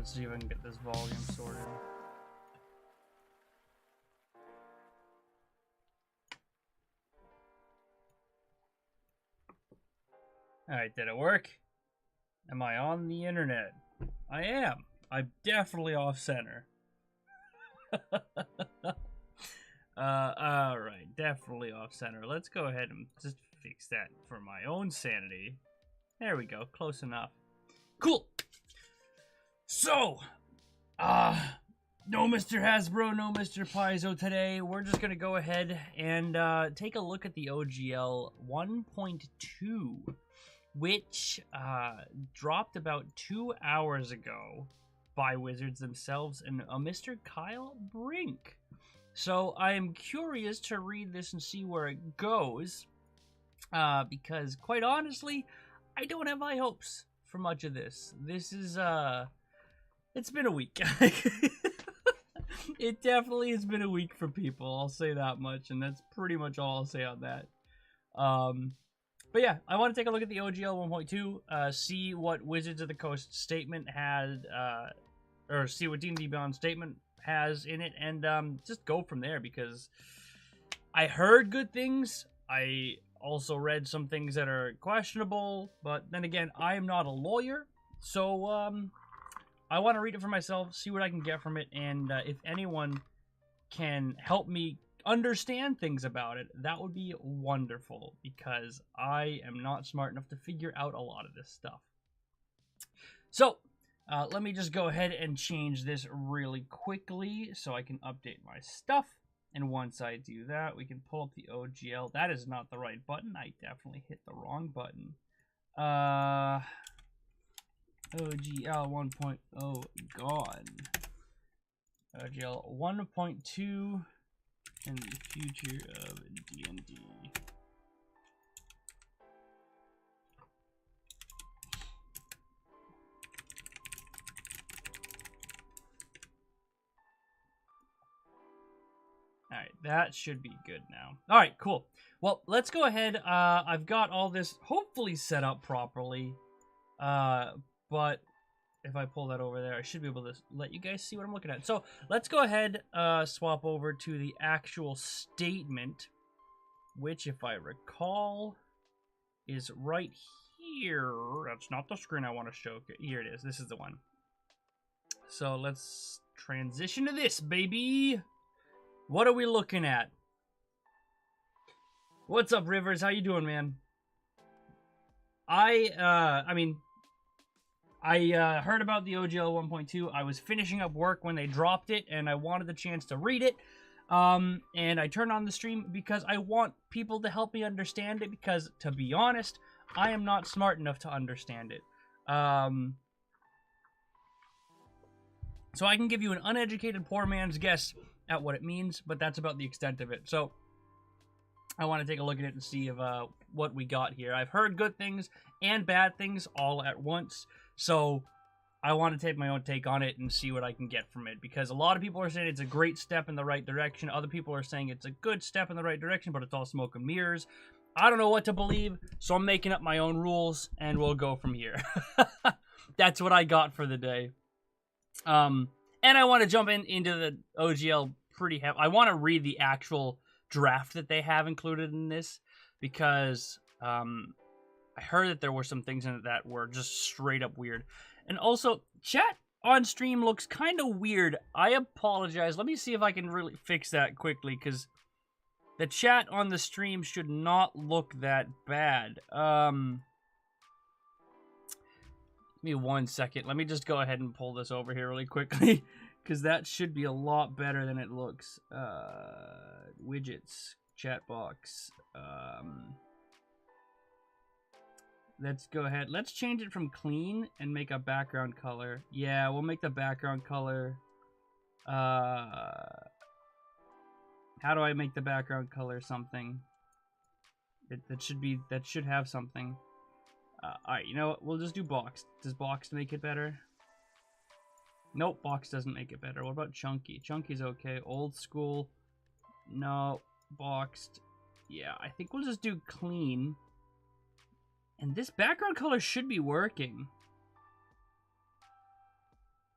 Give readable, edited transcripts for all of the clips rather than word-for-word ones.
let's see if I can get this volume sorted. Alright, did it work? Am I on the internet? I am. I'm definitely off center. Alright, definitely off center. Let's go ahead and just fix that for my own sanity. There we go, close enough. Cool! So, no Mr. Hasbro, no Mr. Paizo today. We're just gonna go ahead and take a look at the OGL 1.2, which dropped about 2 hours ago by Wizards themselves and a Mr. Kyle Brink. So I am curious to read this and see where it goes, because quite honestly, I don't have high hopes for much of this. This is, it's been a week. It definitely has been a week for people, I'll say that much, and that's pretty much all I'll say on that. But yeah, I want to take a look at the OGL 1.2, see what Wizards of the Coast statement had, or see what DNDbeyond statement has in it, and just go from there, because I heard good things. I also read some things that are questionable, but then again, I am not a lawyer, so I want to read it for myself, see what I can get from it, and if anyone can help me understand things about it, that would be wonderful, because I am not smart enough to figure out a lot of this stuff. So, let me just go ahead and change this really quickly so I can update my stuff. And once I do that, we can pull up the OGL. That is not the right button. I definitely hit the wrong button. OGL 1.0 gone. OGL 1.2 and the future of D&D. Alright, that should be good now. Alright, cool. Well, let's go ahead. I've got all this hopefully set up properly. But if I pull that over there, I should be able to let you guys see what I'm looking at. So let's go ahead, swap over to the actual statement, which, if I recall, is right here. That's not the screen I want to show. Here it is. This is the one. So let's transition to this, baby. What are we looking at? What's up, Rivers? How you doing, man? I heard about the OGL 1.2. I was finishing up work when they dropped it, and I wanted the chance to read it. And I turned on the stream because I want people to help me understand it, because, to be honest, I am not smart enough to understand it. So I can give you an uneducated poor man's guess at what it means, but that's about the extent of it. So I want to take a look at it and see if, what we got here. I've heard good things and bad things all at once, so I want to take my own take on it and see what I can get from it, because a lot of people are saying it's a great step in the right direction. Other people are saying it's a good step in the right direction, but it's all smoke and mirrors. I don't know what to believe, so I'm making up my own rules, and we'll go from here. That's what I got for the day. And I want to jump into the OGL pretty heavy. I want to read the actual draft that they have included in this, because I heard that there were some things in it that were just straight up weird. And also, chat on stream looks kind of weird. I apologize. Let me see if I can really fix that quickly, because the chat on the stream should not look that bad. Give me 1 second. Let me just go ahead and pull this over here really quickly, because that should be a lot better than it looks. Widgets, chat box. Let's go ahead. Let's change it from clean and make a background color. Yeah, we'll make the background color. How do I make the background color something? That should have something. Alright, you know what? We'll just do box. Does box make it better? Nope, box doesn't make it better. What about chunky? Chunky's okay. Old school. No. Boxed. Yeah, I think we'll just do clean. And this background color should be working.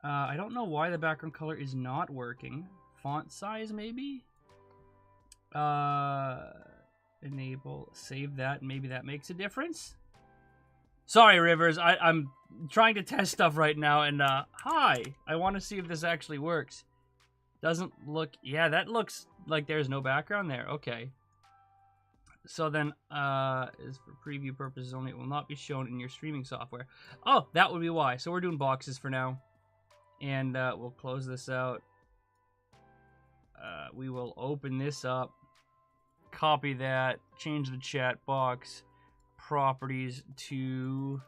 I don't know why the background color is not working. Font size, maybe? Enable, save that, maybe that makes a difference? Sorry, Rivers, I'm trying to test stuff right now, and, hi! I want to see if this actually works. Doesn't look, yeah, that looks like there's no background there, okay. So then, is for preview purposes only, it will not be shown in your streaming software. Oh, that would be why. So we're doing boxes for now. And, we'll close this out. We will open this up. Copy that, change the chat box properties to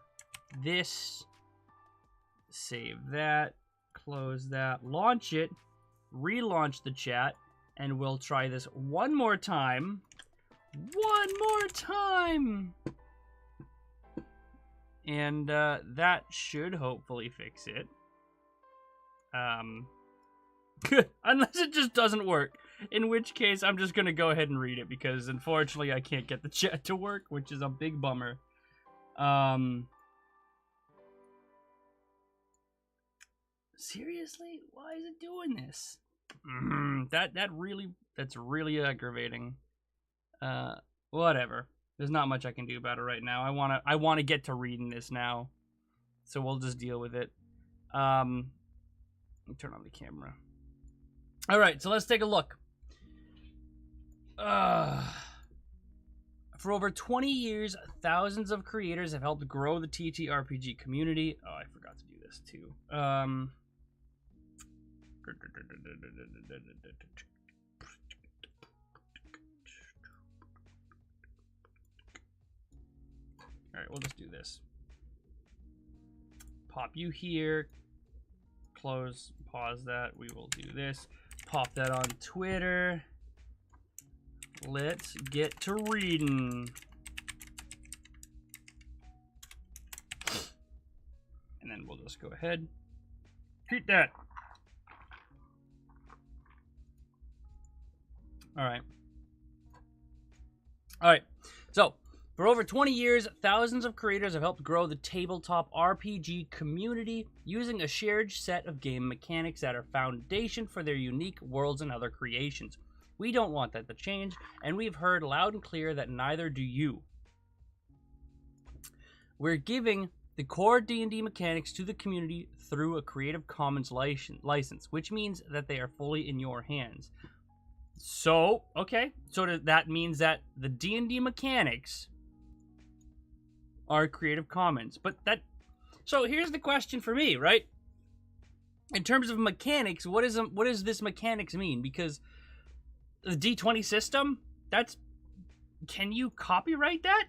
this, save that, close that, launch it, relaunch the chat, and we'll try this one more time. And that should hopefully fix it. Unless it just doesn't work. In which case, I'm just going to go ahead and read it, because unfortunately I can't get the chat to work, which is a big bummer. Seriously? Why is it doing this? That's really aggravating. Whatever. There's not much I can do about it right now. I want to get to reading this now. So we'll just deal with it. Let me turn on the camera. Alright, so let's take a look. For over 20 years, thousands of creators have helped grow the TTRPG community. Oh, I forgot to do this too. Alright, we'll just do this. Pop you here. Close, pause that. We will do this. Pop that on Twitter. Let's get to reading. And then we'll just go ahead. Treat that. Alright. Alright. So, for over 20 years, thousands of creators have helped grow the tabletop RPG community using a shared set of game mechanics that are foundation for their unique worlds and other creations. We don't want that to change, and we've heard loud and clear that neither do you. We're giving the core D&D mechanics to the community through a Creative Commons license, which means that they are fully in your hands. So, okay, so that means that the D&D mechanics are Creative Commons, but that... So here's the question for me, right? In terms of mechanics, what does this mechanics mean? Because the D20 system, that's... Can you copyright that?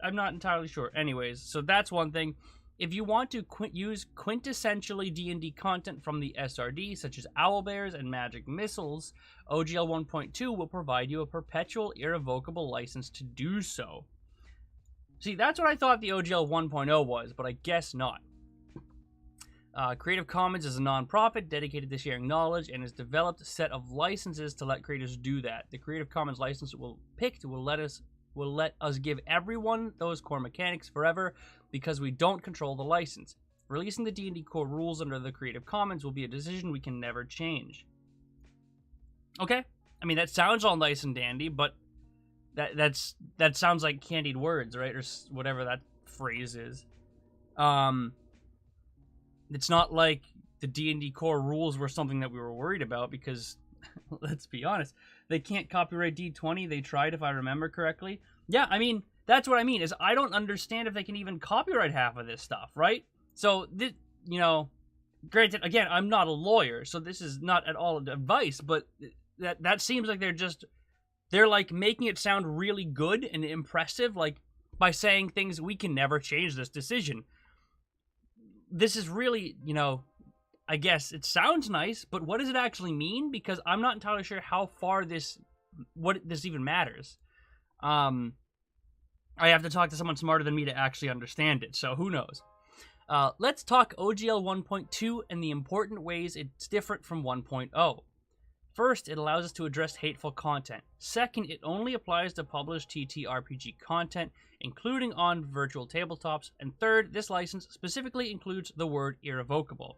I'm not entirely sure. Anyways, so that's one thing. If you want to use quintessentially D&D content from the SRD, such as Owlbears and Magic Missiles, OGL 1.2 will provide you a perpetual irrevocable license to do so. See, that's what I thought the OGL 1.0 was, but I guess not. Creative Commons is a non-profit dedicated to sharing knowledge and has developed a set of licenses to let creators do that. The Creative Commons license will let us give everyone those core mechanics forever because we don't control the license. Releasing the D&D core rules under the Creative Commons will be a decision we can never change. Okay, I mean that sounds all nice and dandy, but that sounds like candied words, right? Or whatever that phrase is. It's not like the D&D core rules were something that we were worried about because, let's be honest, they can't copyright D20. They tried, if I remember correctly. Yeah, I mean, that's what I mean, is I don't understand if they can even copyright half of this stuff, right? So, this, you know, granted, again, I'm not a lawyer, so this is not at all advice, but that seems like they're like making it sound really good and impressive, like by saying things, we can never change this decision. This is really, you know, I guess it sounds nice, but what does it actually mean? Because I'm not entirely sure how far what this even matters. I have to talk to someone smarter than me to actually understand it, so who knows. Let's talk OGL 1.2 and the important ways it's different from 1.0. First, it allows us to address hateful content. Second, it only applies to published TTRPG content, including on virtual tabletops. And third, this license specifically includes the word irrevocable.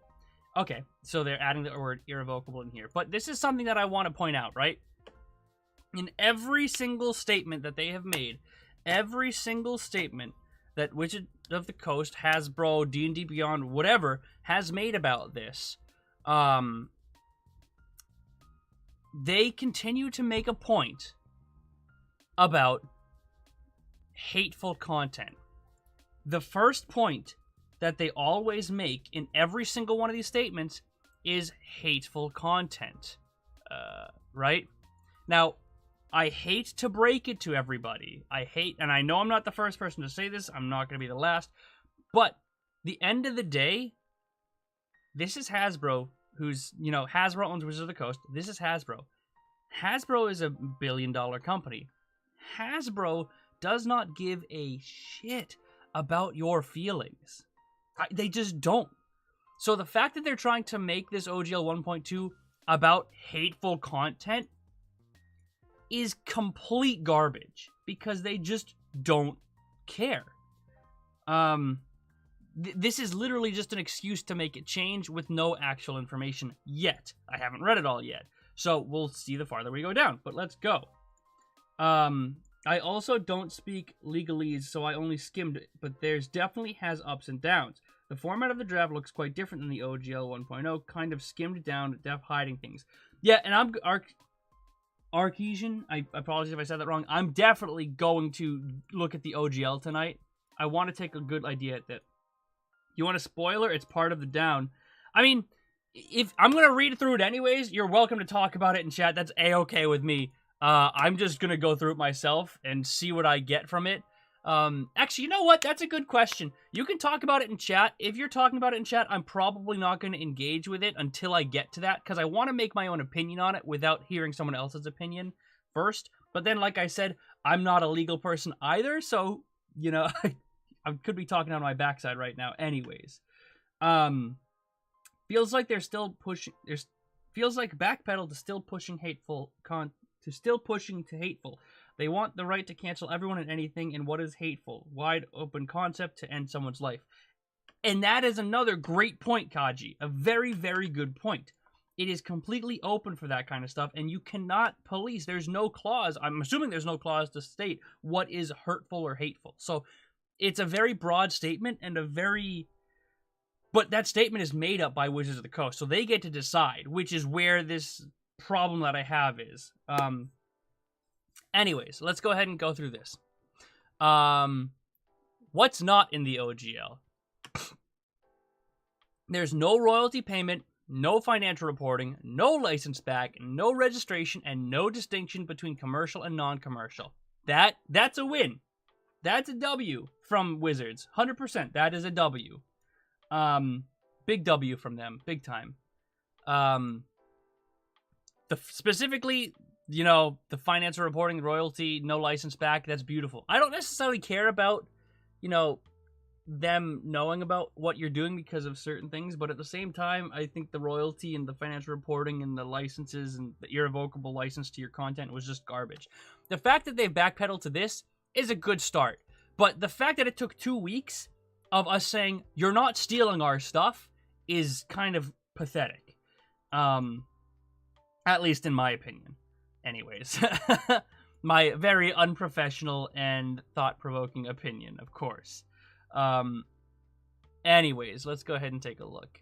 Okay, so they're adding the word irrevocable in here. But this is something that I want to point out, right? In every single statement that they have made, every single statement that Wizard of the Coast, Hasbro, D&D Beyond, whatever, has made about this, they continue to make a point about hateful content. The first point that they always make in every single one of these statements is hateful content, right? Now, I hate to break it to everybody. And I know I'm not the first person to say this, I'm not going to be the last, but the end of the day, this is Hasbro, who's, Hasbro owns Wizards of the Coast. This is Hasbro. Hasbro is a billion-dollar company. Hasbro does not give a shit about your feelings. They just don't. So the fact that they're trying to make this OGL 1.2 about hateful content is complete garbage because they just don't care. This is literally just an excuse to make it change with no actual information yet. I haven't read it all yet, so we'll see the farther we go down, but let's go. I also don't speak legalese, so I only skimmed it, but there's definitely has ups and downs. The format of the draft looks quite different than the OGL 1.0, kind of skimmed down, hiding things. Yeah, and I'm Archesian. I apologize if I said that wrong. I'm definitely going to look at the OGL tonight. I want to take a good idea at that. You want a spoiler? It's part of the down. I mean, if I'm going to read through it anyways, you're welcome to talk about it in chat. That's A-okay with me. I'm just going to go through it myself and see what I get from it. Actually, you know what? That's a good question. You can talk about it in chat. If you're talking about it in chat, I'm probably not going to engage with it until I get to that, because I want to make my own opinion on it without hearing someone else's opinion first. But then, like I said, I'm not a legal person either, so, I could be talking on my backside right now anyways. Feels like they're still pushing... Feels like backpedal to still pushing to hateful. They want the right to cancel everyone and anything and what is hateful. Wide open concept to end someone's life. And that is another great point, Kaji. A very, very good point. It is completely open for that kind of stuff, and you cannot police. There's no clause. I'm assuming there's no clause to state what is hurtful or hateful. So it's a very broad statement and but that statement is made up by Wizards of the Coast, so they get to decide, which is where this problem that I have is. Anyways, let's go ahead and go through this. What's not in the OGL? There's no royalty payment, no financial reporting, no license back, no registration, and no distinction between commercial and non-commercial. That's a win. That's a W from Wizards. 100%. That is a W. Big W from them. Big time. Specifically, the financial reporting, royalty, no license back, that's beautiful. I don't necessarily care about, them knowing about what you're doing because of certain things, but at the same time, I think the royalty and the financial reporting and the licenses and the irrevocable license to your content was just garbage. The fact that they've backpedaled to this is a good start, but the fact that it took 2 weeks of us saying, you're not stealing our stuff, is kind of pathetic. At least in my opinion. Anyways, my very unprofessional and thought-provoking opinion, of course. Anyways, let's go ahead and take a look.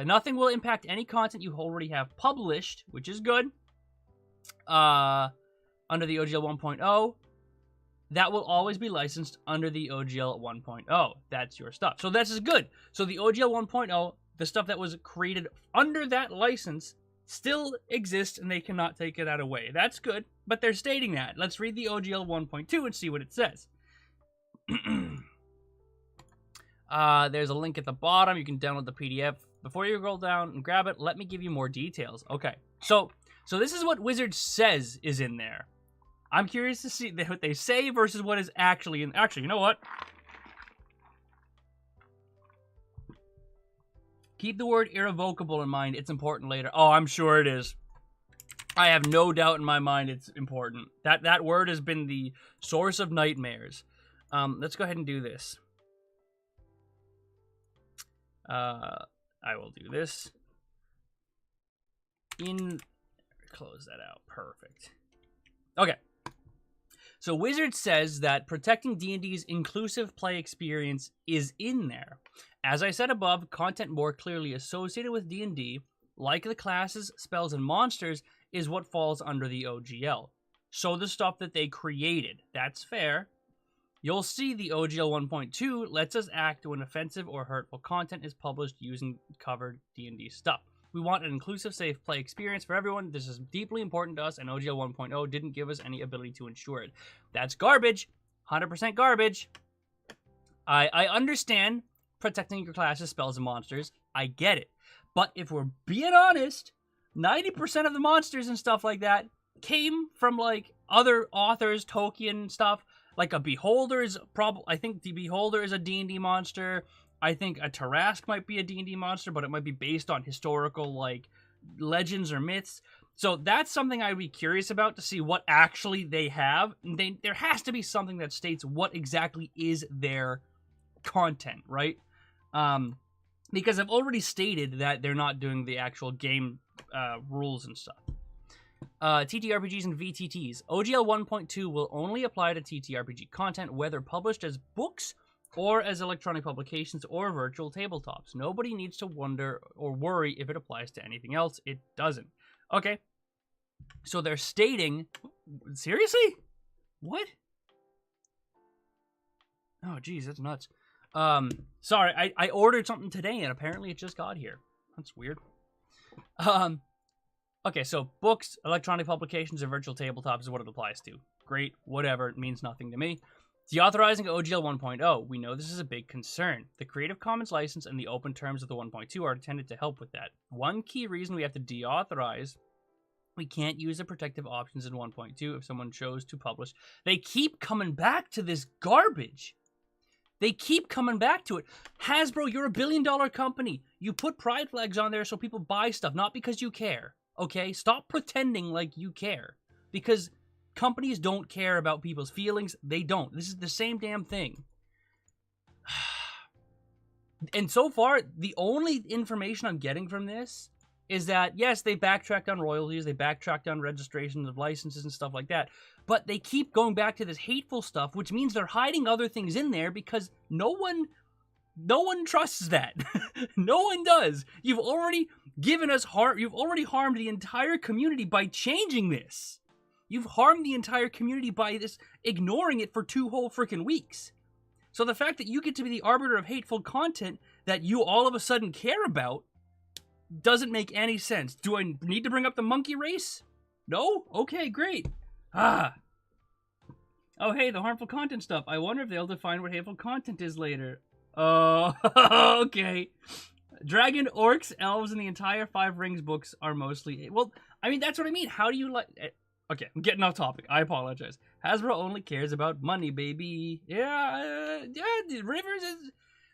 Nothing will impact any content you already have published, which is good. Under the OGL 1.0, that will always be licensed under the OGL 1.0. That's your stuff. So this is good. So the OGL 1.0, the stuff that was created under that license, still exists, and they cannot take it away. That's good, but they're stating that. Let's read the OGL 1.2 and see what it says. There's a link at the bottom. You can download the PDF. Before you roll down and grab it, let me give you more details. Okay, so this is what Wizards says is in there. I'm curious to see what they say versus what is actually in... Actually, you know what? Keep the word irrevocable in mind. It's important later. Oh, I'm sure it is. I have no doubt in my mind it's important. That word has been the source of nightmares. Let's go ahead and do this. I will do this. Close that out. Perfect. Okay. So Wizard says that protecting D&D's inclusive play experience is in there. As I said above, content more clearly associated with D&D, like the classes, spells, and monsters, is what falls under the OGL. So the stuff that they created. That's fair. You'll see the OGL 1.2 lets us act when offensive or hurtful content is published using covered D&D stuff. We want an inclusive, safe play experience for everyone. This is deeply important to us, and OGL 1.0 didn't give us any ability to ensure it. That's garbage. 100% garbage. I understand protecting your classes, spells, and monsters. I get it. But if we're being honest, 90% of the monsters and stuff like that came from, like, other authors, Tolkien stuff. Like, a Beholder is I think the Beholder is a D&D monster. I think a Tarrasque might be a D&D monster, but it might be based on historical, like, legends or myths. So that's something I'd be curious about to see what actually they have. There has to be something that states what exactly is their content, right? Because I've already stated that they're not doing the actual game rules and stuff. TTRPGs and VTTs. OGL 1.2 will only apply to TTRPG content, whether published as books or as electronic publications or virtual tabletops. Nobody needs to wonder or worry if it applies to anything else. It doesn't. Okay. So they're stating... Seriously? What? Oh, geez, that's nuts. Sorry, I ordered something today and apparently it just got here. That's weird. Okay, so books, electronic publications, and virtual tabletops is what it applies to. Great, whatever, it means nothing to me. Deauthorizing OGL 1.0. We know this is a big concern. The Creative Commons license and the open terms of the 1.2 are intended to help with that. One key reason we have to deauthorize, we can't use the protective options in 1.2 if someone chose to publish. They keep coming back to this garbage. They keep coming back to it. Hasbro, you're a billion-dollar company. You put pride flags on there so people buy stuff, not because you care. Okay? Stop pretending like you care. Because companies don't care about people's feelings. They don't. This is the same damn thing. And so far, the only information I'm getting from this is that, yes, they backtracked on royalties, they backtracked on registrations of licenses and stuff like that, but they keep going back to this hateful stuff, which means they're hiding other things in there because no one trusts that. No one does. You've already given us you've already harmed the entire community by changing this. You've harmed the entire community by this, ignoring it for 2 whole freaking weeks. So the fact that you get to be the arbiter of hateful content that you all of a sudden care about doesn't make any sense. Do I need to bring up the monkey race? No? Okay, great. Oh, hey, the harmful content stuff. I wonder if they'll define what hateful content is later. Oh, okay. Dragon, orcs, elves, and the entire 5 Rings books are mostly... Well, I mean, that's what I mean. How do you like... Okay, I'm getting off topic. I apologize. Hasbro only cares about money, baby. Yeah, Rivers is...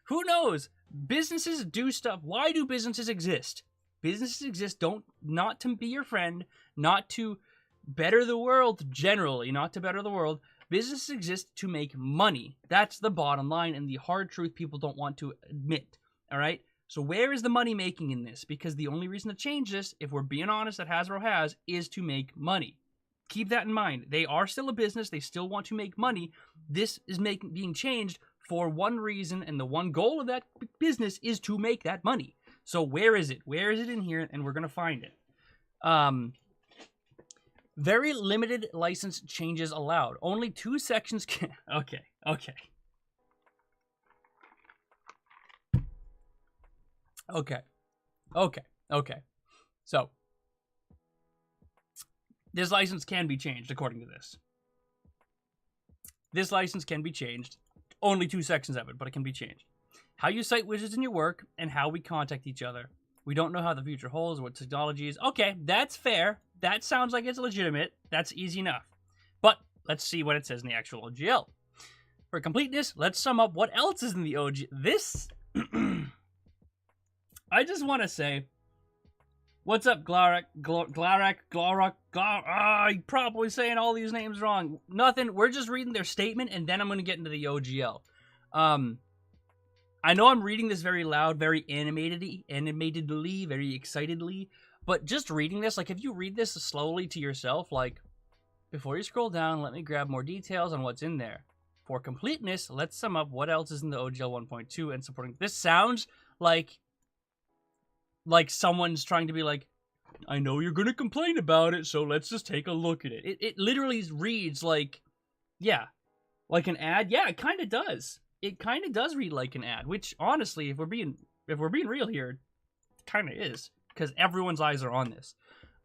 Who knows? Businesses do stuff. Why do businesses exist? Businesses exist not to be your friend, not to better the world generally, not to better the world. Businesses exist to make money. That's the bottom line and the hard truth people don't want to admit. All right? So where is the money making in this? Because the only reason to change this, if we're being honest, that Hasbro has, is to make money. Keep that in mind. They are still a business. They still want to make money. This is being changed for one reason, and the one goal of that business is to make that money. So where is it? Where is it in here? And we're going to find it. Very limited license changes allowed. Only 2 sections can... Okay. So, this license can be changed, according to this. This license can be changed. Only 2 sections of it, but it can be changed. How you cite wizards in your work, and how we contact each other. We don't know how the future holds, what technology is. Okay, that's fair. That sounds like it's legitimate. That's easy enough. But let's see what it says in the actual OGL. For completeness, let's sum up what else is in the OGL. This... I just want to say... What's up, Glarak? I'm probably saying all these names wrong. Nothing. We're just reading their statement, and then I'm going to get into the OGL. I know I'm reading this very loud, very animatedly, very excitedly, but just reading this, like, if you read this slowly to yourself, like, before you scroll down, let me grab more details on what's in there. For completeness, let's sum up what else is in the OGL 1.2 and supporting. This sounds like someone's trying to be like, I know you're going to complain about it, so let's just take a look at it. It literally reads like, yeah, like an ad. Yeah, it kind of does. It kind of does read like an ad, which honestly, if we're being real here, it kind of is, because everyone's eyes are on this.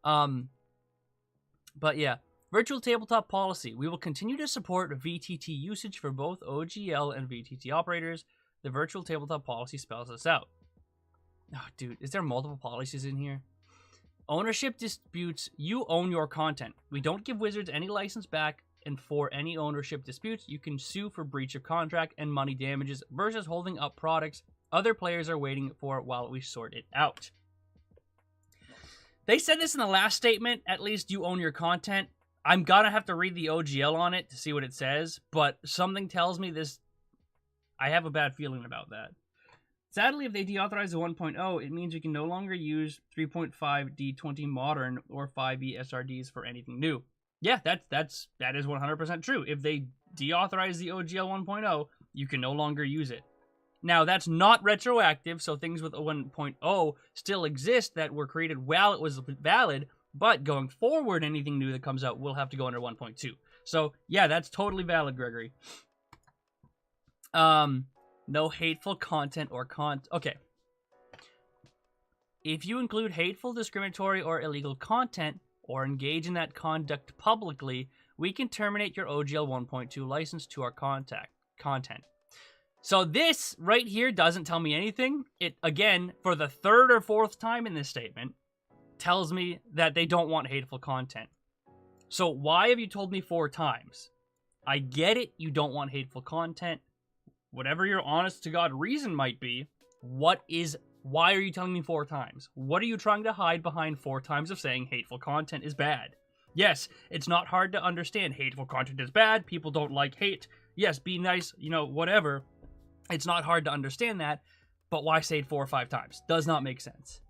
But yeah, virtual tabletop policy. We will continue to support VTT usage for both OGL and VTT operators. The virtual tabletop policy spells this out. Oh, dude, is there multiple policies in here? Ownership disputes. You own your content. We don't give Wizards any license back, and for any ownership disputes, you can sue for breach of contract and money damages versus holding up products other players are waiting for while we sort it out. They said this in the last statement, at least you own your content. I'm gonna have to read the OGL on it to see what it says, but something tells me this. I have a bad feeling about that. Sadly, if they deauthorize the 1.0, it means we can no longer use 3.5 D20 Modern or 5e SRDs for anything new. Yeah, that is 100% true. If they deauthorize the OGL 1.0, you can no longer use it. Now, that's not retroactive, so things with 1.0 still exist that were created while it was valid, but going forward, anything new that comes out will have to go under 1.2. So, yeah, that's totally valid, Gregory. No hateful content or Okay. If you include hateful, discriminatory, or illegal content, or engage in that conduct publicly, we can terminate your OGL 1.2 license to our content. So this right here doesn't tell me anything. It, again, for the third or fourth time in this statement, tells me that they don't want hateful content. So why have you told me 4 times? I get it, you don't want hateful content. Whatever your honest to God reason might be, why are you telling me 4 times? What are you trying to hide behind 4 times of saying hateful content is bad? Yes, it's not hard to understand hateful content is bad. People don't like hate. Yes, be nice, whatever. It's not hard to understand that, but why say it 4 or 5 times? Does not make sense.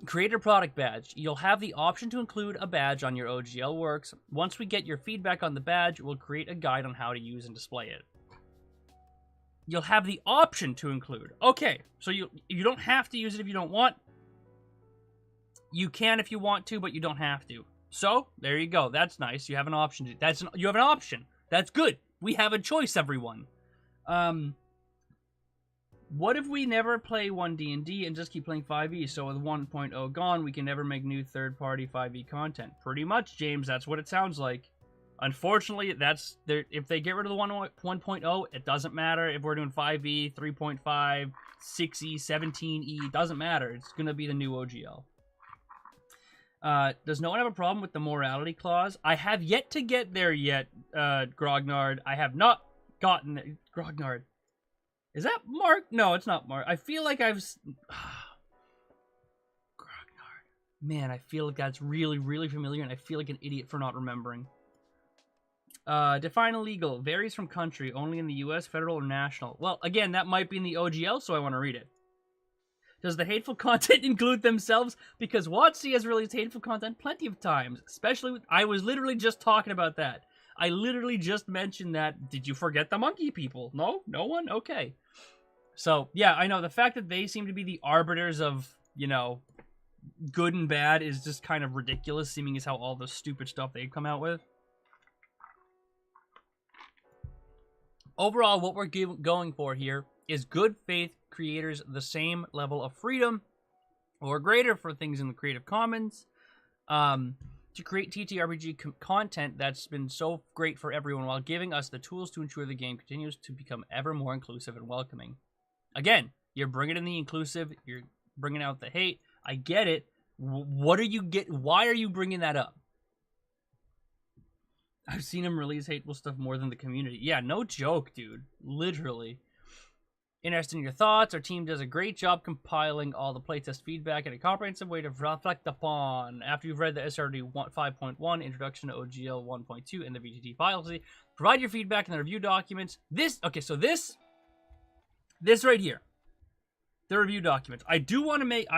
Create a product badge. You'll have the option to include a badge on your OGL works. Once we get your feedback on the badge, we'll create a guide on how to use and display it. You'll have the option to include. Okay, so you don't have to use it if you don't want. You can if you want to, but you don't have to. So, there you go. That's nice. You have an option. You have an option. That's good. We have a choice, everyone. What if we never play 1 D&D and just keep playing 5e? So with 1.0 gone, we can never make new third-party 5e content. Pretty much, James. That's what it sounds like. Unfortunately, if they get rid of the 1.0, it doesn't matter if we're doing 5e, 3.5, 6e, 17e. It doesn't matter. It's going to be the new OGL. Does no one have a problem with the morality clause? I have yet to get there yet, Grognard. I have not gotten it. Grognard. Is that Mark? No, it's not Mark. I feel like I've... Grognard. Man, I feel like that's really, really familiar, and I feel like an idiot for not remembering. Define illegal. Varies from country. Only in the U.S., federal, or national. Well, again, that might be in the OGL, so I want to read it. Does the hateful content include themselves? Because WotC has released hateful content plenty of times. Especially with... I was literally just talking about that. I literally just mentioned that. Did you forget the monkey people? No? No one? Okay. So, yeah, I know. The fact that they seem to be the arbiters of, good and bad is just kind of ridiculous, seeming as how all the stupid stuff they've come out with. Overall, what we're going for here is good faith creators the same level of freedom or greater for things in the Creative Commons to create TTRPG content that's been so great for everyone while giving us the tools to ensure the game continues to become ever more inclusive and welcoming. Again, you're bringing in the inclusive, you're bringing out the hate. I get it. Why are you bringing that up? I've seen him release hateful stuff more than the community. Yeah, no joke, dude. Literally. Interested in your thoughts. Our team does a great job compiling all the playtest feedback in a comprehensive way to reflect upon. After you've read the SRD 5.1, Introduction to OGL 1.2, and the VTT policy, provide your feedback in the review documents. This This right here, the review documents. I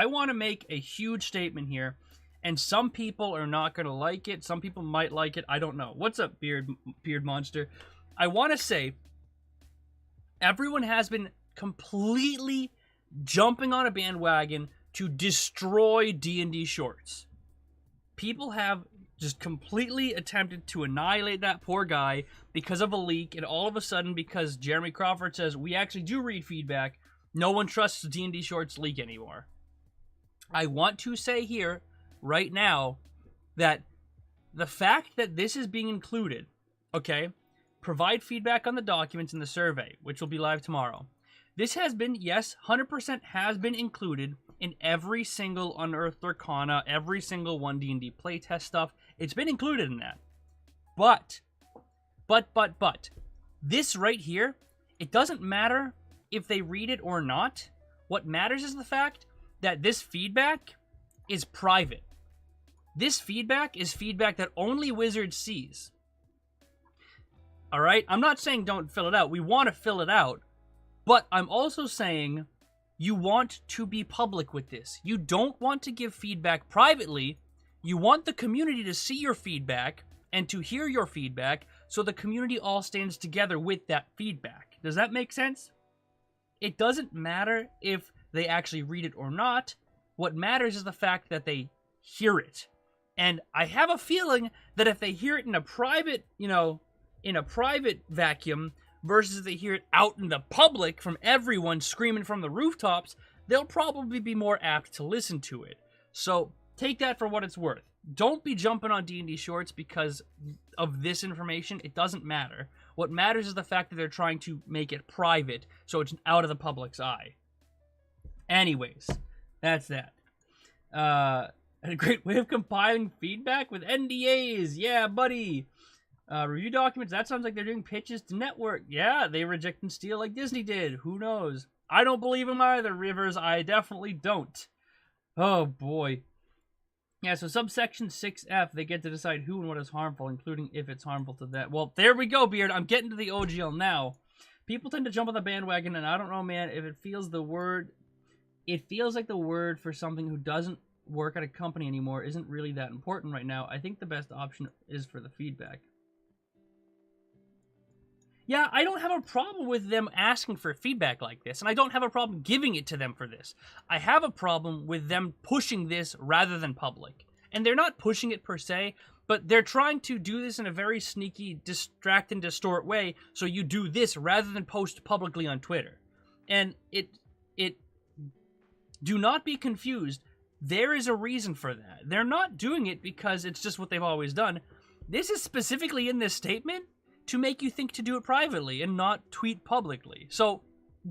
want to make a huge statement here, and some people are not going to like it. Some people might like it. I don't know. What's up, Beard Monster? I want to say everyone has been completely jumping on a bandwagon to destroy D&D shorts. People have just completely attempted to annihilate that poor guy because of a leak, and all of a sudden, because Jeremy Crawford says we actually do read feedback, no one trusts D&D shorts leak anymore. I want to say here, right now, that the fact that this is being included, okay, provide feedback on the documents in the survey, which will be live tomorrow. This has been, yes, 100% has been included in every single Unearthed Arcana, every single 1D&D playtest stuff. It's been included in that. But, this right here, it doesn't matter if they read it or not. What matters is the fact that this feedback is private. This feedback is feedback that only Wizards sees. Alright? I'm not saying don't fill it out. We want to fill it out. But I'm also saying you want to be public with this. You don't want to give feedback privately. You want the community to see your feedback and to hear your feedback so the community all stands together with that feedback. Does that make sense? It doesn't matter if they actually read it or not. What matters is the fact that they hear it. And I have a feeling that if they hear it in a private, in a private vacuum versus if they hear it out in the public from everyone screaming from the rooftops, they'll probably be more apt to listen to it. So take that for what it's worth. Don't be jumping on D&D shorts because of this information. It doesn't matter. What matters is the fact that they're trying to make it private so it's out of the public's eye. Anyways, that's that. A great way of compiling feedback with NDAs. Yeah, buddy. Review documents. That sounds like they're doing pitches to network. Yeah, they reject and steal like Disney did. Who knows? I don't believe them either, Rivers. I definitely don't. Oh, boy. Yeah, so subsection 6F, they get to decide who and what is harmful, including if it's harmful to that. Well, there we go, Beard. I'm getting to the OGL now. People tend to jump on the bandwagon, and I don't know, man, if it feels like the word for something who doesn't work at a company anymore isn't really that important right now. I think the best option is for the feedback. Yeah, I don't have a problem with them asking for feedback like this, and I don't have a problem giving it to them for this. I have a problem with them pushing this rather than public. And they're not pushing it per se, but they're trying to do this in a very sneaky, distract and distort way, so you do this rather than post publicly on Twitter. And do not be confused. There is a reason for that. They're not doing it because it's just what they've always done. This is specifically in this statement to make you think to do it privately and not tweet publicly. So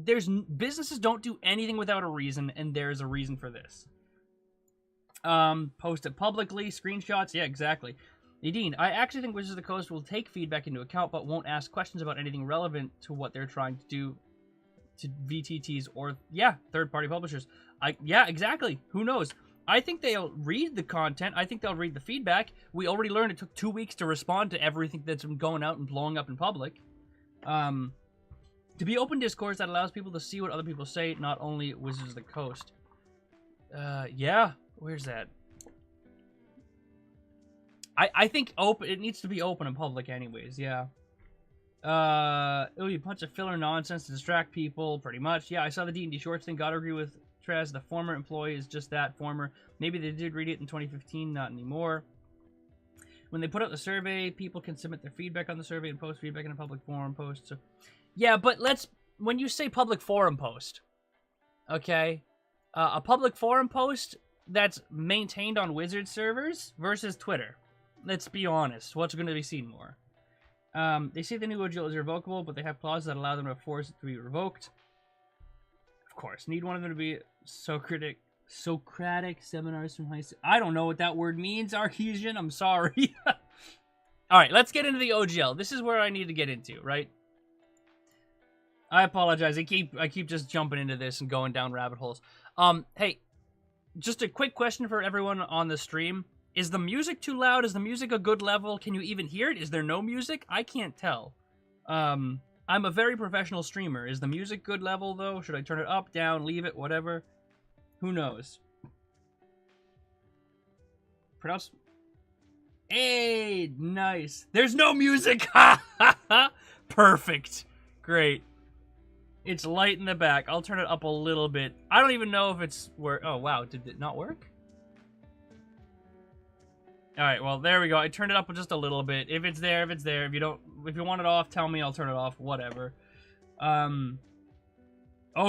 businesses don't do anything without a reason, and there's a reason for this. Post it publicly, screenshots, yeah, exactly. Nadine, I actually think Wizards of the Coast will take feedback into account, but won't ask questions about anything relevant to what they're trying to do to VTTs or, yeah, third-party publishers. Yeah, exactly. Who knows? I think they'll read the content. I think they'll read the feedback. We already learned it took 2 weeks to respond to everything that's been going out and blowing up in public. To be open discourse that allows people to see what other people say, not only Wizards of the Coast. Yeah. Where's that? I think it needs to be open in public anyways, yeah. You bunch of filler nonsense to distract people, pretty much. Yeah, I saw the D&D shorts thing. Gotta agree with Trez. The former employee is just that, former. Maybe they did read it in 2015, not anymore. When they put out the survey, people can submit their feedback on the survey and post feedback in a public forum post. So, yeah, but when you say public forum post, okay, a public forum post that's maintained on Wizard servers versus Twitter. Let's be honest. What's going to be seen more? They say the new OGL is irrevocable, but they have clauses that allow them to force it to be revoked. Of course. Need one of them to be Socratic seminars from high school. I don't know what that word means, Archesian. I'm sorry. Alright, let's get into the OGL. This is where I need to get into, right? I apologize. I keep just jumping into this and going down rabbit holes. Hey, just a quick question for everyone on the stream. Is the music too loud? Is the music a good level? Can you even hear it? Is there no music? I can't tell. I I'm a very professional streamer. Is the music good level, though? Should I turn it up, down, leave it, whatever? Who knows? Pronounce... Hey, nice. There's no music! Ha ha ha! Perfect. Great. It's light in the back. I'll turn it up a little bit. I don't even know if it's... Oh, wow. Did it not work? Alright, well, there we go. I turned it up just a little bit. If it's there, if it's there. If you don't... If you want it off, tell me. I'll turn it off. Whatever. Oh,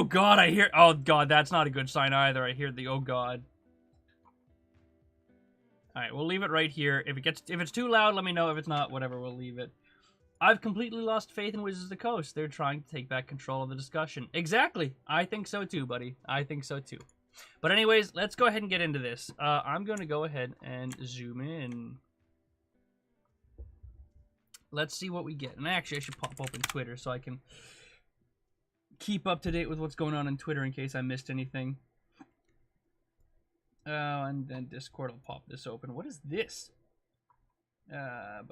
God, I hear... Oh, God, that's not a good sign either. I hear the... Oh, God. Alright, we'll leave it right here. If it's too loud, let me know. If it's not, whatever, we'll leave it. I've completely lost faith in Wizards of the Coast. They're trying to take back control of the discussion. Exactly. I think so too, buddy. I think so too. But anyways, let's go ahead and get into this. I'm going to go ahead and zoom in. Let's see what we get. And actually, I should pop open Twitter so I can keep up to date with what's going on Twitter in case I missed anything. And then Discord will pop this open. What is this? Why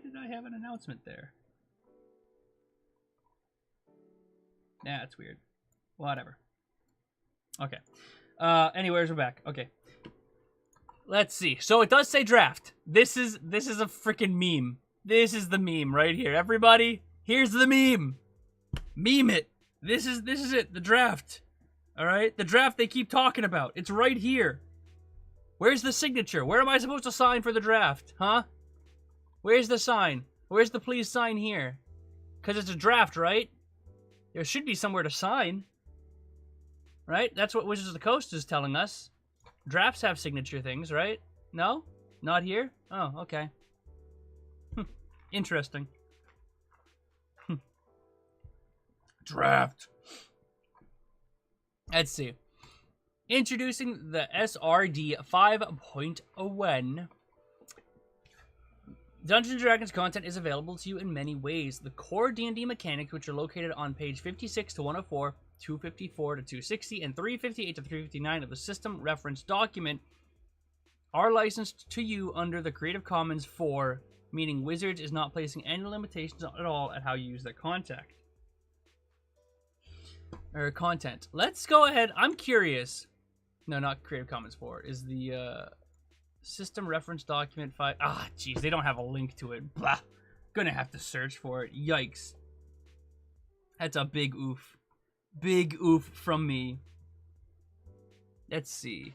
did I have an announcement there? Nah, it's weird. Whatever. Okay. Anyways, we're back. Okay. Let's see. So it does say draft. This is a freaking meme. This is the meme right here. Everybody, here's the meme. Meme it. This is it. The draft. All right? The draft they keep talking about. It's right here. Where's the signature? Where am I supposed to sign for the draft? Huh? Where's the sign? Where's the please sign here? Because it's a draft, right? There should be somewhere to sign. Right? That's what Wizards of the Coast is telling us. Drafts have signature things, right? No? Not here? Oh, okay. Interesting. Draft. Let's see. Introducing the SRD 5.1. Dungeons & Dragons content is available to you in many ways. The core D&D mechanics, which are located on page 56 to 104, 254 to 260, and 358 to 359 of the system reference document, are licensed to you under the Creative Commons 4, meaning Wizards is not placing any limitations at all at how you use that content. Let's go ahead. I'm curious. No, not Creative Commons 4. Is the system reference document 5? Ah, jeez, they don't have a link to it. Blah. Gonna have to search for it. Yikes. That's a big oof. Big oof from me. Let's see.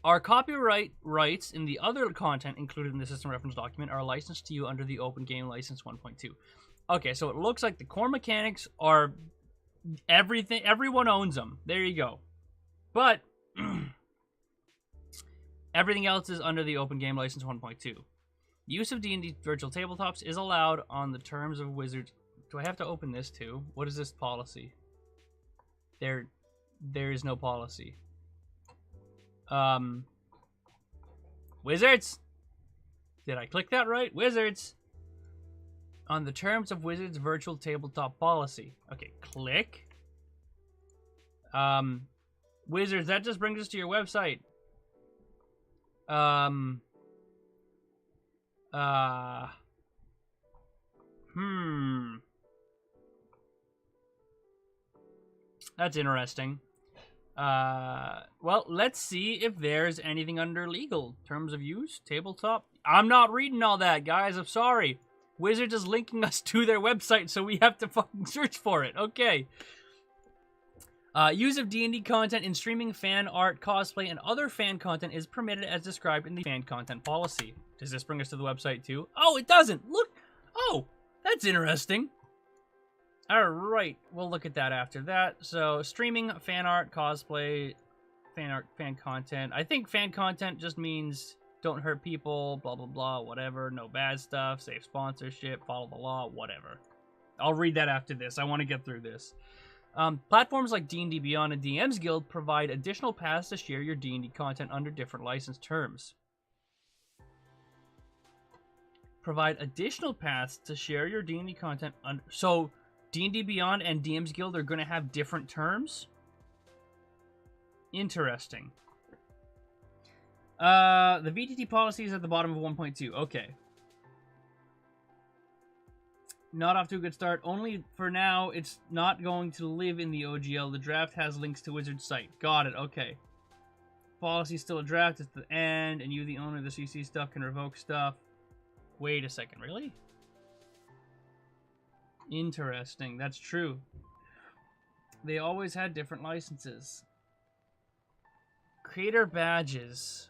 Our copyright rights in the other content included in the system reference document are licensed to you under the Open Game License 1.2. Okay, so it looks like the core mechanics are everything. Everyone owns them. There you go. But everything else is under the Open Game License 1.2. Use of D&D virtual tabletops is allowed on the terms of Wizards. Do I have to open this too? What is this policy? There is no policy. Wizards? Did I click that right? Wizards. On the terms of Wizards virtual tabletop policy. Okay, click. Wizards, that just brings us to your website. That's interesting. Well, let's see if there's anything under legal. Terms of use, tabletop. I'm not reading all that, guys. I'm sorry. Wizards is linking us to their website, so we have to fucking search for it. Okay. Use of D&D content in streaming, fan art, cosplay, and other fan content is permitted as described in the fan content policy. Does this bring us to the website too? Oh, it doesn't. Look. Oh, that's interesting. All right, we'll look at that after that. So, streaming, fan art, cosplay, fan content. I think fan content just means don't hurt people, blah, blah, blah, whatever. No bad stuff, safe sponsorship, follow the law, whatever. I'll read that after this. I want to get through this. Platforms like DNDbeyond and DM's Guild provide additional paths to share your D&D content under different license terms. Provide additional paths to share your D&D content under... So, DNDbeyond and DM's Guild are going to have different terms? Interesting. The VTT policy is at the bottom of 1.2. Okay. Not off to a good start. Only for now, it's not going to live in the OGL. The draft has links to Wizard's site. Got it, okay. Policy still a draft at the end, and you, the owner of the CC stuff, can revoke stuff. Wait a second, really? Interesting, that's true. They always had different licenses. Creator badges.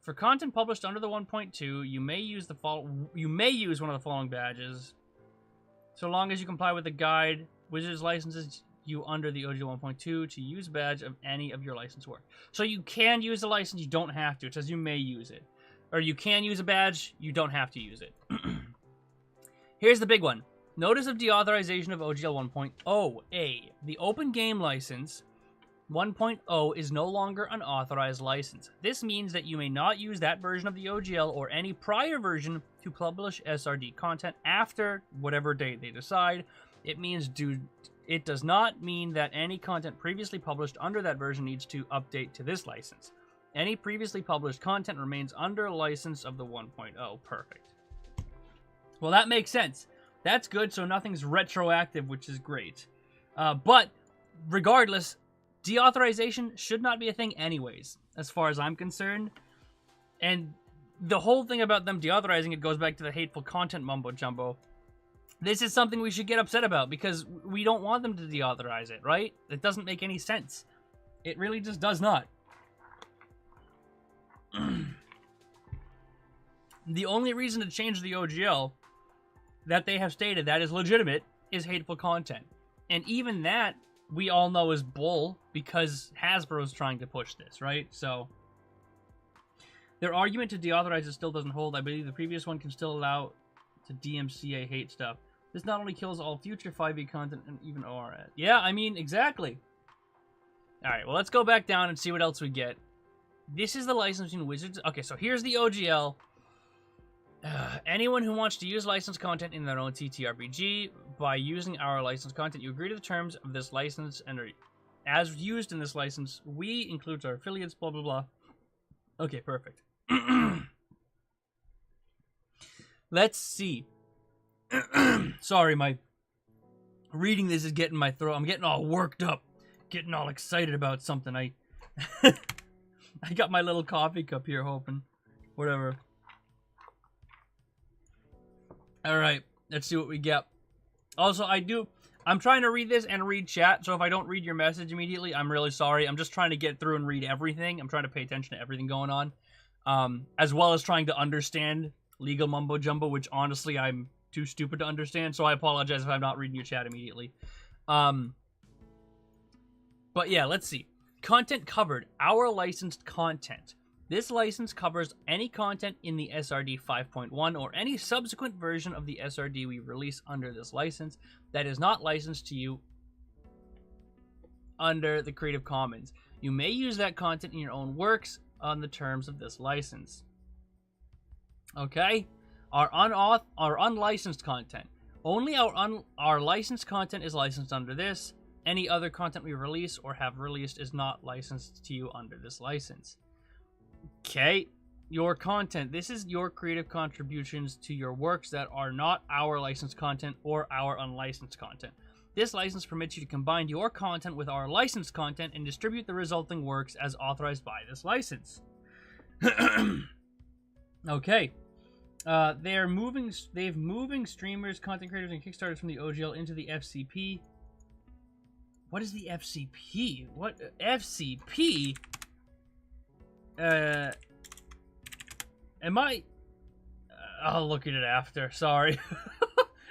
For content published under the 1.2, you may use one of the following badges, so long as you comply with the guide. Wizards licenses you under the OGL 1.2 to use badge of any of your licensed work. So you can use the license, you don't have to. It says you may use it. Or you can use a badge, you don't have to use it. Here's the big one. Notice of deauthorization of OGL 1.0. The open game license 1.0 is no longer an authorized license. This means that you may not use that version of the OGL or any prior version to publish SRD content after whatever date they decide. It does not mean that any content previously published under that version needs to update to this license. Any previously published content remains under license of the 1.0. Perfect. Well, that makes sense. That's good, so nothing's retroactive, which is great. But regardless, deauthorization should not be a thing anyways, as far as I'm concerned. And the whole thing about them deauthorizing it goes back to the hateful content mumbo-jumbo. This is something we should get upset about, because we don't want them to deauthorize it, right? It doesn't make any sense. It really just does not. The only reason to change the OGL that they have stated that is legitimate is hateful content. And even that, we all know is bull, because Hasbro's trying to push this, right? So their argument to deauthorize it still doesn't hold. I believe the previous one can still allow to DMCA hate stuff. This not only kills all future 5e content and even ORS. Yeah, I mean, exactly. Alright, well, let's go back down and see what else we get. This is the licensing Wizards. Okay, so here's the OGL. Anyone who wants to use licensed content in their own TTRPG by using our licensed content, you agree to the terms of this license and are, as used in this license, we includes our affiliates, blah, blah, blah. Okay, perfect. Let's see. Sorry, my reading this is getting my throat. I'm getting all worked up, getting all excited about something. I got my little coffee cup here, hoping. Whatever. Alright, let's see what we get. Also, I'm trying to read this and read chat, so if I don't read your message immediately, I'm really sorry. I'm just trying to get through and read everything. I'm trying to pay attention to everything going on. As well as trying to understand legal mumbo-jumbo, which honestly I'm too stupid to understand, so I apologize if I'm not reading your chat immediately. But yeah, let's see. Content covered. Our licensed content. This license covers any content in the SRD 5.1 or any subsequent version of the SRD we release under this license that is not licensed to you under the Creative Commons. You may use that content in your own works on the terms of this license. Okay? Our unlicensed content. Only our licensed content is licensed under this. Any other content we release or have released is not licensed to you under this license. Okay, your content. This is your creative contributions to your works that are not our licensed content or our unlicensed content. This license permits you to combine your content with our licensed content and distribute the resulting works as authorized by this license. Okay. They've moving streamers, content creators, and Kickstarters from the OGL into the FCP. What is the FCP? What? FCP? Am I... I'll look at it after. Sorry.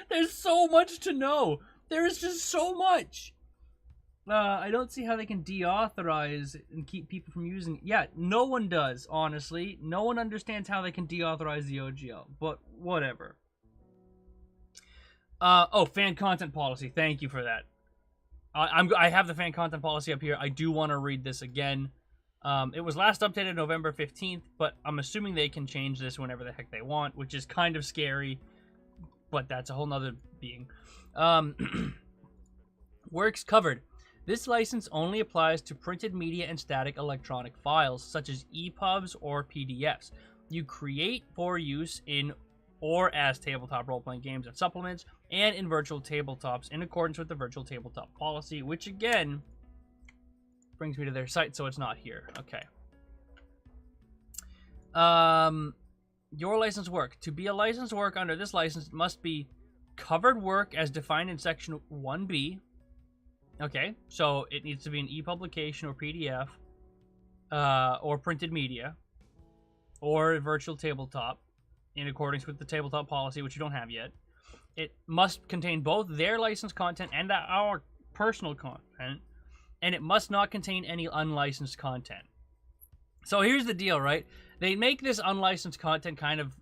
There's so much to know. There is just so much. I don't see how they can deauthorize and keep people from using it. Yeah, no one does, honestly. No one understands how they can deauthorize the OGL, but whatever. Oh, fan content policy. Thank you for that. I have the fan content policy up here. I do want to read this again. It was last updated November 15th, but I'm assuming they can change this whenever the heck they want, which is kind of scary, but that's a whole nother being. Works covered. This license only applies to printed media and static electronic files, such as EPUBs or PDFs. You create for use in or as tabletop role-playing games and supplements, and in virtual tabletops in accordance with the virtual tabletop policy, which again brings me to their site, so it's not here. Okay. Your licensed work. To be a licensed work under this license, it must be covered work as defined in section 1B. Okay, so it needs to be an e-publication or PDF, or printed media, or virtual tabletop, in accordance with the tabletop policy, which you don't have yet. It must contain both their licensed content and our personal content, and it must not contain any unlicensed content. So here's the deal, right? They make this unlicensed content kind of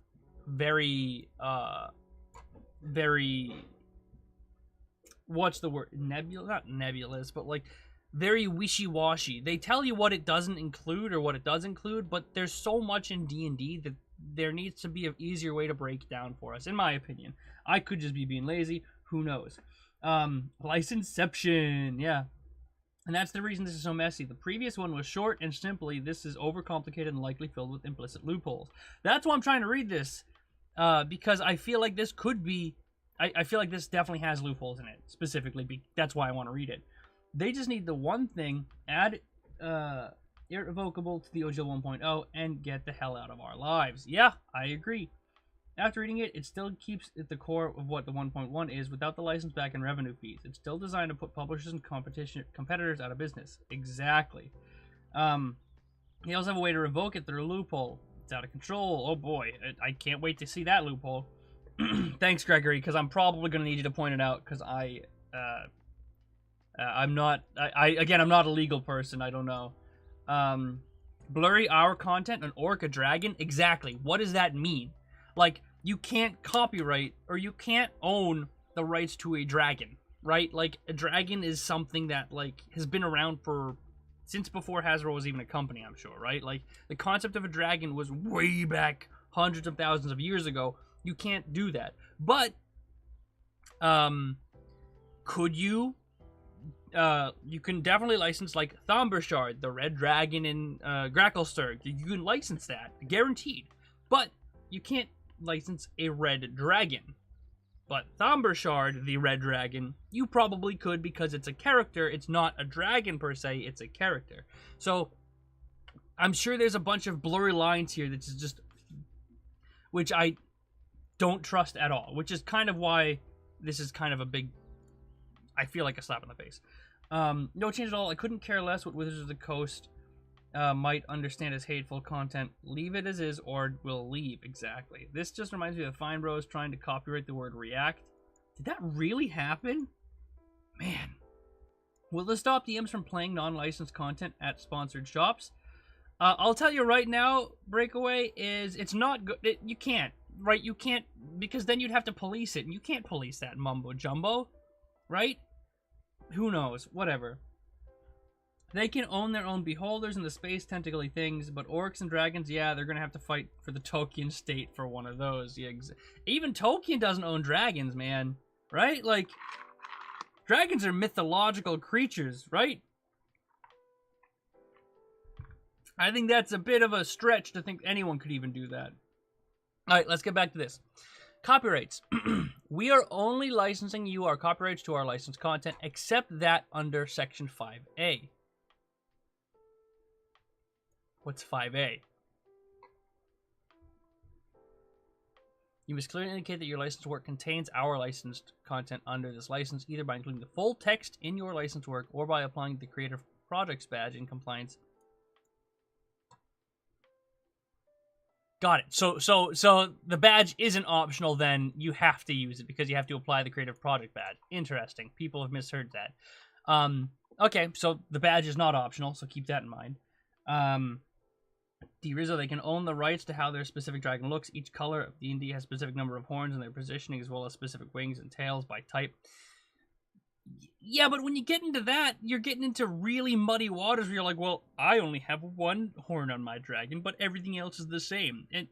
very, what's the word? Not nebulous, but like very wishy-washy. They tell you what it doesn't include or what it does include, but there's so much in D&D that there needs to be an easier way to break down for us, in my opinion. I could just be being lazy. Who knows? Licenception, yeah. And that's the reason this is so messy. The previous one was short and simply, this is overcomplicated and likely filled with implicit loopholes. That's why I'm trying to read this, because I feel like this could be, I feel like this definitely has loopholes in it, specifically. That's why I want to read it. They just need the one thing, add irrevocable to the OGL 1.0, and get the hell out of our lives. Yeah, I agree. After reading it, it still keeps at the core of what the 1.1 is without the license back and revenue fees. It's still designed to put publishers and competitors out of business. Exactly. They also have a way to revoke it through a loophole. It's out of control. Oh boy, I can't wait to see that loophole. Thanks, Gregory, because I'm probably going to need you to point it out, because I'm not a legal person. I don't know. Blurry our content, an orc, a dragon. Exactly. What does that mean? Like, you can't copyright or you can't own the rights to a dragon, right? Like, a dragon is something that, like, has been around since before Hasbro was even a company, I'm sure, right? Like, the concept of a dragon was way back hundreds of thousands of years ago. You can't do that. But, could you? You can definitely license, like, Thombershard, the red dragon in Gracklesturg. You can license that, guaranteed. But you can't license a red dragon. But Thombershard, the red dragon, you probably could because it's a character. It's not a dragon per se, it's a character. So, I'm sure there's a bunch of blurry lines here that's just, which I don't trust at all. Which is kind of why this is kind of a big, I feel like a slap in the face. No change at all. I couldn't care less what Wizards of the Coast might understand as hateful content. Leave it as is or we'll leave. Exactly. This just reminds me of Fine Bros trying to copyright the word react. Did that really happen? Man. Will this stop DMs from playing non-licensed content at sponsored shops? I'll tell you right now, Breakaway, is it's not good. You can't, right? You can't, because then you'd have to police it, and you can't police that mumbo jumbo, right? Who knows? Whatever. They can own their own beholders and the space tentacly things, but orcs and dragons, yeah, they're gonna have to fight for the Tolkien state for one of those. Yeah, even Tolkien doesn't own dragons, man. Right? Like, dragons are mythological creatures, right? I think that's a bit of a stretch to think anyone could even do that. Alright, let's get back to this. Copyrights. We are only licensing you our copyrights to our licensed content, except that under Section 5A. What's 5A? You must clearly indicate that your licensed work contains our licensed content under this license, either by including the full text in your licensed work or by applying the Creative Projects badge in compliance. Got it. So the badge isn't optional then. You have to use it because you have to apply the Creative Project badge. Interesting. People have misheard that. Okay, so the badge is not optional, so keep that in mind. D-Rizzo, they can own the rights to how their specific dragon looks. Each color of D&D has a specific number of horns and their positioning, as well as specific wings and tails by type. Yeah, but when you get into that, you're getting into really muddy waters where you're like, well, I only have one horn on my dragon, but everything else is the same. And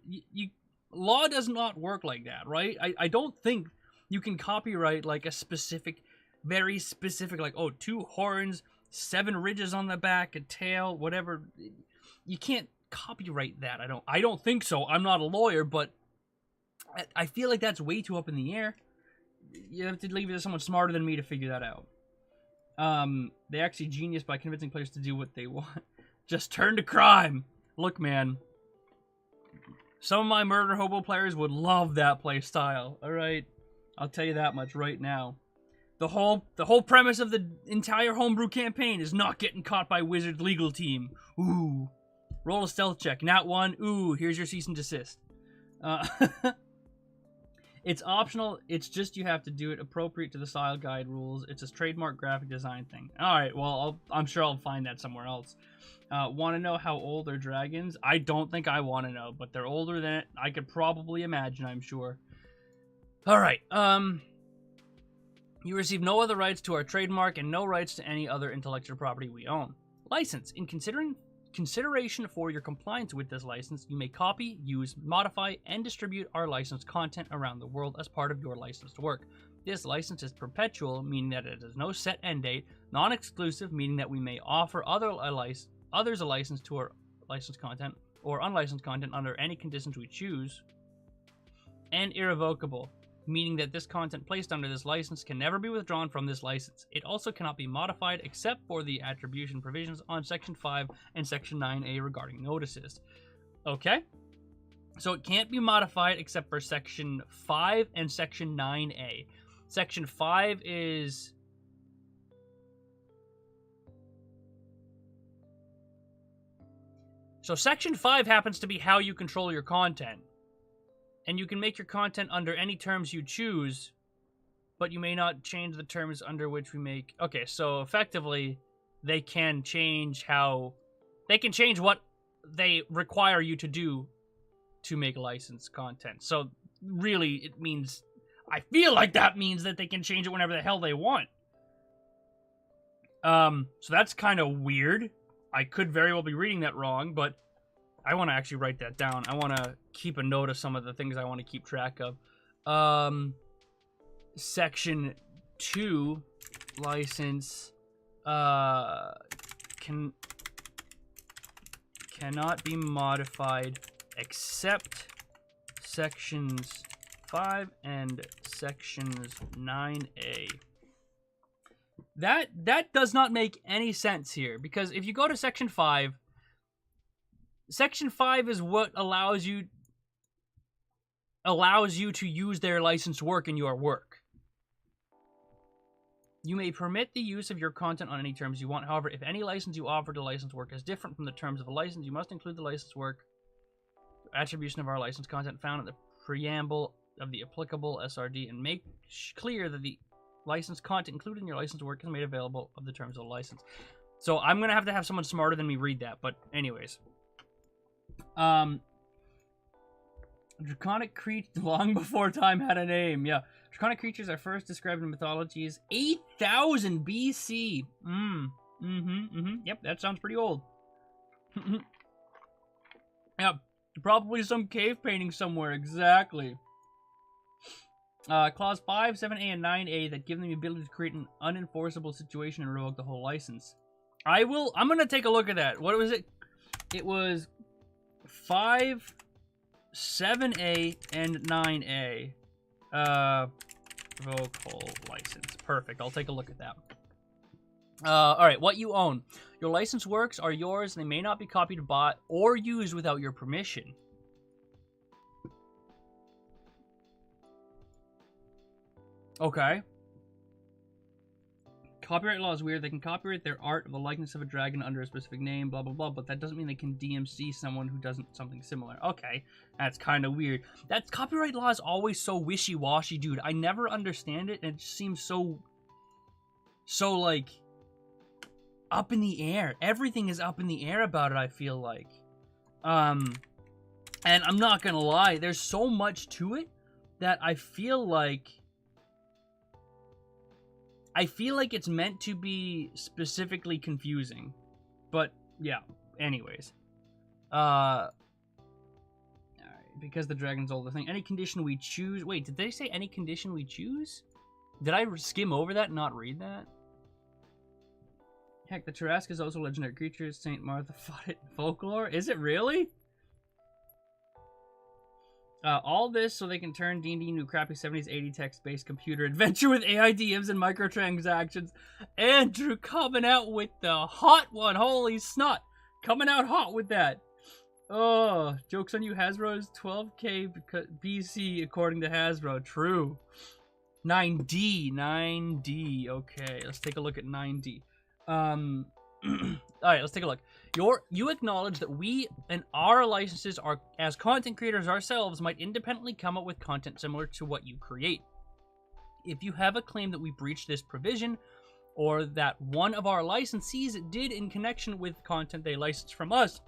law does not work like that, right? I don't think you can copyright, like, a specific, very specific, like, oh, 2 horns, 7 ridges on the back, a tail, whatever. You can't copyright that. I don't think so. I'm not a lawyer, but I feel like that's way too up in the air. You have to leave it to someone smarter than me to figure that out. They actually genius by convincing players to do what they want. Just turn to crime. Look, man. Some of my murder hobo players would love that play style. All right, I'll tell you that much right now. The whole premise of the entire homebrew campaign is not getting caught by Wizard's legal team. Ooh, roll a stealth check. Nat 1. Ooh, here's your cease and desist. It's optional. It's just you have to do it appropriate to the style guide rules. It's a trademark graphic design thing. All right, well, I'm sure I'll find that somewhere else. Want to know how old are dragons? I don't think I want to know, but they're older than it. I could probably imagine, I'm sure. All right. You receive no other rights to our trademark and no rights to any other intellectual property we own. License. In consideration for your compliance with this license, you may copy, use, modify, and distribute our licensed content around the world as part of your licensed work. This license is perpetual, meaning that it has no set end date, non-exclusive, meaning that we may offer others a license to our licensed content or unlicensed content under any conditions we choose, and irrevocable, meaning that this content placed under this license can never be withdrawn from this license. It also cannot be modified except for the attribution provisions on Section 5 and Section 9A regarding notices. Okay? So it can't be modified except for Section 5 and Section 9A. Section 5 is... So Section 5 happens to be how you control your content. And you can make your content under any terms you choose, but you may not change the terms under which we make... Okay, so effectively, they can change how... They can change what they require you to do to make licensed content. So, really, it means... I feel like that means that they can change it whenever the hell they want. So that's kind of weird. I could very well be reading that wrong, but I want to actually write that down. I want to keep a note of some of the things I want to keep track of. Section 2, license, cannot be modified except sections 5 and sections 9A. That does not make any sense here, because if you go to Section 5, Section 5 is what allows you to use their licensed work in your work. You may permit the use of your content on any terms you want. However, if any license you offer to licensed work is different from the terms of a license, you must include the licensed work attribution of our licensed content found in the preamble of the applicable SRD and make clear that the licensed content included in your licensed work is made available of the terms of the license. So I'm going to have someone smarter than me read that, but anyways. Draconic creatures long before time had a name. Yeah. Draconic creatures are first described in mythologies 8,000 BC. Yep, that sounds pretty old. Yep, probably some cave painting somewhere, exactly. Clause 5, 7A, and 9A that give them the ability to create an unenforceable situation and revoke the whole license. I'm gonna take a look at that. What was it? It was 5, 7A, and 9A. Revoke whole license. Perfect. I'll take a look at that. Alright, what you own. Your licensed works are yours, and they may not be copied, bought, or used without your permission. Okay. Copyright law is weird. They can copyright their art of the likeness of a dragon under a specific name, blah, blah, blah, but that doesn't mean they can DMC someone who does something similar. Okay, that's kind of weird. That copyright law is always so wishy-washy, dude. I never understand it, and it just seems so, like, up in the air. Everything is up in the air about it, I feel like. And I'm not gonna lie, there's so much to it that I feel like it's meant to be specifically confusing. But, yeah. Anyways. Alright. Because the dragon's older thing. Any condition we choose... Wait, did they say any condition we choose? Did I skim over that and not read that? Heck, the Tarrasque is also a legendary creature. St. Martha fought it in folklore. Is it really? All this so they can turn D&D into a crappy 70s, 80s text-based computer adventure with AI DMs and microtransactions. Andrew coming out with the hot one. Holy snot. Coming out hot with that. Oh, joke's on you. Hasbro is 12K BC according to Hasbro. True. 9D. Okay, let's take a look at 9D. Alright, let's take a look. You acknowledge that we and our licenses are, as content creators ourselves, might independently come up with content similar to what you create. If you have a claim that we breached this provision, or that one of our licensees did in connection with content they licensed from us,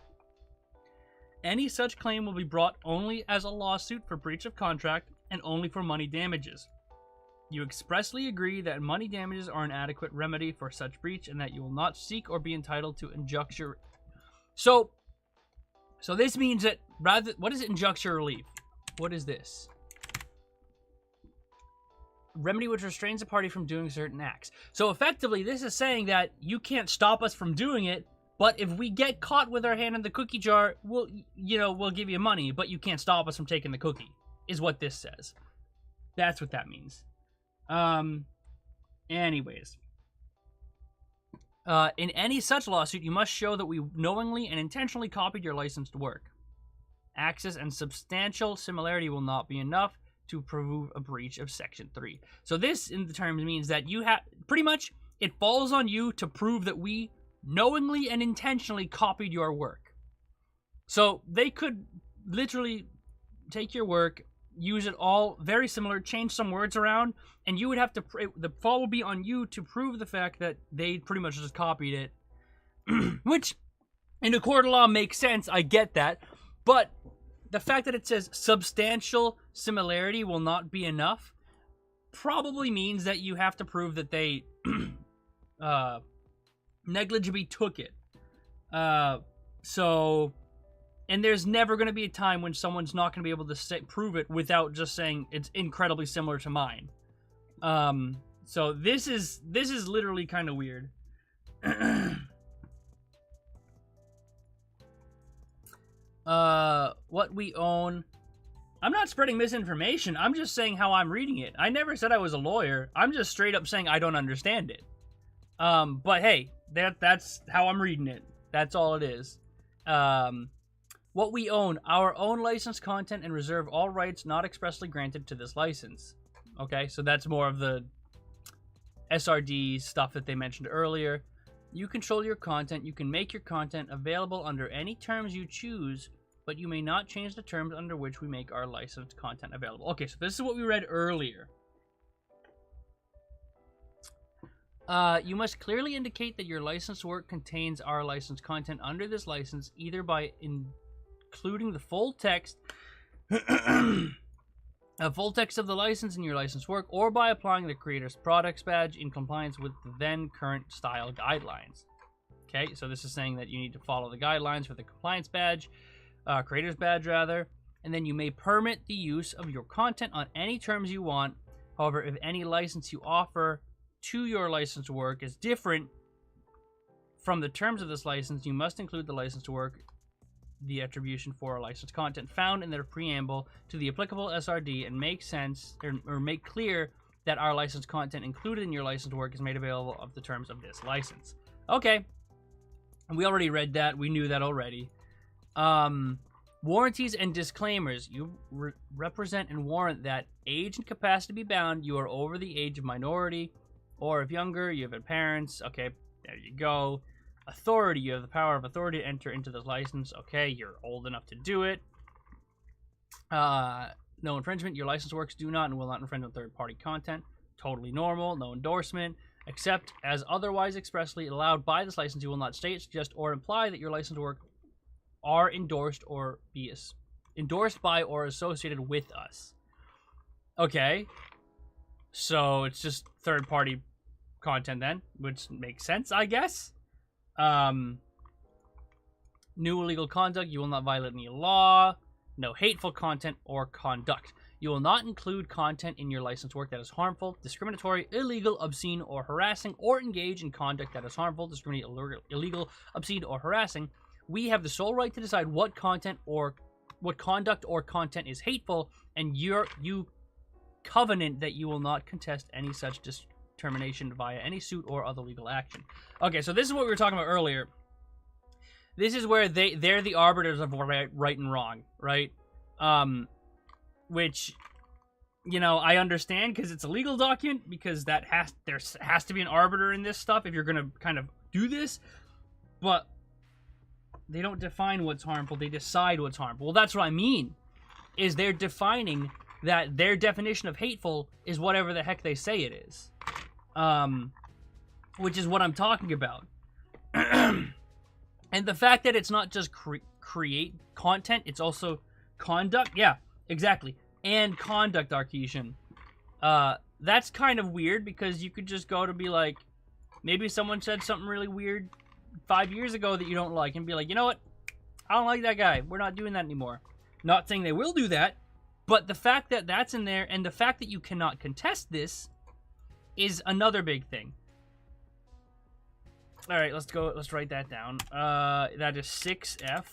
any such claim will be brought only as a lawsuit for breach of contract and only for money damages. You expressly agree that money damages are an adequate remedy for such breach and that you will not seek or be entitled to injuncture. So this means that what is injuncture relief? What is this? Remedy which restrains a party from doing certain acts. So effectively, this is saying that you can't stop us from doing it, but if we get caught with our hand in the cookie jar, we'll give you money, but you can't stop us from taking the cookie, is what this says. That's what that means. Anyways. In any such lawsuit, you must show that we knowingly and intentionally copied your licensed work. Access and substantial similarity will not be enough to prove a breach of Section 3. So this, in the terms, means that you have, pretty much, it falls on you to prove that we knowingly and intentionally copied your work. So they could literally take your work, use it all very similar, change some words around, and you would have to, the fall will be on you to prove the fact that they pretty much just copied it. Which, in a court of law, makes sense, I get that, but the fact that it says substantial similarity will not be enough probably means that you have to prove that they negligibly took it. And there's never going to be a time when someone's not going to be able to prove it without just saying it's incredibly similar to mine. So this is literally kind of weird. What we own. I'm not spreading misinformation. I'm just saying how I'm reading it. I never said I was a lawyer. I'm just straight up saying I don't understand it. But hey, that's how I'm reading it. That's all it is. What we own, our own licensed content, and reserve all rights not expressly granted to this license. Okay, so that's more of the SRD stuff that they mentioned earlier. You control your content. You can make your content available under any terms you choose, but you may not change the terms under which we make our licensed content available. Okay, so this is what we read earlier. You must clearly indicate that your licensed work contains our licensed content under this license, either by including the full text, a full text of the license in your licensed work, or by applying the creator's products badge in compliance with the then current style guidelines. Okay, so this is saying that you need to follow the guidelines for the compliance badge, creator's badge rather, and then you may permit the use of your content on any terms you want. However, if any license you offer to your licensed work is different from the terms of this license, you must include the licensed work, the attribution for licensed content found in their preamble to the applicable SRD, and make sense or make clear that our licensed content included in your licensed work is made available of the terms of this license. Okay, we already read that. We knew that already. Warranties and disclaimers. You represent and warrant that age and capacity be bound, you are over the age of minority, or if younger, you have had parents. Okay, there you go. Authority, you have the power of authority to enter into this license. Okay, you're old enough to do it. No infringement. Your licensed works do not and will not infringe on third-party content. Totally normal. No endorsement. Except as otherwise expressly allowed by this license, you will not state, suggest, or imply that your licensed work are endorsed or be endorsed by or associated with us. Okay. So it's just third-party content then, which makes sense, I guess. New illegal conduct. You will not violate any law. No hateful content or conduct. You will not include content in your licensed work that is harmful, discriminatory, illegal, obscene, or harassing, or engage in conduct that is harmful, discriminatory, illegal, obscene, or harassing. We have the sole right to decide what content or what conduct or content is hateful, and you covenant that you will not contest any such determination via any suit or other legal action. Okay, so this is what we were talking about earlier. This is where they're the arbiters of right and wrong, right? Which, you know, I understand because it's a legal document, because there has to be an arbiter in this stuff if you're gonna kind of do this, but they don't define what's harmful, they decide what's harmful. Well, that's what I mean, is they're defining that their definition of hateful is whatever the heck they say it is. Which is what I'm talking about. And the fact that it's not just create content, it's also conduct. Yeah, exactly. And conduct, Arkeesian. That's kind of weird, because you could just go to be like, maybe someone said something really weird 5 years ago that you don't like, and be like, you know what? I don't like that guy. We're not doing that anymore. Not saying they will do that, but the fact that that's in there, and the fact that you cannot contest this, is another big thing. All right, let's go. Let's write that down. That is 6F.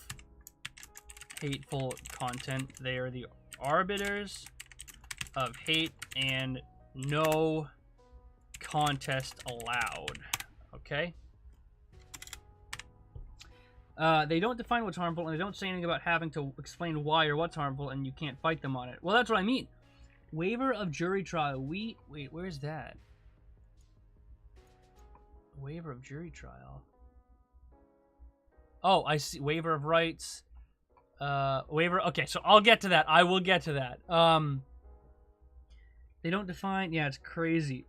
Hateful content. They are the arbiters of hate, and no contest allowed. Okay. They don't define what's harmful, and they don't say anything about having to explain why or what's harmful, and you can't fight them on it. Well, that's what I mean. Waiver of jury trial. Wait, where's that? Waiver of jury trial. Oh, I see. Waiver of rights. Waiver. Okay, so I'll get to that. I will get to that. They don't define. Yeah, it's crazy.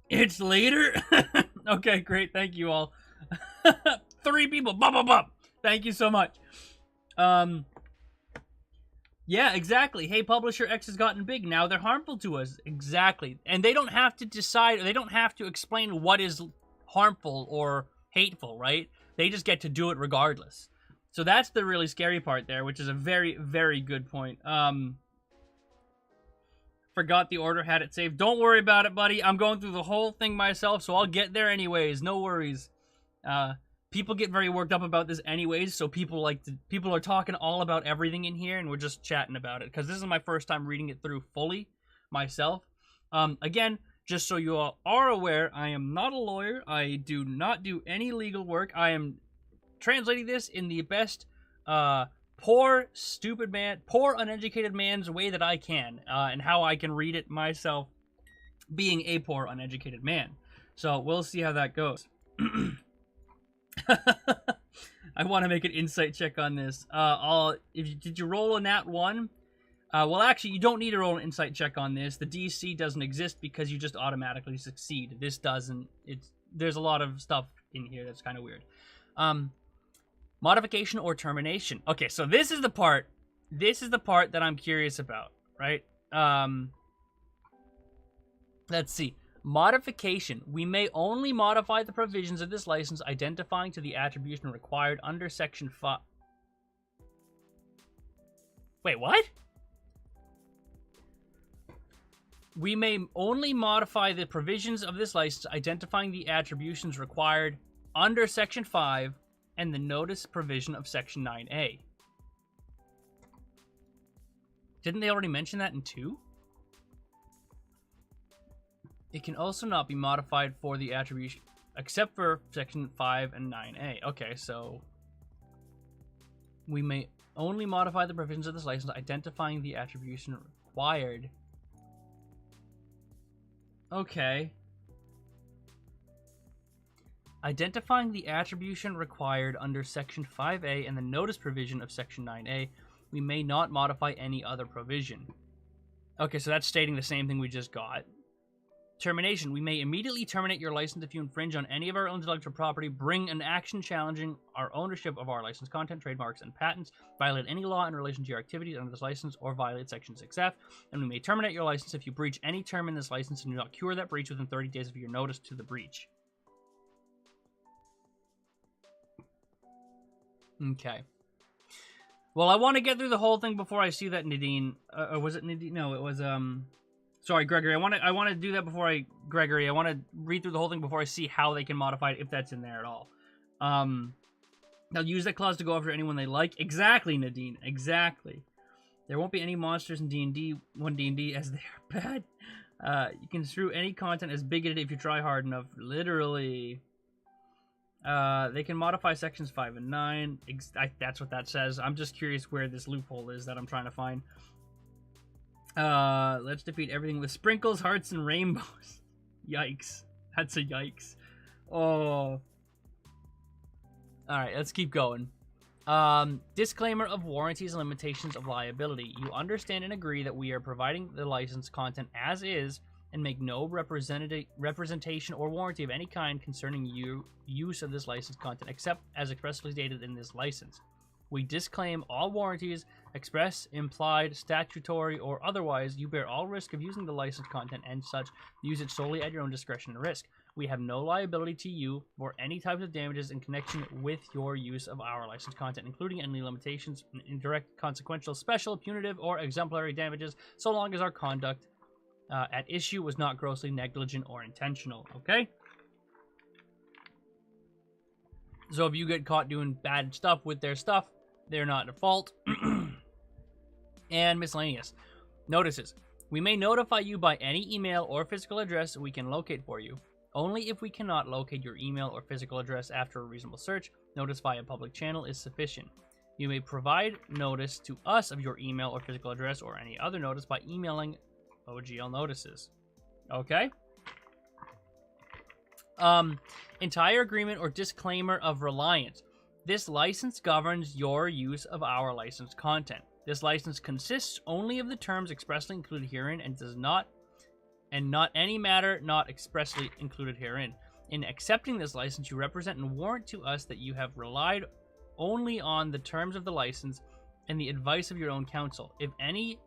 It's later? Okay, great. Thank you all. 3 people. Bop, bop, bop. Thank you so much. Yeah, exactly. Hey, publisher X has gotten big. Now they're harmful to us. Exactly. And they don't have to decide, or they don't have to explain what is harmful or hateful, right? They just get to do it regardless. So that's the really scary part there, which is a very, very good point. Forgot the order, had it saved. Don't worry about it, buddy. I'm going through the whole thing myself, so I'll get there anyways. No worries. People get very worked up about this anyways, so people are talking all about everything in here, and we're just chatting about it, because this is my first time reading it through fully myself. Again, just so you all are aware, I am not a lawyer. I do not do any legal work. I am translating this in the best poor uneducated man's way that I can, and how I can read it myself, being a poor uneducated man. So we'll see how that goes. I want to make an insight check on this. Did you roll a nat 1? Well, actually, you don't need to roll an insight check on this. The DC doesn't exist because you just automatically succeed. This doesn't. There's a lot of stuff in here that's kind of weird. Modification or termination. Okay, so this is the part that I'm curious about, right? Let's see. Modification. We may only modify the provisions of this license identifying to the attribution required under Section 5. Wait, what? We may only modify the provisions of this license identifying the attributions required under Section 5 and the notice provision of Section 9A. Didn't they already mention that in 2? It can also not be modified for the attribution, except for Section 5 and 9A. Okay, so we may only modify the provisions of this license identifying the attribution required. Okay. Identifying the attribution required under Section 5A and the notice provision of Section 9A, we may not modify any other provision. Okay, so that's stating the same thing we just got. Termination. We may immediately terminate your license if you infringe on any of our intellectual property, bring an action challenging our ownership of our licensed content, trademarks, and patents, violate any law in relation to your activities under this license, or violate Section 6F. And we may terminate your license if you breach any term in this license and do not cure that breach within 30 days of your notice to the breach. Okay. Well, I want to get through the whole thing before I see that Nadine... or was it Nadine? No, it was... Sorry, Gregory. I want to do that before I want to read through the whole thing before I see how they can modify it, if that's in there at all. They'll use that clause to go after anyone they like. Exactly, Nadine. Exactly. There won't be any monsters in D&D, D&D, as they are bad. You can construe any content as bigoted if you try hard enough. Literally. They can modify sections 5 and 9. That's what that says. I'm just curious where this loophole is that I'm trying to find. Let's defeat everything with sprinkles, hearts, and rainbows. Yikes. That's a yikes. Oh. Alright, let's keep going. Disclaimer of warranties and limitations of liability. You understand and agree that we are providing the licensed content as is and make no representation or warranty of any kind concerning use of this licensed content except as expressly stated in this license. We disclaim all warranties, express, implied, statutory, or otherwise. You bear all risk of using the licensed content and such. Use it solely at your own discretion and risk. We have no liability to you for any types of damages in connection with your use of our licensed content, including any limitations, indirect, consequential, special, punitive, or exemplary damages, so long as our conduct at issue was not grossly negligent or intentional. Okay? So if you get caught doing bad stuff with their stuff, they're not at fault. And miscellaneous. Notices. We may notify you by any email or physical address we can locate for you. Only if we cannot locate your email or physical address after a reasonable search, notice via a public channel is sufficient. You may provide notice to us of your email or physical address or any other notice by emailing OGL notices. Okay? Entire agreement or disclaimer of reliance. This license governs your use of our licensed content. This license consists only of the terms expressly included herein and does not any matter not expressly included herein. In accepting this license, you represent and warrant to us that you have relied only on the terms of the license and the advice of your own counsel. If any,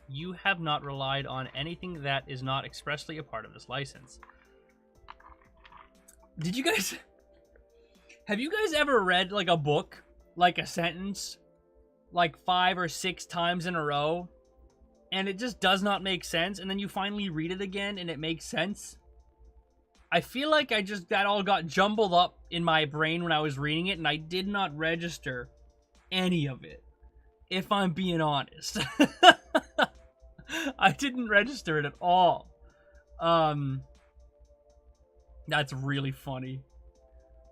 you have not relied on anything that is not expressly a part of this license. Have you guys ever read, like, a book, like a sentence, like 5 or 6 times in a row, and it just does not make sense, and then you finally read it again and it makes sense? I feel like that all got jumbled up in my brain when I was reading it, and I did not register any of it, if I'm being honest. I didn't register it at all. That's really funny.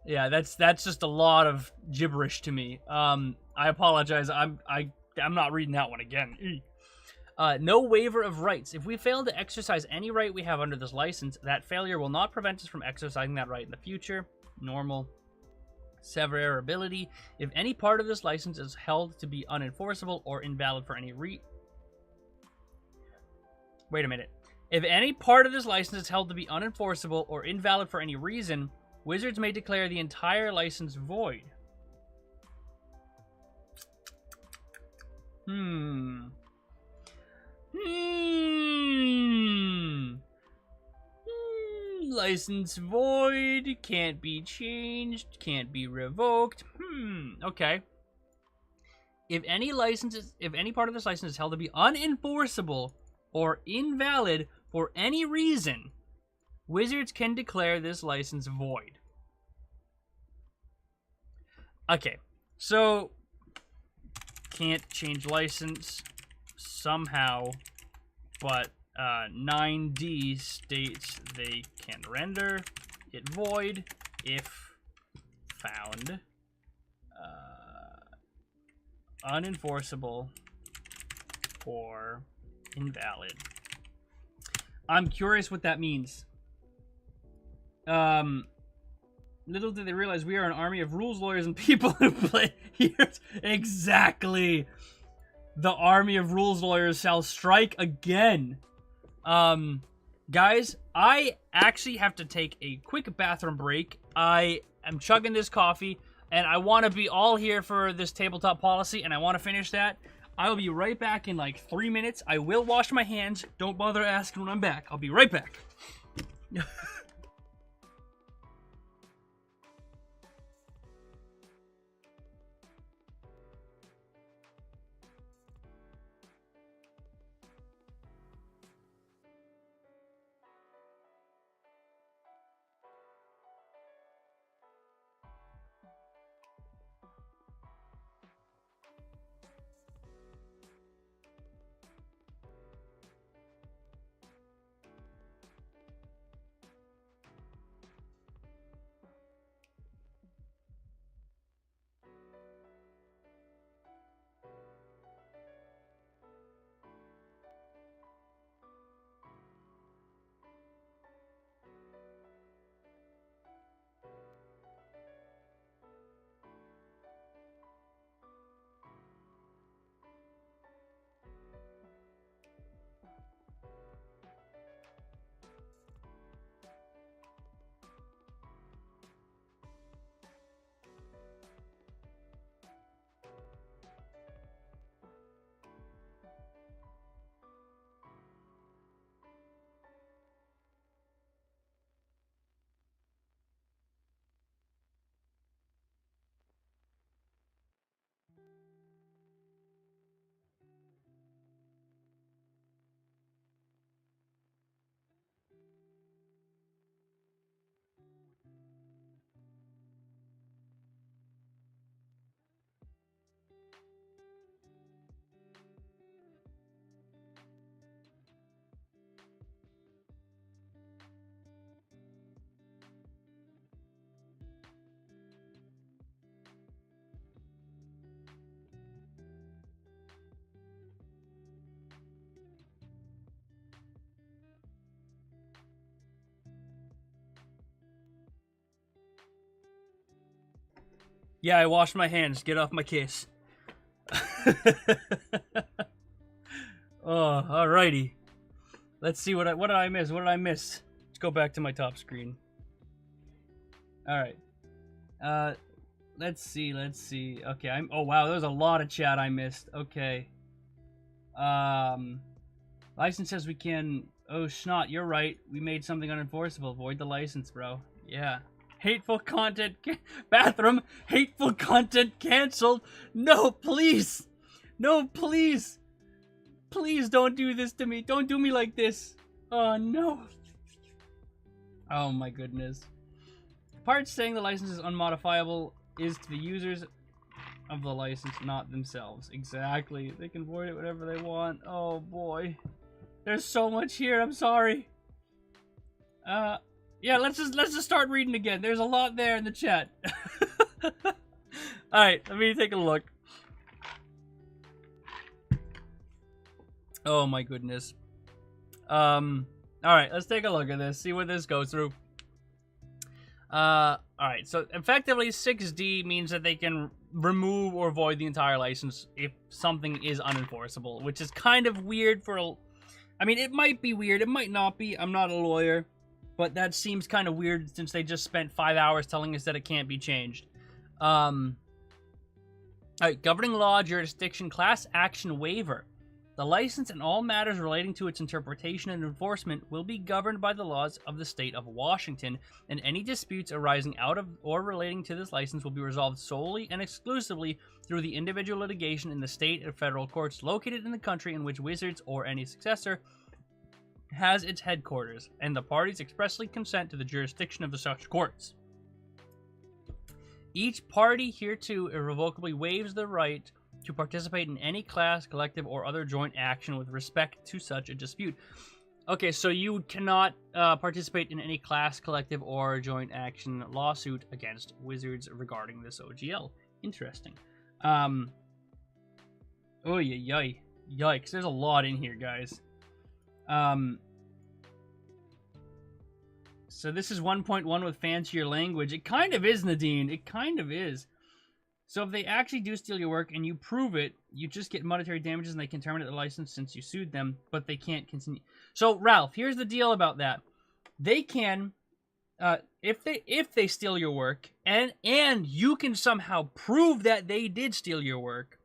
Yeah, that's just a lot of gibberish to me. I apologize. I'm not reading that one again. No waiver of rights. If we fail to exercise any right we have under this license, that failure will not prevent us from exercising that right in the future. Normal. Severability. If any part of this license is held to be unenforceable or invalid for any Wait a minute. If any part of this license is held to be unenforceable or invalid for any reason, Wizards may declare the entire license void. License void, can't be changed, can't be revoked. Okay. If any part of this license is held to be unenforceable or invalid for any reason, Wizards can declare this license void. Okay, so can't change license somehow, but 9D states they can render it void if found unenforceable or invalid. I'm curious what that means. Little did they realize we are an army of rules lawyers and people who play here. Exactly. The army of rules lawyers shall strike again. Guys, I actually have to take a quick bathroom break. I am chugging this coffee, and I want to be all here for this tabletop policy, and I want to finish that. I'll be right back in like 3 minutes. I will wash my hands. Don't bother asking when I'm back. I'll be right back. Yeah, I washed my hands. Get off my case. Oh, alrighty. Let's see what did I miss? What did I miss? Let's go back to my top screen. Alright. Let's see. Okay, oh wow, there was a lot of chat I missed. Okay. License says we can... Oh, Schnott, you're right. We made something unenforceable. Void the license, bro. Yeah. Hateful content... Bathroom! Hateful content canceled! No, please! No, please! Please don't do this to me. Don't do me like this. Oh, no. Oh, my goodness. Part saying the license is unmodifiable is to the users of the license, not themselves. Exactly. They can void it whatever they want. Oh, boy. There's so much here. I'm sorry. Yeah, let's just start reading again. There's a lot there in the chat. Alright, let me take a look. Oh my goodness. Alright, let's take a look at this. See what this goes through. Alright, so effectively 6D means that they can remove or void the entire license if something is unenforceable, which is kind of weird for a... I mean, it might be weird, it might not be. I'm not a lawyer, but that seems kind of weird since they just spent 5 hours telling us that it can't be changed. Alright, governing law, jurisdiction, class action waiver. The license and all matters relating to its interpretation and enforcement will be governed by the laws of the state of Washington, and any disputes arising out of or relating to this license will be resolved solely and exclusively through the individual litigation in the state or federal courts located in the country in which Wizards or any successor has its headquarters, and the parties expressly consent to the jurisdiction of the such courts. Each party hereto irrevocably waives the right to participate in any class, collective, or other joint action with respect to such a dispute. Okay, so you cannot participate in any class, collective, or joint action lawsuit against Wizards regarding this OGL. Interesting. Oh, yikes. There's a lot in here, guys. So this is 1.1 with fancier language. It kind of is, Nadine. It kind of is. So if they actually do steal your work and you prove it, you just get monetary damages and they can terminate the license since you sued them, but they can't continue. So, Ralph, here's the deal about that. They can, if they steal your work, and you can somehow prove that they did steal your work,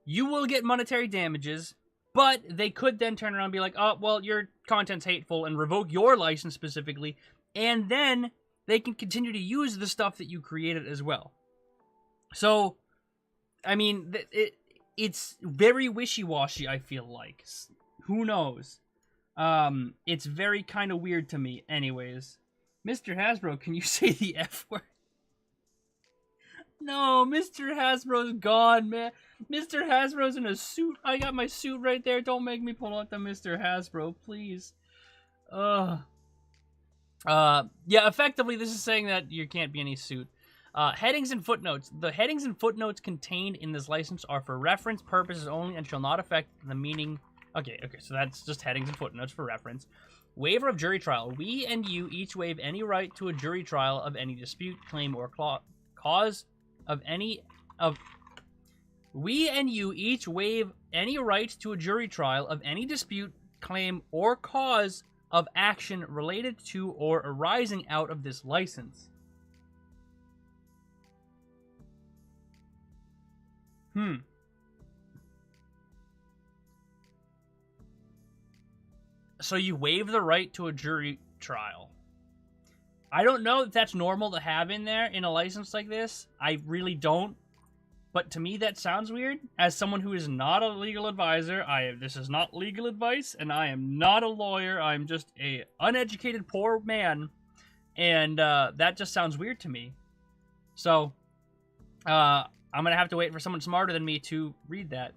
you will get monetary damages, but they could then turn around and be like, oh, well, your content's hateful, and revoke your license specifically, and then they can continue to use the stuff that you created as well. So, I mean, it's very wishy-washy, I feel like. Who knows? It's very kind of weird to me. Anyways, Mr. Hasbro, can you say the F word? No, Mr. Hasbro's gone, man. Mr. Hasbro's in a suit. I got my suit right there. Don't make me pull out the Mr. Hasbro, please. Yeah, effectively, this is saying that you can't be any suit. Headings and footnotes. The headings and footnotes contained in this license are for reference purposes only and shall not affect the meaning. Okay, so that's just headings and footnotes for reference. Waiver of jury trial. We and you each waive any right to a jury trial of any dispute, claim, or cause of any of. We and you each waive any right to a jury trial of any dispute, claim, or cause of action related to or arising out of this license. So you waive the right to a jury trial. I don't know if that's normal to have in there in a license like this. I really don't. But to me, that sounds weird. As someone who is not a legal advisor, this is not legal advice, and I am not a lawyer. I'm just a uneducated poor man, and that just sounds weird to me. So, I'm going to have to wait for someone smarter than me to read that.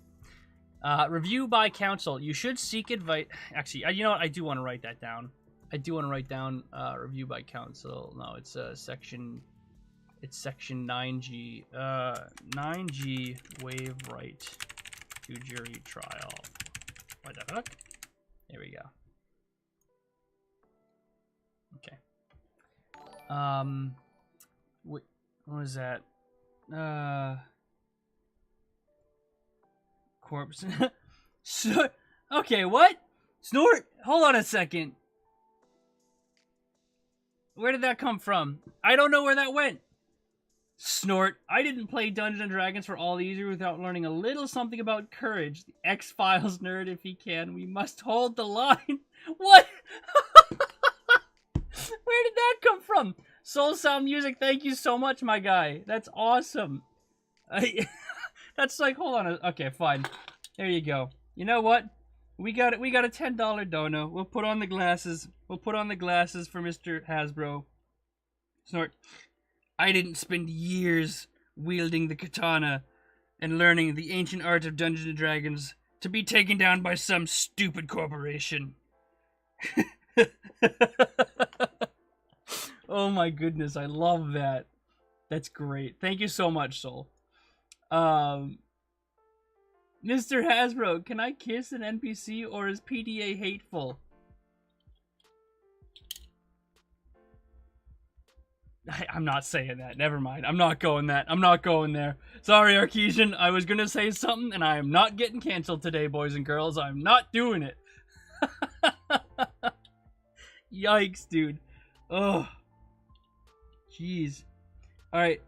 Review by counsel. You should seek advice. Actually, you know what? I do want to write that down. I do want to write down review by counsel. No, it's section 9G. 9G waive right to jury trial. What the fuck? There we go. Okay. What was that? Corpse. Okay, what? Snort? Hold on a second. Where did that come from? I don't know where that went. Snort. I didn't play Dungeons & Dragons for all these years without learning a little something about courage. The X-Files nerd, if he can. We must hold the line. What? Where did that come from? Soul Sound Music, thank you so much, my guy. That's awesome. That's like, hold on. Okay, fine. There you go. You know what? We got it. We got a $10 dono. We'll put on the glasses. We'll put on the glasses for Mr. Hasbro. Snort. I didn't spend years wielding the katana and learning the ancient art of Dungeons & Dragons to be taken down by some stupid corporation. Oh my goodness, I love that. That's great. Thank you so much, Soul. Mr. Hasbro, can I kiss an NPC or is PDA hateful? I'm not saying that. Never mind. I'm not going that. I'm not going there. Sorry, Artesian. I was gonna say something, and I am not getting canceled today, boys and girls. I'm not doing it. Yikes, dude. Ugh. Jeez. Alright.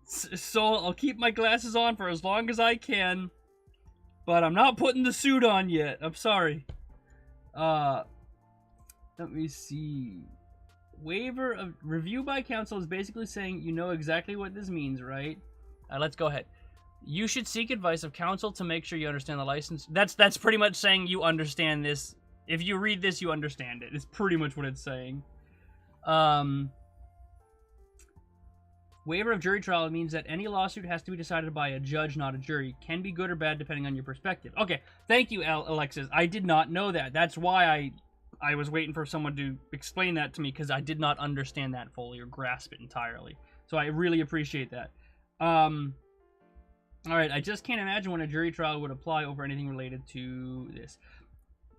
So, I'll keep my glasses on for as long as I can. But I'm not putting the suit on yet. I'm sorry. Let me see. Waiver of review by counsel is basically saying you know exactly what this means, right? Let's go ahead. You should seek advice of counsel to make sure you understand the license. That's pretty much saying you understand this. If you read this, you understand it. It's pretty much what it's saying. Waiver of jury trial means that any lawsuit has to be decided by a judge, not a jury. Can be good or bad depending on your perspective. Okay, thank you, Alexis. I did not know that. That's why I was waiting for someone to explain that to me, because I did not understand that fully or grasp it entirely. So I really appreciate that. Alright, I just can't imagine when a jury trial would apply over anything related to this.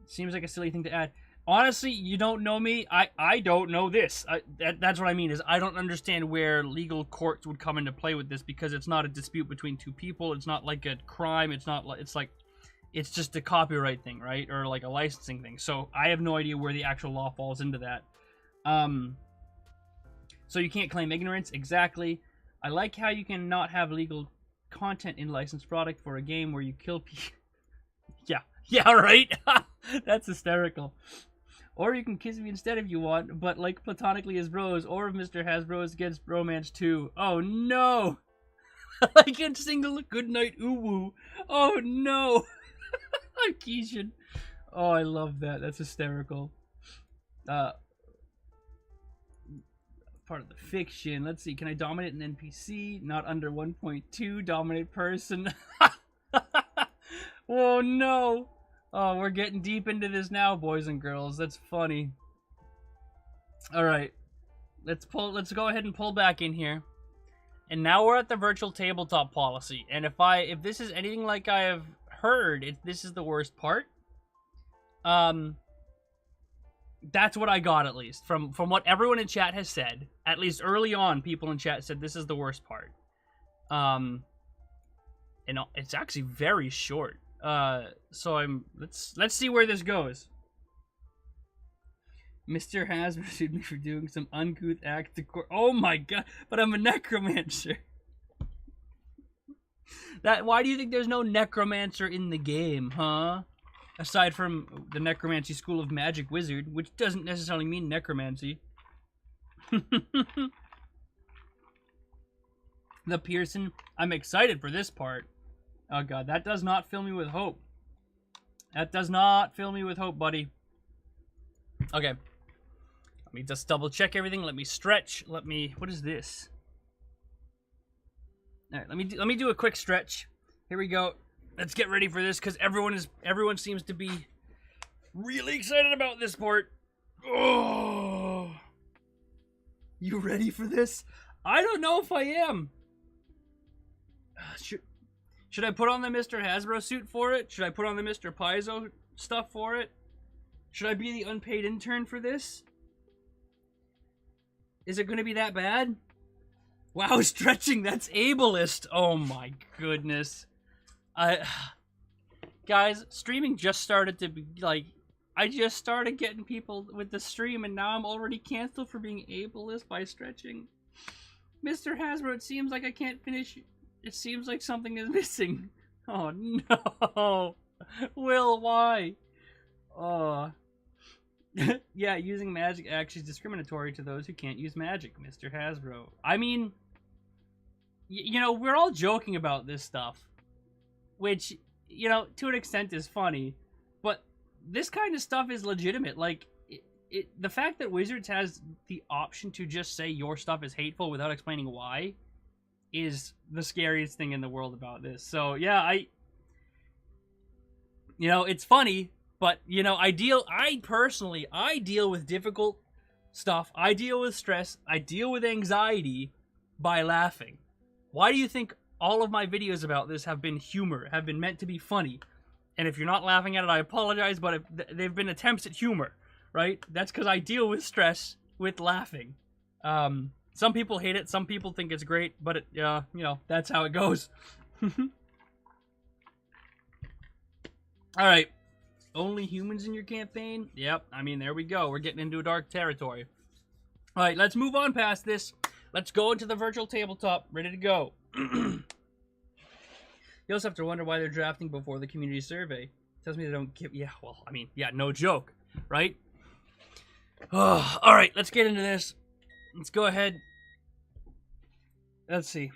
Seems like a silly thing to add. Honestly, you don't know me. I don't know this. That's what I mean, is I don't understand where legal courts would come into play with this, because it's not a dispute between two people. It's not like a crime. It's not like, it's just a copyright thing, right? Or like a licensing thing. So I have no idea where the actual law falls into that. So you can't claim ignorance. Exactly. I like how you can not have legal content in licensed product for a game where you kill people. Yeah, right? That's hysterical. Or you can kiss me instead if you want, but like platonically as bros, or if Mr. Hasbro is against bromance too. Oh no! I can single goodnight ooh-woo. Oh no! Keishan. Oh, I love that. That's hysterical. Part of the fiction. Let's see. Can I dominate an NPC? Not under 1.2. Dominate person. Oh no! Oh, we're getting deep into this now, boys and girls. That's funny. Alright. Let's go ahead and pull back in here. And now we're at the virtual tabletop policy. And if this is anything like I have heard, this is the worst part. That's what I got, at least. From what everyone in chat has said. At least early on, people in chat said this is the worst part. And it's actually very short. So let's see where this goes. Mr. Hasbro sued me for doing some uncouth act to court. Oh my god, but I'm a necromancer. Why do you think there's no necromancer in the game, huh? Aside from the necromancy school of magic wizard, which doesn't necessarily mean necromancy. The Pearson, I'm excited for this part. Oh god, that does not fill me with hope. That does not fill me with hope, buddy. Okay. Let me just double check everything. Let me stretch. What is this? Alright, let me do a quick stretch. Here we go. Let's get ready for this, because everyone seems to be really excited about this part. Oh. You ready for this? I don't know if I am. Should I put on the Mr. Hasbro suit for it? Should I put on the Mr. Paizo stuff for it? Should I be the unpaid intern for this? Is it going to be that bad? Wow, stretching, that's ableist. Oh my goodness. Guys, streaming just started to be like, I just started getting people with the stream and now I'm already canceled for being ableist by stretching. Mr. Hasbro, it seems like I can't finish. It seems like something is missing. Oh no. Will, why? Oh. Yeah, using magic actually is discriminatory to those who can't use magic, Mr. Hasbro. I mean, you know, we're all joking about this stuff, which, you know, to an extent is funny, but this kind of stuff is legitimate. Like, the fact that Wizards has the option to just say your stuff is hateful without explaining why is the scariest thing in the world about this. So, yeah, you know, it's funny, but, you know, I deal with difficult stuff. I deal with stress. I deal with anxiety by laughing. Why do you think all of my videos about this have been humor, have been meant to be funny? And if you're not laughing at it, I apologize, but they've been attempts at humor, right? That's because I deal with stress with laughing. Some people hate it, some people think it's great, but you know, that's how it goes. All right. Only humans in your campaign? Yep, I mean, there we go. We're getting into a dark territory. All right, let's move on past this. Let's go into the virtual tabletop. Ready to go. You also have to wonder why they're drafting before the community survey. Tells me they don't give... Yeah, well, I mean, yeah, no joke, right? Oh, all right, let's get into this. Let's go ahead. Let's see.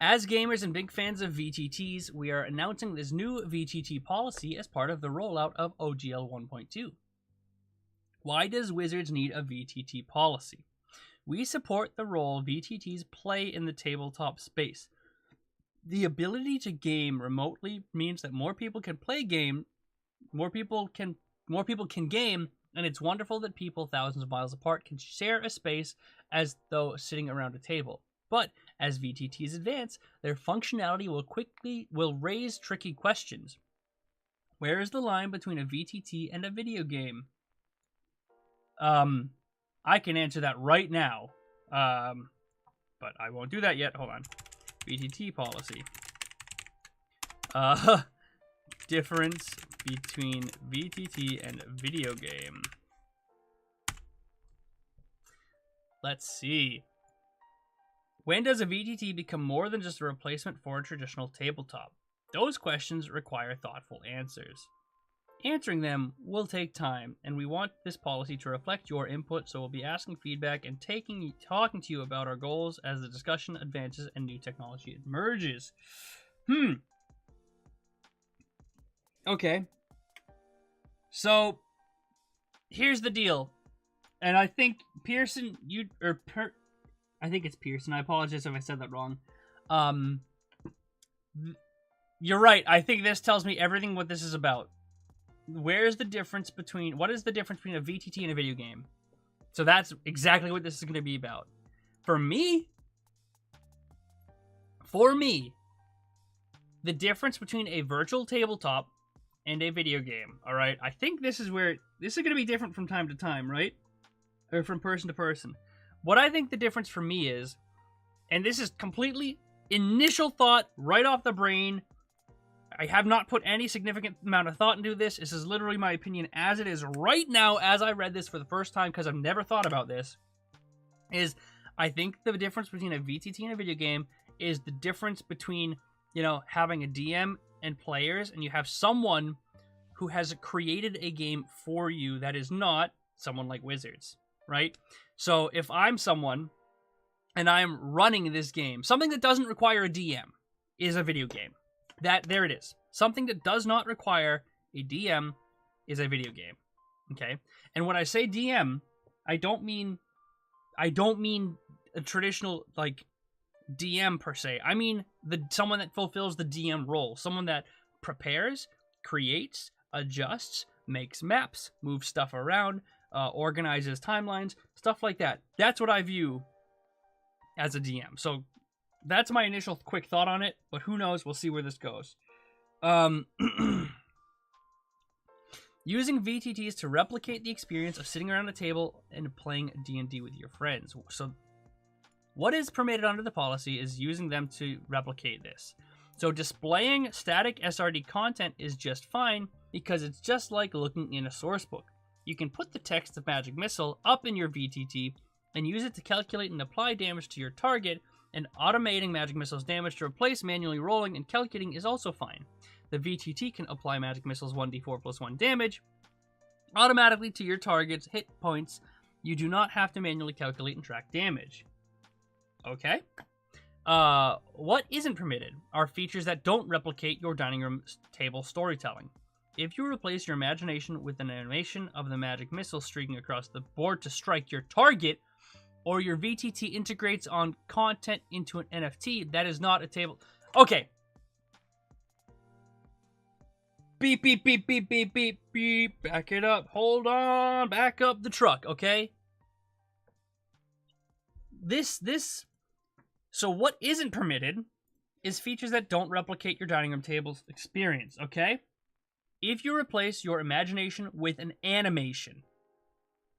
As gamers and big fans of VTTs, we are announcing this new VTT policy as part of the rollout of OGL 1.2. Why does Wizards need a VTT policy? We support the role VTTs play in the tabletop space. The ability to game remotely means that more people can play game, more people can game, and it's wonderful that people thousands of miles apart can share a space as though sitting around a table. But as VTTs advance, their functionality will raise tricky questions. Where is the line between a VTT and a video game? I can answer that right now. But I won't do that yet. Hold on. VTT policy. Difference between VTT and video game. Let's see. When does a VTT become more than just a replacement for a traditional tabletop? Those questions require thoughtful answers. Answering them will take time, and we want this policy to reflect your input, so we'll be asking feedback and talking to you about our goals as the discussion advances and new technology emerges. Okay. So, here's the deal. And I think Pearson, I think it's Pearson. I apologize if I said that wrong. You're right. I think this tells me everything what this is about. What is the difference between a VTT and a video game? So that's exactly what this is going to be about. For me, the difference between a virtual tabletop and a video game, all right? I think this is going to be different from time to time, right? Or from person to person. What I think the difference for me is, and this is completely initial thought right off the brain, I have not put any significant amount of thought into this. This is literally my opinion as it is right now as I read this for the first time because I've never thought about this, is I think the difference between a VTT and a video game is the difference between, you know, having a DM and players, and you have someone who has created a game for you that is not someone like Wizards, right? So if I'm someone and I'm running this game, something that doesn't require a DM is a video game. There it is. Something that does not require a DM is a video game. Okay? And when I say DM, I don't mean a traditional like DM per se. I mean someone that fulfills the DM role, someone that prepares, creates, adjusts, makes maps, moves stuff around, organizes timelines, stuff like that. That's what I view as a DM. So that's my initial quick thought on it, but who knows? We'll see where this goes. Using VTTs to replicate the experience of sitting around a table and playing D&D with your friends. So What is permitted under the policy is using them to replicate this. So displaying static SRD content is just fine because it's just like looking in a source book. You can put the text of Magic Missile up in your VTT and use it to calculate and apply damage to your target, and automating Magic Missile's damage to replace manually rolling and calculating is also fine. The VTT can apply Magic Missile's 1d4 plus 1 damage automatically to your target's hit points. You do not have to manually calculate and track damage. Okay. What isn't permitted are features that don't replicate your dining room table storytelling. If you replace your imagination with an animation of the Magic Missile streaking across the board to strike your target, or your VTT integrates on content into an NFT, that is not a table. Okay. Beep, beep, beep, beep, beep, beep, beep. Back it up. Hold on. Back up the truck, okay? So what isn't permitted is features that don't replicate your dining room table's experience, okay? If you replace your imagination with an animation,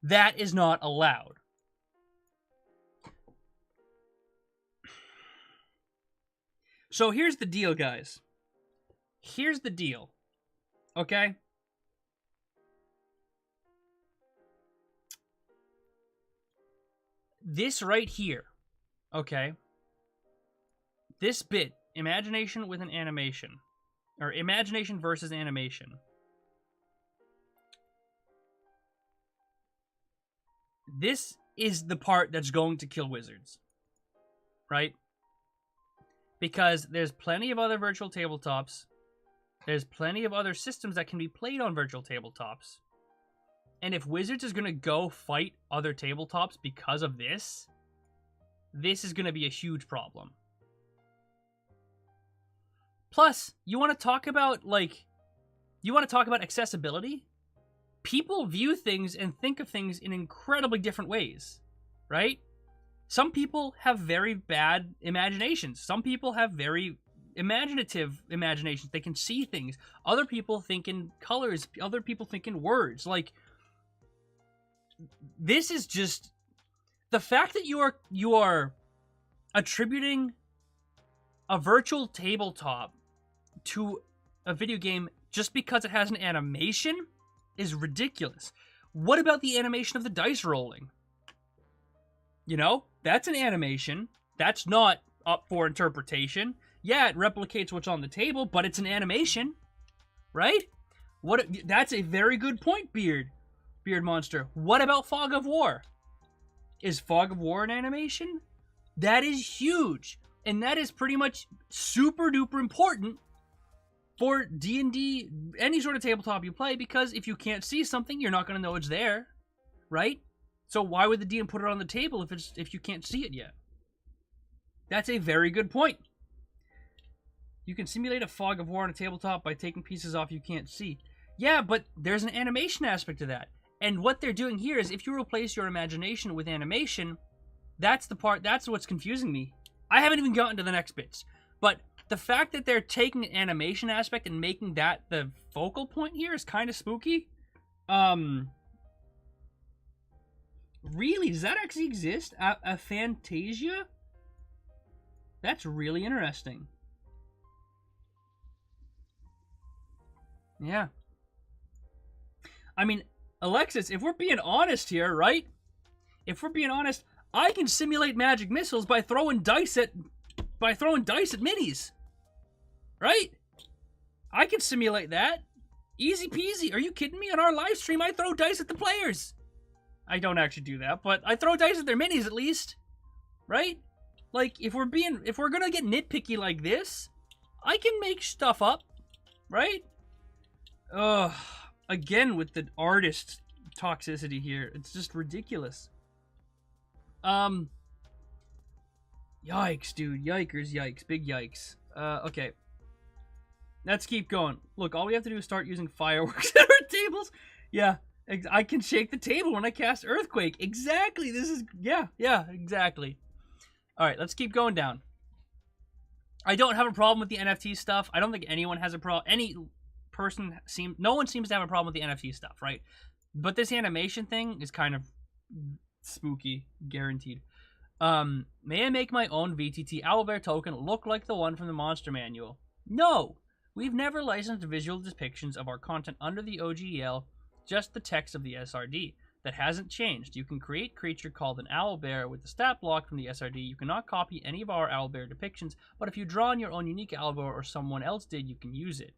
that is not allowed. So here's the deal, guys. Here's the deal, okay? This right here, okay? This bit, imagination with an animation, or imagination versus animation. This is the part that's going to kill Wizards, right? Because there's plenty of other virtual tabletops. There's plenty of other systems that can be played on virtual tabletops. And if Wizards is going to go fight other tabletops because of this, this is going to be a huge problem. Plus, you want to talk about, accessibility? People view things and think of things in incredibly different ways, right? Some people have very bad imaginations. Some people have very imaginative imaginations. They can see things. Other people think in colors. Other people think in words. Like, this is just... The fact that you are attributing a virtual tabletop to a video game just because it has an animation is ridiculous. What about the animation of the dice rolling? You know, that's an animation. That's not up for interpretation. Yeah, it replicates what's on the table, but it's an animation, right? That's a very good point, Beard Monster. What about Fog of War? Is Fog of War an animation? That is huge, and that is pretty much super duper important for D&D, any sort of tabletop you play, because if you can't see something, you're not going to know it's there, right? So why would the DM put it on the table if you can't see it yet? That's a very good point. You can simulate a Fog of War on a tabletop by taking pieces off you can't see. Yeah, but there's an animation aspect to that. And what they're doing here is if you replace your imagination with animation, that's what's confusing me. I haven't even gotten to the next bits. But the fact that they're taking an animation aspect and making that the focal point here is kind of spooky. Really? Does that actually exist? A Fantasia? That's really interesting. Yeah. I mean, Alexis, if we're being honest here, right? If we're being honest, I can simulate magic missiles by throwing dice at minis. Right? I can simulate that. Easy peasy. Are you kidding me? On our live stream, I throw dice at the players. I don't actually do that, but I throw dice at their minis at least. Right? Like, if we're gonna get nitpicky like this, I can make stuff up. Right? Ugh. Again, with the artist toxicity here. It's just ridiculous. Yikes, dude. Yikers, yikes. Big yikes. Okay. Let's keep going. Look, all we have to do is start using fireworks at our tables. Yeah, I can shake the table when I cast Earthquake. Exactly. This is... Yeah, exactly. All right, let's keep going down. I don't have a problem with the NFT stuff. I don't think anyone has a problem. No one seems to have a problem with the NFT stuff, right? But this animation thing is kind of spooky, guaranteed. May I make my own VTT owlbear token look like the one from the monster manual? No! We've never licensed visual depictions of our content under the OGL, just the text of the SRD. That hasn't changed. You can create creature called an owlbear with the stat block from the SRD. You cannot copy any of our owlbear depictions, but if you draw on your own unique owlbear or someone else did, you can use it.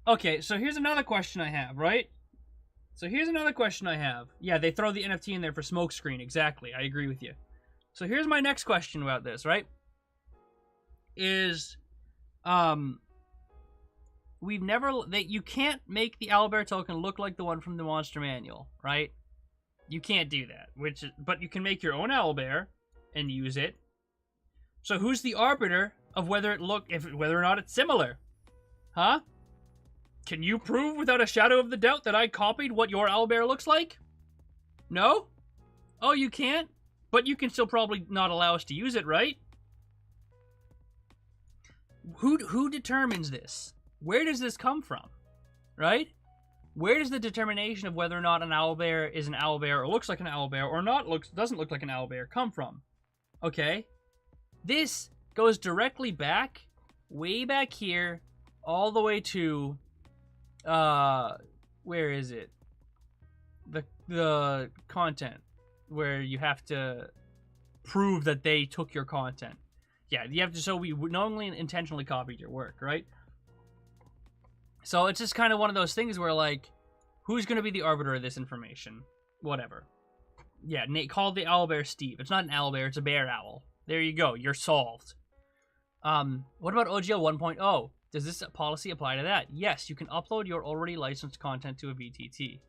Okay, so here's another question I have, right? Yeah, they throw the NFT in there for smokescreen. Exactly, I agree with you. So here's my next question about this, right? You can't make the owlbear token look like the one from the monster manual, right? You can't do that. But you can make your own owlbear and use it. So who's the arbiter of whether or not it's similar? Huh? Can you prove without a shadow of the doubt that I copied what your owlbear looks like? No? Oh, you can't? But you can still probably not allow us to use it, right? Who determines this? Where does this come from? Right? Where does the determination of whether or not an owlbear is an owlbear or looks like an owlbear or doesn't look like an owlbear come from? Okay? This goes directly back, way back here, all the way to, where is it? The content, where you have to prove that they took your content. Yeah, you have to show we knowingly and intentionally copied your work, right? So it's just kind of one of those things where, like, who's going to be the arbiter of this information? Whatever. Yeah, call the owlbear Steve. It's not an owlbear, it's a bear owl. There you go, you're solved. What about OGL 1.0? Does this policy apply to that? Yes, you can upload your already licensed content to a VTT.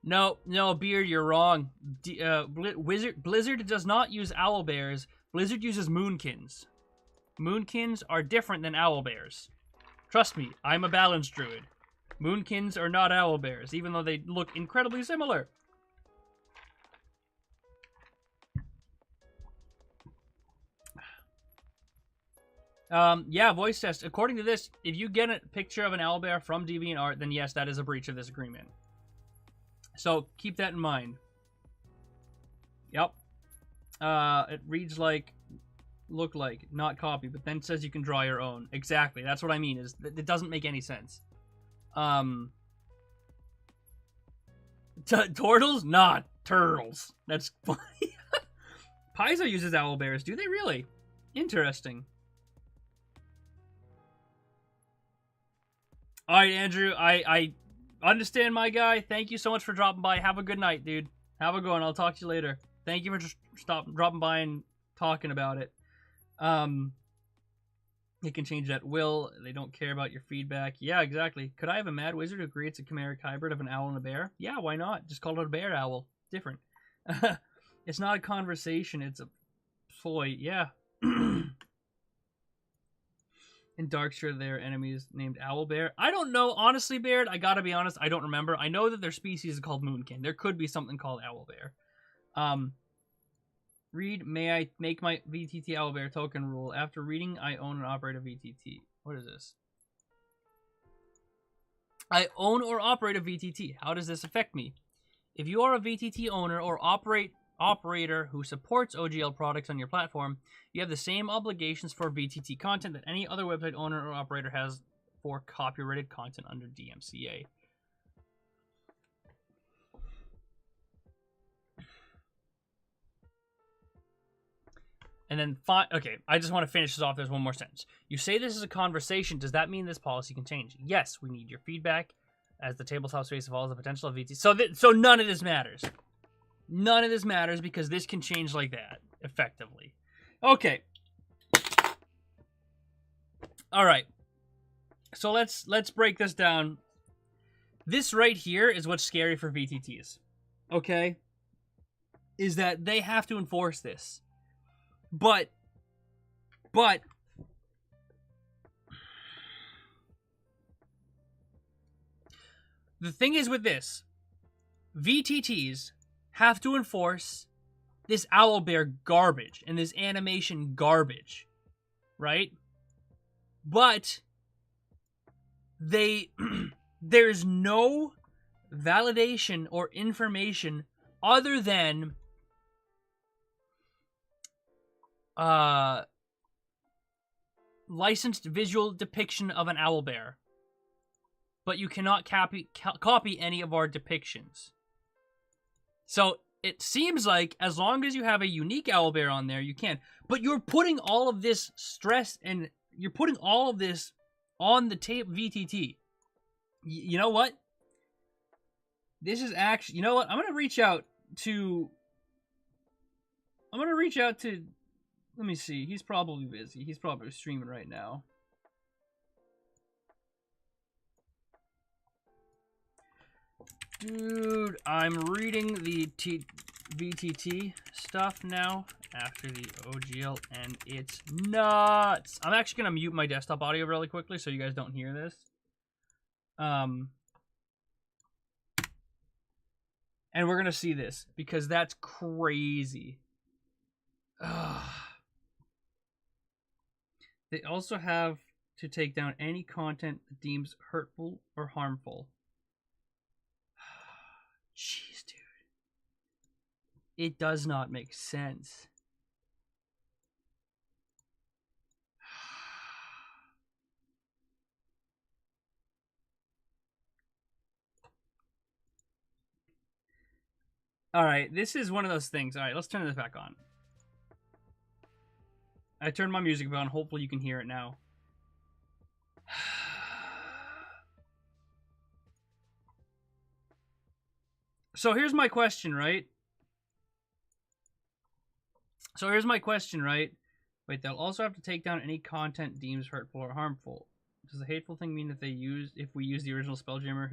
No, Beard, you're wrong. Blizzard does not use owlbears. Blizzard uses moonkins. Moonkins are different than owlbears. Trust me, I'm a balance druid. Moonkins are not owlbears, even though they look incredibly similar. Yeah, voice test. According to this, if you get a picture of an owlbear from DeviantArt, then yes, that is a breach of this agreement. So, keep that in mind. Yep. It reads like, look like, not copy, but then says you can draw your own. Exactly, that's what I mean, is it doesn't make any sense. Turtles? Not turtles. That's funny. Paizo uses owlbears, do they really? Interesting. Alright, Andrew, I understand, my guy. Thank you so much for dropping by. Have a good night, dude. Have a good one. I'll talk to you later. Thank you for just dropping by and talking about it. You can change that will. They don't care about your feedback. Yeah, exactly. Could I have a mad wizard who creates a chimeric hybrid of an owl and a bear? Yeah, why not? Just call it a bear owl. Different. It's not a conversation. It's a ploy. Yeah. In Darkshire, their enemy is named Owlbear. I don't know. Honestly, Baird, I gotta be honest, I don't remember. I know that their species is called Moonkin. There could be something called Owlbear. Read, may I make my VTT Owlbear token rule? After reading, I own and operate a VTT. What is this? I own or operate a VTT. How does this affect me? If you are a VTT owner or operator who supports OGL products on your platform, you have the same obligations for VTT content that any other website owner or operator has for copyrighted content under DMCA. And then, okay, I just want to finish this off. There's one more sentence. You say this is a conversation. Does that mean this policy can change? Yes, we need your feedback. As the tabletop space evolves, the potential of VTT. So none of this matters. None of this matters because this can change like that, effectively. Okay. All right. So let's break this down. This right here is what's scary for VTTs. Okay? Is that they have to enforce this. But the thing is with this, VTTs have to enforce this owlbear garbage and this animation garbage, right? but there's no validation or information other than licensed visual depiction of an owlbear. But you cannot copy any of our depictions. So it seems like as long as you have a unique owlbear on there, you can. But you're putting all of this stress and you're putting all of this on the tape VTT. You know what? This is actually, you know what? I'm going to reach out to, let me see. He's probably busy. He's probably streaming right now. Dude, I'm reading the VTT stuff now after the OGL, and it's nuts. I'm actually going to mute my desktop audio really quickly so you guys don't hear this. And we're going to see this because that's crazy. Ugh. They also have to take down any content that deems hurtful or harmful. Jeez, dude. It does not make sense. Alright, this is one of those things. Alright, let's turn this back on. I turned my music on. Hopefully you can hear it now. So here's my question, right? Wait, they'll also have to take down any content deemed hurtful or harmful. Does the hateful thing mean if we use the original Spelljammer?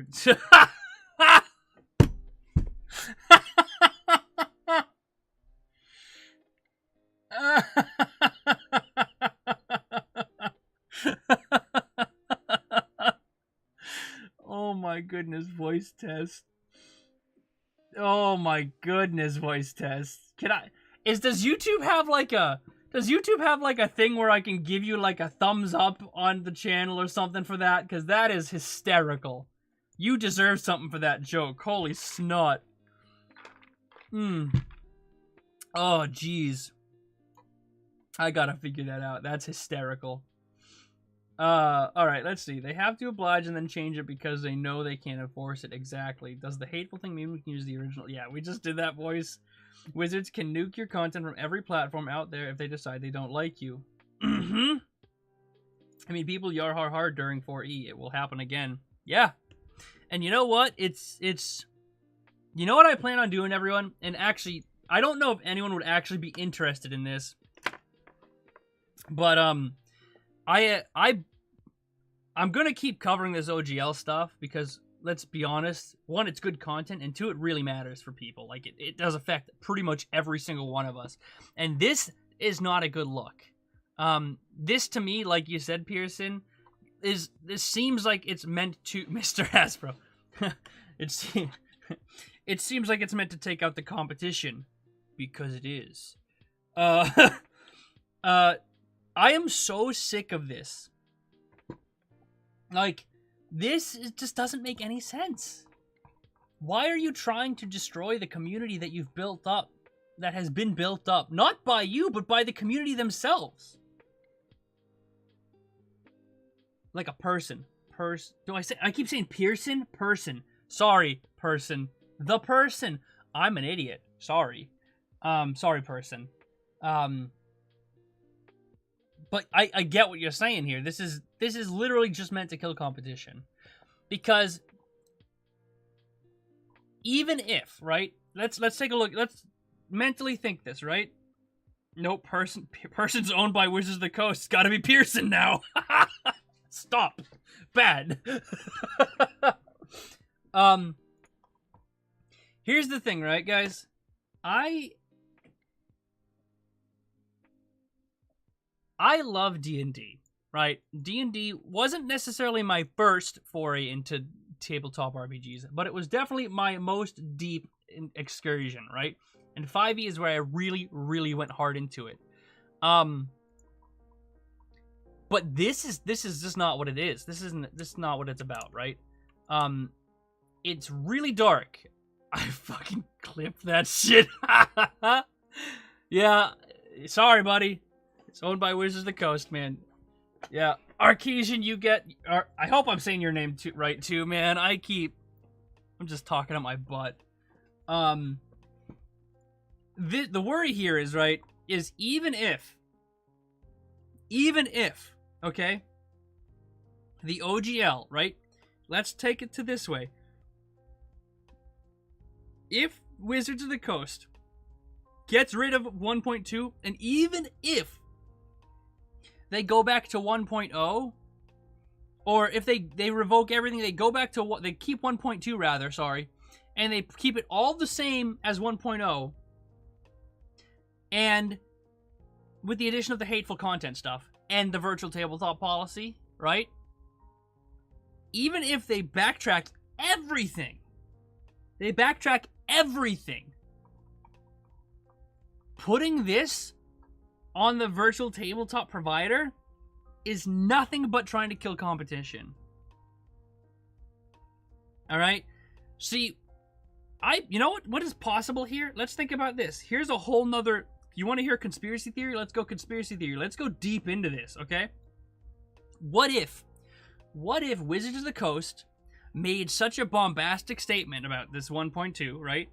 Oh my goodness, voice test. Oh my goodness, voice test. Does YouTube have like a thing where I can give you like a thumbs up on the channel or something for that? Because that is hysterical. You deserve something for that joke. Holy snot. Oh, jeez. I gotta figure that out. That's hysterical. Alright, let's see. They have to oblige and then change it because they know they can't enforce it. Exactly. Does the hateful thing mean we can use the original? Yeah, we just did that voice. Wizards can nuke your content from every platform out there if they decide they don't like you. I mean, people yar hard during 4E. It will happen again. Yeah. And you know what? It's you know what I plan on doing, everyone? And actually, I don't know if anyone would actually be interested in this. But, I'm gonna keep covering this OGL stuff because, let's be honest, one, it's good content, and two, it really matters for people. Like, it does affect pretty much every single one of us. And this is not a good look. This, to me, like you said, Pearson, this seems like it's meant to... Mr. Hasbro. It seems like it's meant to take out the competition. Because it is. I am so sick of this. Like, this just doesn't make any sense. Why are you trying to destroy the community that you've built up, that has been built up, not by you, but by the community themselves? Like a person. I keep saying Pearson? Person. Sorry, person. The person. I'm an idiot. Sorry. Sorry, person. But I get what you're saying here. This is literally just meant to kill competition. Because even if, right? Let's take a look. Let's mentally think this, right? Nope, person's owned by Wizards of the Coast. It's gotta be Pearson now. Stop. Bad. Here's the thing, right, guys? I love D&D, right? D&D wasn't necessarily my first foray into tabletop RPGs, but it was definitely my most deep excursion, right? And 5e is where I really, really went hard into it. But But this is just not what it is. This is not what it's about, right? It's really dark. I fucking clipped that shit. Yeah, sorry, buddy. It's owned by Wizards of the Coast, man. Yeah, Arcasian, you get. I hope I'm saying your name right too, man. I'm just talking out my butt. The worry here is right. Is even if, okay, the OGL, right? Let's take it to this way. If Wizards of the Coast gets rid of 1.2, and even if they go back to 1.0, or if they revoke everything, they go back to what they keep 1.2 rather, sorry, and they keep it all the same as 1.0, and with the addition of the hateful content stuff and the virtual tabletop policy, right? Even if they backtrack everything, putting this on the virtual tabletop provider is nothing but trying to kill competition. All right? See, you know what is possible here? Let's think about this. Here's a whole nother, you want to hear conspiracy theory? Let's go conspiracy theory. Let's go deep into this, okay? What if Wizards of the Coast made such a bombastic statement about this 1.2, right?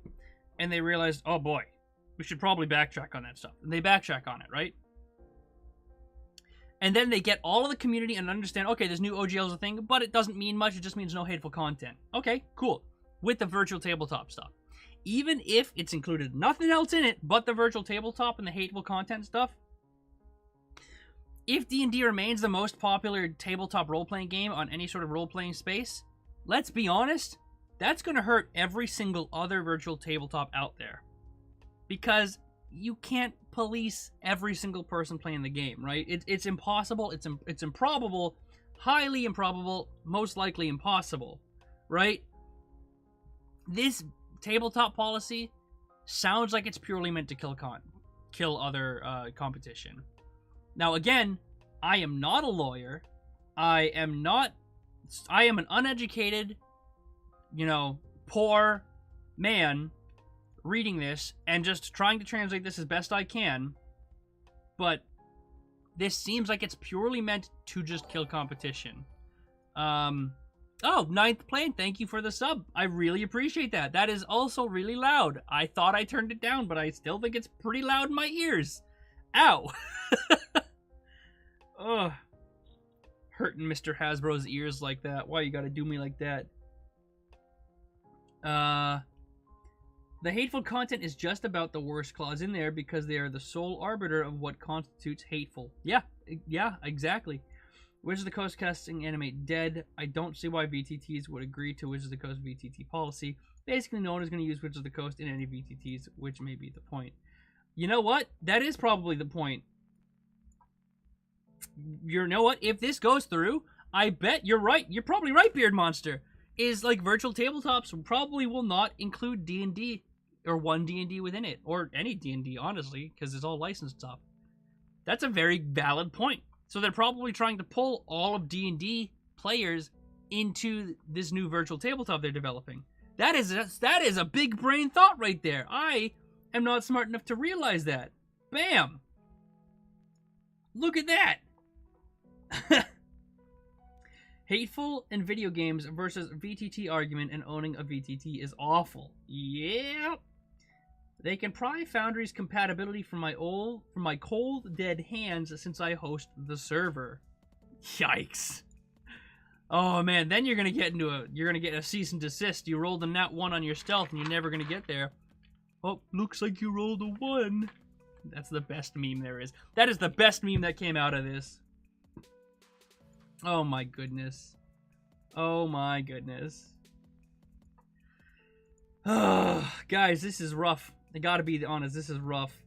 And they realized, oh boy, we should probably backtrack on that stuff. And they backtrack on it, right? And then they get all of the community and understand, okay, this new OGL is a thing, but it doesn't mean much. It just means no hateful content. Okay, cool. With the virtual tabletop stuff. Even if it's included nothing else in it but the virtual tabletop and the hateful content stuff, if D&D remains the most popular tabletop role-playing game on any sort of role-playing space, let's be honest, that's going to hurt every single other virtual tabletop out there. Because you can't police every single person playing the game, right? It's impossible, it's improbable, highly improbable, most likely impossible, right? This tabletop policy sounds like it's purely meant to kill other competition. Now again, I am not a lawyer. I am an uneducated, poor man reading this and just trying to translate this as best I can. But this seems like it's purely meant to just kill competition. Oh, Ninth Plane, thank you for the sub. I really appreciate that. That is also really loud. I thought I turned it down, but I still think it's pretty loud in my ears. Ow. Ugh. Hurting Mr. Hasbro's ears like that. Why you gotta do me like that? The hateful content is just about the worst clause in there because they are the sole arbiter of what constitutes hateful. Yeah, exactly. Wizards of the Coast casting animate dead. I don't see why VTTs would agree to Wizards of the Coast VTT policy. Basically, no one is going to use Wizards of the Coast in any VTTs, which may be the point. You know what? That is probably the point. You know what? If this goes through, I bet you're right. You're probably right, Beard Monster. Is like virtual tabletops probably will not include D&D or one D&D within it, or any D&D, honestly, because it's all licensed stuff. That's a very valid point. So they're probably trying to pull all of D&D players into this new virtual tabletop they're developing. That is a big brain thought right there. I am not smart enough to realize that. Bam! Look at that! Hateful in video games versus VTT argument and owning a VTT is awful. Yep. They can pry Foundry's compatibility from my cold dead hands since I host the server. Yikes. Oh man, then you're gonna get a cease and desist. You rolled a nat 1 on your stealth and you're never gonna get there. Oh, looks like you rolled a 1. That's the best meme there is. That is the best meme that came out of this. Oh my goodness. Oh my goodness. Guys, this is rough. I gotta be honest, this is rough.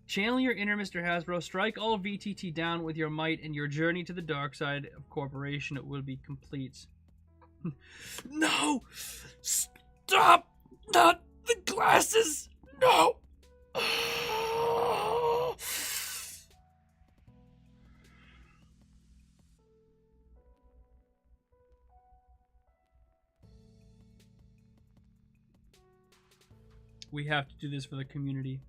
Channel your inner Mr. Hasbro, strike all VTT down with your might, and your journey to the dark side of corporation will be complete. No! Stop! Not the glasses! No! We have to do this for the community.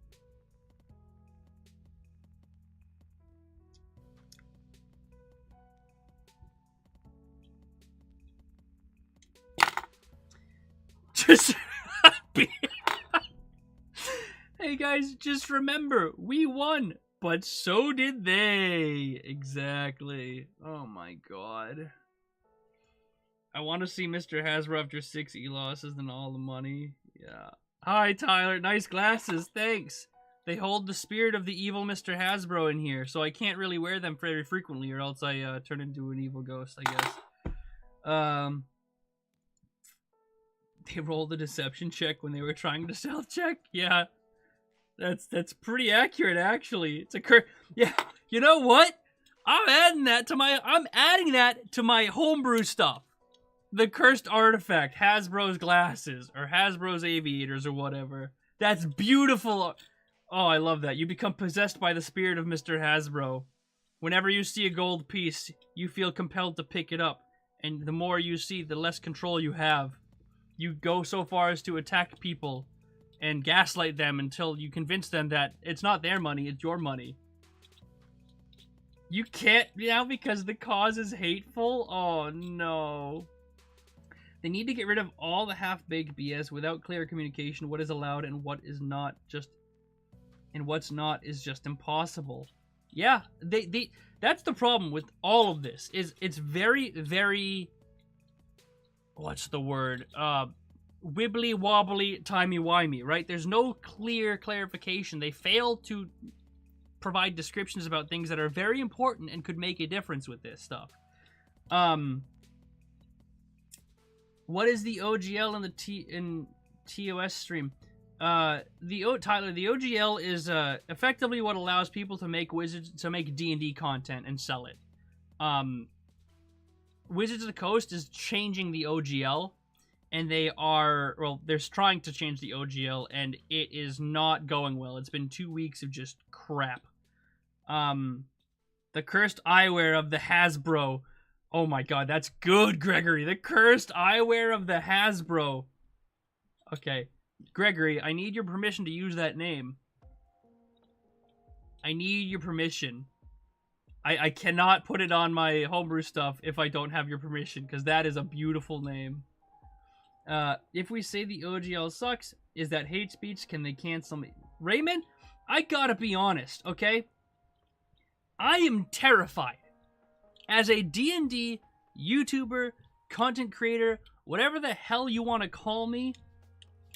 Just hey guys, just remember, we won, but so did they. Exactly. Oh my god. I want to see Mr. Hasbro after 6 E-losses and all the money. Yeah. Hi, Tyler. Nice glasses. Thanks. They hold the spirit of the evil Mr. Hasbro in here, so I can't really wear them very frequently, or else I turn into an evil ghost, I guess. They rolled a deception check when they were trying to stealth check. Yeah. That's pretty accurate, actually. It's a yeah. You know what? I'm adding that to my homebrew stuff. The cursed artifact, Hasbro's glasses, or Hasbro's aviators, or whatever. That's beautiful. Oh, I love that. You become possessed by the spirit of Mr. Hasbro. Whenever you see a gold piece, you feel compelled to pick it up. And the more you see, the less control you have. You go so far as to attack people and gaslight them until you convince them that it's not their money, it's your money. You can't now because the cause is hateful? Oh, no. They need to get rid of all the half-baked BS without clear communication. What is allowed and what is not and what's not is just impossible. Yeah, that's the problem with all of this. Is it's very, very, what's the word? Wibbly wobbly, timey wimey, right? There's no clear clarification. They fail to provide descriptions about things that are very important and could make a difference with this stuff. What is the OGL in TOS stream? Tyler, the OGL is effectively what allows people to make D&D content and sell it. Wizards of the Coast is changing the OGL, and they're trying to change the OGL, and it is not going well. It's been 2 weeks of just crap. The cursed eyewear of the Hasbro. Oh my god, that's good, Gregory. The cursed eyewear of the Hasbro. Okay, Gregory, I need your permission to use that name. I need your permission. I cannot put it on my homebrew stuff if I don't have your permission, because that is a beautiful name. If we say the OGL sucks, is that hate speech? Can they cancel me? Raymond, I gotta be honest, okay? I am terrified. As a D&D YouTuber, content creator, whatever the hell you want to call me,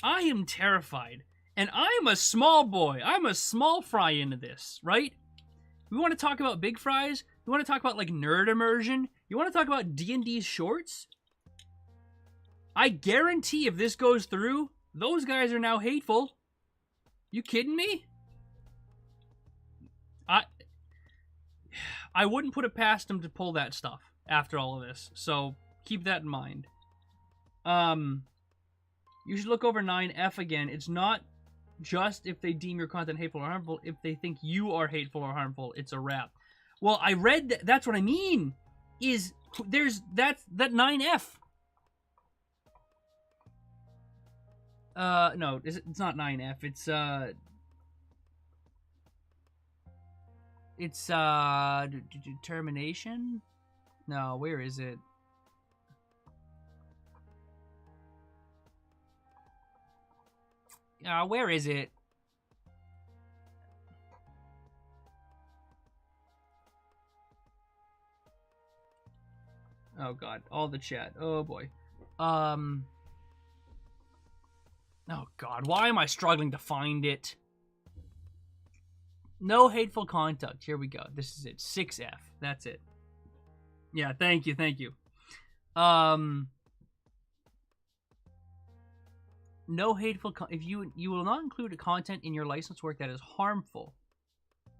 I am terrified. And I am a small boy. I'm a small fry into this, right? We want to talk about big fries? We want to talk about, like, nerd immersion? You want to talk about D&D shorts? I guarantee if this goes through, those guys are now hateful. You kidding me? I wouldn't put it past them to pull that stuff after all of this, so keep that in mind. You should look over 9F again. It's not just if they deem your content hateful or harmful. If they think you are hateful or harmful, it's a wrap. Well, I read that's what I mean. Is that 9F? No, it's not 9F. It's determination? No, where is it? Where is it? Oh god, all the chat. Oh boy. Oh god, why am I struggling to find it? No hateful conduct. Here we go. This is it. 6F. That's it. Yeah, thank you. No hateful if you will not include a content in your licensed work that is harmful,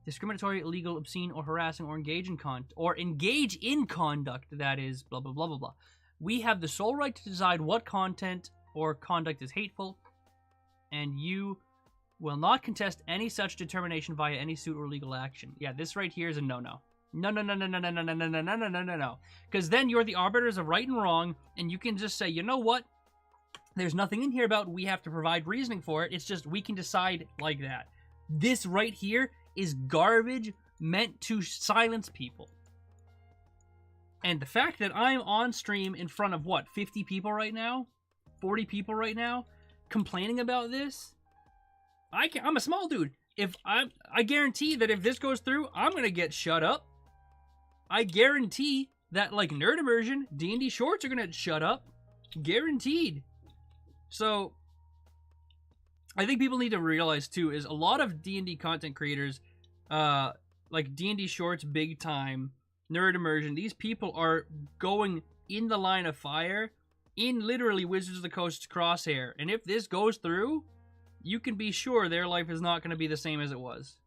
discriminatory, illegal, obscene, or harassing, or engage in conduct that is blah blah blah blah blah. We have the sole right to decide what content or conduct is hateful, and you will not contest any such determination via any suit or legal action. Yeah, this right here is a no-no. No. Because then you're the arbiters of right and wrong, and you can just say, you know what? There's nothing in here about we have to provide reasoning for it. It's just we can decide like that. This right here is garbage meant to silence people. And the fact that I'm on stream in front of, what, 50 people right now? 40 people right now? Complaining about this? I'm a small dude. I guarantee that if this goes through, I'm going to get shut up. I guarantee that, like, Nerd Immersion, D&D Shorts are going to shut up. Guaranteed. So, I think people need to realize, too, is a lot of D&D content creators, like D&D Shorts, Big Time, Nerd Immersion, these people are going in the line of fire in literally Wizards of the Coast's crosshair. And if this goes through, you can be sure their life is not going to be the same as it was.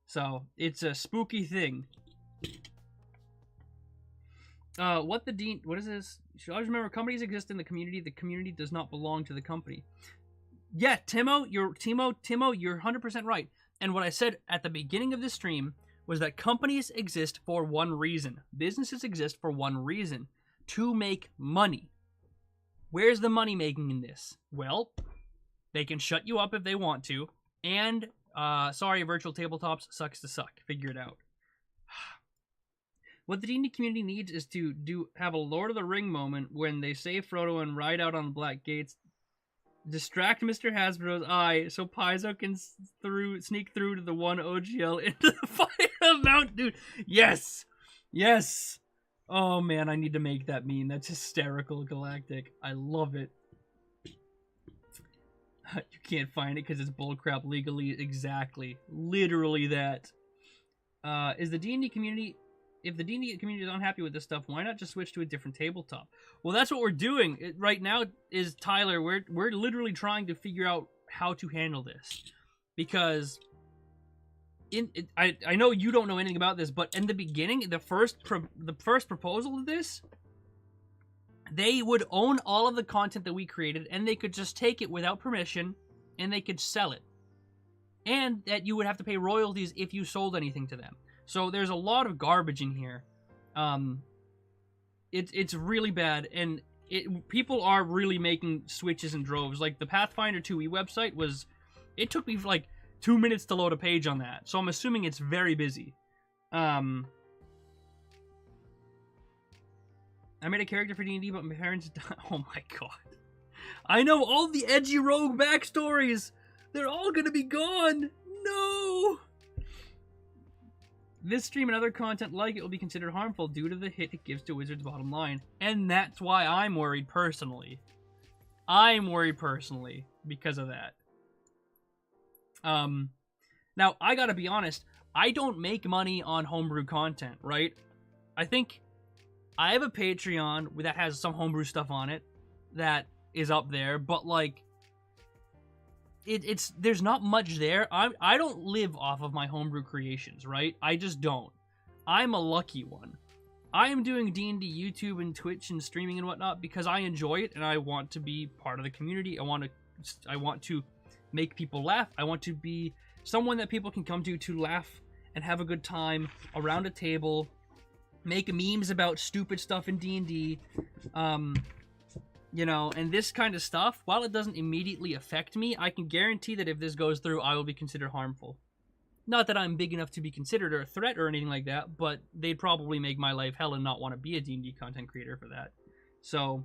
So, it's a spooky thing. What is this? You should always remember, companies exist in the community does not belong to the company. Yeah, Timo, you're 100% right. And what I said at the beginning of this stream was that companies exist for one reason. Businesses exist for one reason. To make money. Where's the money making in this? Well, they can shut you up if they want to. And, sorry, virtual tabletops sucks to suck. Figure it out. What the D&D community needs is to have a Lord of the Ring moment when they save Frodo and ride out on the Black Gates. Distract Mr. Hasbro's eye so Paizo can sneak through to the one OGL into the fire mount, dude. Yes! Yes! Oh man, I need to make that meme. That's hysterical, Galactic. I love it. You can't find it because it's bullcrap legally. Exactly. Literally that. Is the D&D community... If the D&D community is unhappy with this stuff, why not just switch to a different tabletop? Well, that's what we're doing right now. Is Tyler? We're literally trying to figure out how to handle this, because I know you don't know anything about this, but in the beginning, the first proposal of this, they would own all of the content that we created, and they could just take it without permission, and they could sell it, and that you would have to pay royalties if you sold anything to them. So there's a lot of garbage in here. It's really bad, and people are really making switches in droves. Like the Pathfinder 2e website it took me like 2 minutes to load a page on that. So I'm assuming it's very busy. I made a character for D&D, but my parents died. Oh my god. I know all the edgy rogue backstories. They're all gonna be gone. No. This stream and other content like it will be considered harmful due to the hit it gives to Wizards' bottom line. And that's why I'm worried personally. I'm worried personally because of that. Now, I gotta be honest, I don't make money on homebrew content, right? I think I have a Patreon that has some homebrew stuff on it that is up there, but like, there's not much there. I don't live off of my homebrew creations, right? I just don't. I'm a lucky one. I am doing D&D YouTube and Twitch and streaming and whatnot because I enjoy it and I want to be part of the community. I want to make people laugh. I want to be someone that people can come to laugh and have a good time around a table, make memes about stupid stuff in D&D. You know, and this kind of stuff, while it doesn't immediately affect me, I can guarantee that if this goes through, I will be considered harmful. Not that I'm big enough to be considered a threat or anything like that, but they'd probably make my life hell and not want to be a D&D content creator for that. So,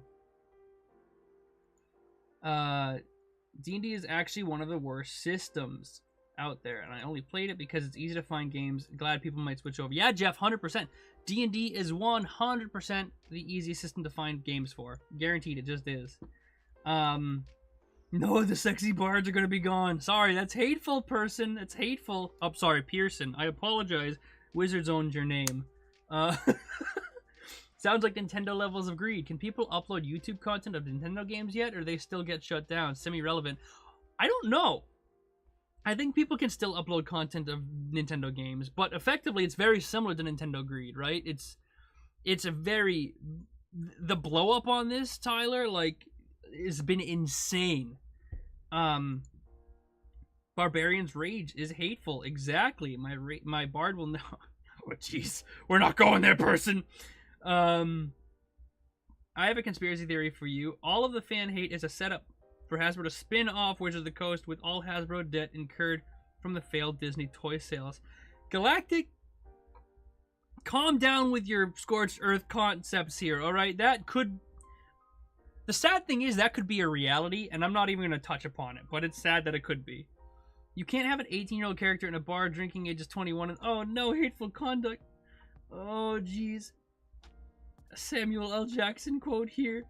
D&D is actually one of the worst systems out there, and I only played it because it's easy to find games. Glad people might switch over. Yeah, Jeff, 100%. D&D is 100% the easiest system to find games for. Guaranteed, it just is. No, the sexy bards are going to be gone. Sorry, that's hateful, person. That's hateful. Oh, sorry, Pearson. I apologize. Wizards owned your name. Sounds like Nintendo levels of greed. Can people upload YouTube content of Nintendo games yet, or they still get shut down? Semi-relevant. I don't know. I think people can still upload content of Nintendo games, but effectively it's very similar to Nintendo greed, right? It's a very... The blow-up on this, Tyler, like, has been insane. Barbarian's Rage is hateful. Exactly. My bard will know... Oh, jeez. We're not going there, person! I I have a conspiracy theory for you. All of the fan hate is a setup for Hasbro to spin off Wizards of the Coast with all Hasbro debt incurred from the failed Disney toy sales. Galactic, calm down with your scorched earth concepts here, alright? That could... The sad thing is that could be a reality, and I'm not even going to touch upon it, but it's sad that it could be. You can't have an 18-year-old character in a bar drinking ages 21 and... Oh no, hateful conduct. Oh, jeez. A Samuel L. Jackson quote here.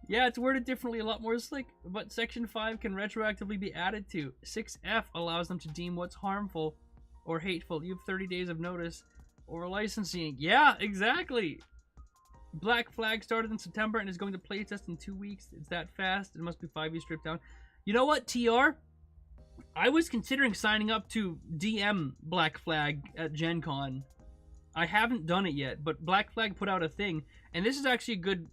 Yeah, it's worded differently, a lot more slick, but Section 5 can retroactively be added to. 6F allows them to deem what's harmful or hateful. You have 30 days of notice or licensing. Yeah, exactly. Black Flag started in September and is going to playtest in 2 weeks. It's that fast. It must be 5 years stripped down. You know what, TR? I was considering signing up to DM Black Flag at Gen Con. I haven't done it yet, but Black Flag put out a thing, and this is actually a good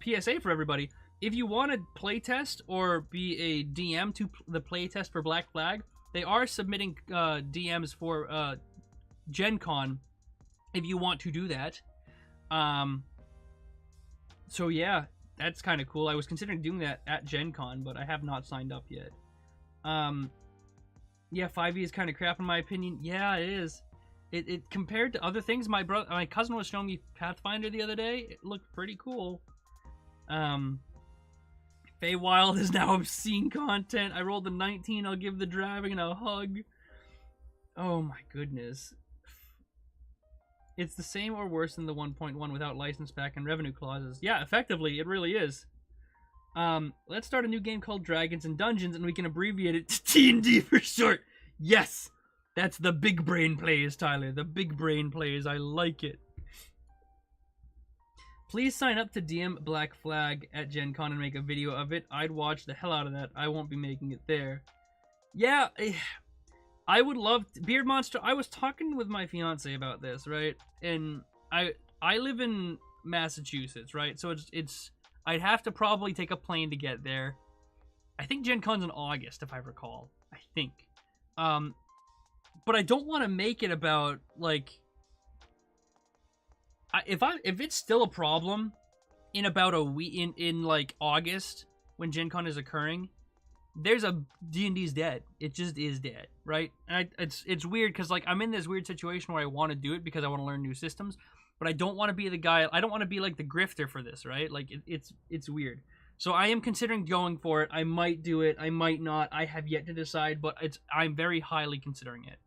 PSA for everybody. If you want to playtest or be a DM to the playtest for Black Flag, they are submitting DMs for Gen Con if you want to do that. So yeah, that's kind of cool. I was considering doing that at Gen Con, but I have not signed up yet. Yeah, 5e is kind of crap in my opinion. Yeah, it is. It compared to other things, my cousin was showing me Pathfinder the other day. It looked pretty cool. Feywild is now obscene content. I rolled a 19. I'll give the dragon a hug. Oh my goodness. It's the same or worse than the 1.1 without license pack and revenue clauses. Yeah, effectively, it really is. Let's start a new game called Dragons and Dungeons, and we can abbreviate it to D&D for short. Yes! That's the big brain plays, Tyler. The big brain plays. I like it. Please sign up to DM Black Flag at Gen Con and make a video of it. I'd watch the hell out of that. I won't be making it there. Yeah, I would love to. Beard Monster, I was talking with my fiance about this, right? And I live in Massachusetts, right? So it's I'd have to probably take a plane to get there. I think Gen Con's in August, if I recall. I think. But I don't want to make it about, like... If it's still a problem in about a week, in like, August, when Gen Con is occurring, there's a D&D's dead. It just is dead, right? And it's weird, because, like, I'm in this weird situation where I want to do it because I want to learn new systems, but I don't want to be the guy... I don't want to be, like, the grifter for this, right? Like, it's weird. So I am considering going for it. I might do it. I might not. I have yet to decide, but I'm very highly considering it.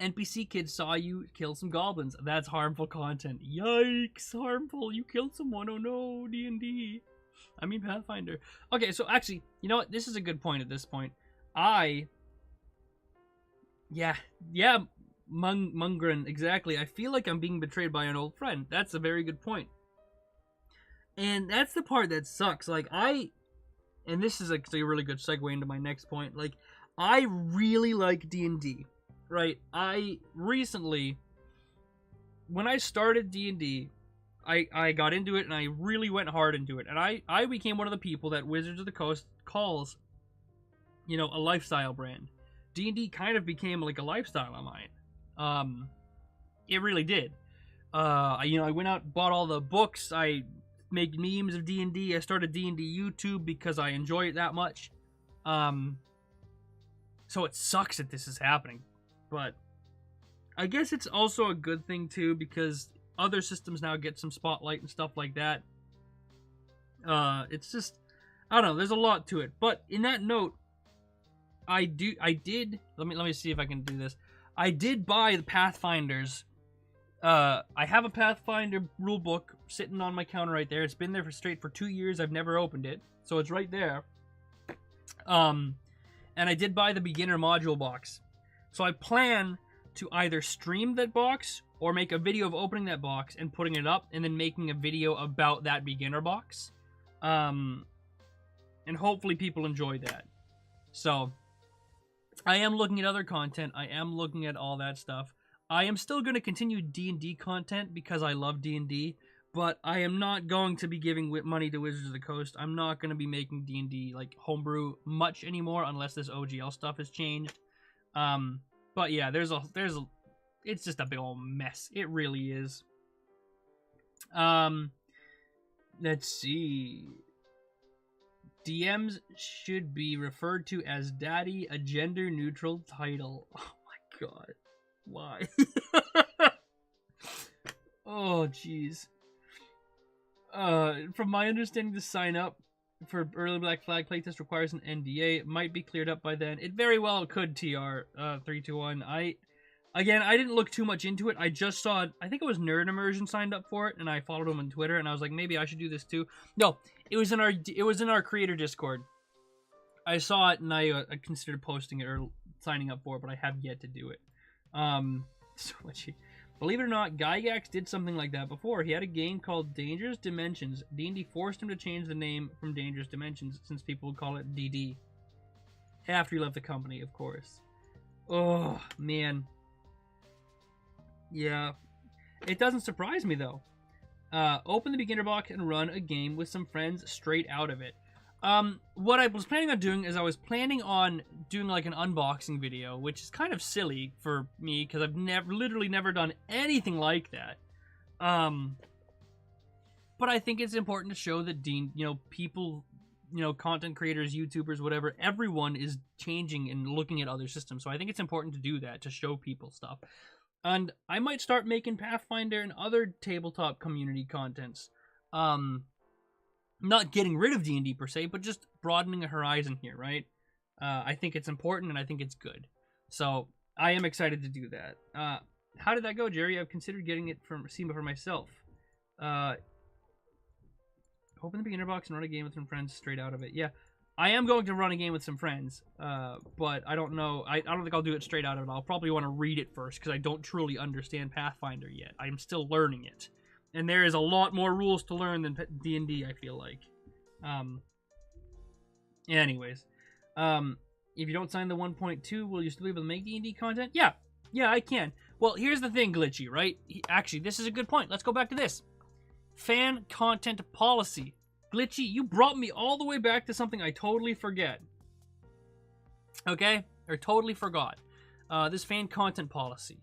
NPC kids saw you kill some goblins. That's harmful content. Yikes, harmful. You killed someone. Oh no, D&D. I mean Pathfinder. Okay, so actually, you know what? This is a good point at this point. Yeah, Mungren, exactly. I feel like I'm being betrayed by an old friend. That's a very good point. And that's the part that sucks. Like, and this is actually a really good segue into my next point. Like, I really like D&D, right? I recently, when I started D&D, I got into it and I really went hard into it. And I became one of the people that Wizards of the Coast calls, you know, a lifestyle brand. D&D kind of became like a lifestyle of mine. It really did. I went out and bought all the books. I make memes of D&D. I started D&D YouTube because I enjoy it that much. So it sucks that this is happening, but I guess it's also a good thing too, because other systems now get some spotlight and stuff like that. It's just, I don't know, there's a lot to it. But in that note, let me see if I can do this. I did buy the Pathfinders. I have a Pathfinder rulebook sitting on my counter right there. It's been there for 2 years. I've never opened it, so it's right there. And I did buy the beginner module box. So I plan to either stream that box or make a video of opening that box and putting it up and then making a video about that beginner box. And hopefully people enjoy that. So I am looking at other content. I am looking at all that stuff. I am still going to continue D&D content because I love D&D. But I am not going to be giving money to Wizards of the Coast. I'm not going to be making D&D like homebrew much anymore unless this OGL stuff has changed. But yeah, it's just a big old mess. It really is. Let's see. DMs should be referred to as daddy, a gender-neutral title. Oh my god. Why? Oh, jeez. From my understanding, to sign up for early Black Flag playtest requires an NDA. It might be cleared up by then. It very well could, TR321. I didn't look too much into it. I just saw, I think it was Nerd Immersion signed up for it, and I followed him on Twitter, and I was like, maybe I should do this too. No, it was in our creator Discord. I saw it, and I considered posting it or signing up for it, but I have yet to do it. So much. Believe it or not, Gygax did something like that before. He had a game called Dangerous Dimensions. D&D forced him to change the name from Dangerous Dimensions, since people would call it DD. After he left the company, of course. Oh, man. Yeah. It doesn't surprise me, though. Open the beginner box and run a game with some friends straight out of it. What I was planning on doing is I was planning on doing like an unboxing video, which is kind of silly for me because I've literally never done anything like that. But I think it's important to show that people, content creators, YouTubers, whatever, everyone is changing and looking at other systems. So I think it's important to do that, to show people stuff. And I might start making Pathfinder and other tabletop community contents. Not getting rid of D&D per se, but just broadening a horizon here, right? I think it's important and I think it's good. So I am excited to do that. How did that go, Jerry? I've considered getting it from SEMA for myself. Open the beginner box and run a game with some friends straight out of it. Yeah, I am going to run a game with some friends, but I don't know. I don't think I'll do it straight out of it. I'll probably want to read it first because I don't truly understand Pathfinder yet. I'm still learning it. And there is a lot more rules to learn than D&D, I feel like. Anyways. If you don't sign the 1.2, will you still be able to make D&D content? Yeah. Yeah, I can. Well, here's the thing, Glitchy, right? Actually, this is a good point. Let's go back to this. Fan content policy. Glitchy, you brought me all the way back to something I totally forget. Okay? Or totally forgot. This fan content policy.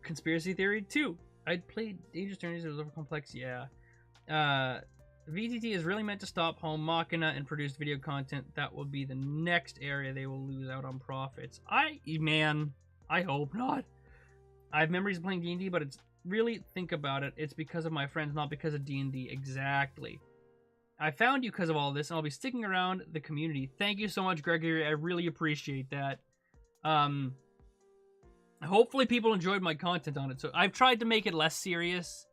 Conspiracy theory 2. I'd played Dangerous Journeys, it was over complex, yeah. VTT is really meant to stop Home Machina and produce video content. That will be the next area they will lose out on profits. I hope not. I have memories of playing D&D, but it's really, think about it, it's because of my friends, not because of D&D. Exactly. I found you because of all this, and I'll be sticking around the community. Thank you so much, Gregory. I really appreciate that. Hopefully people enjoyed my content on it. So I've tried to make it less serious.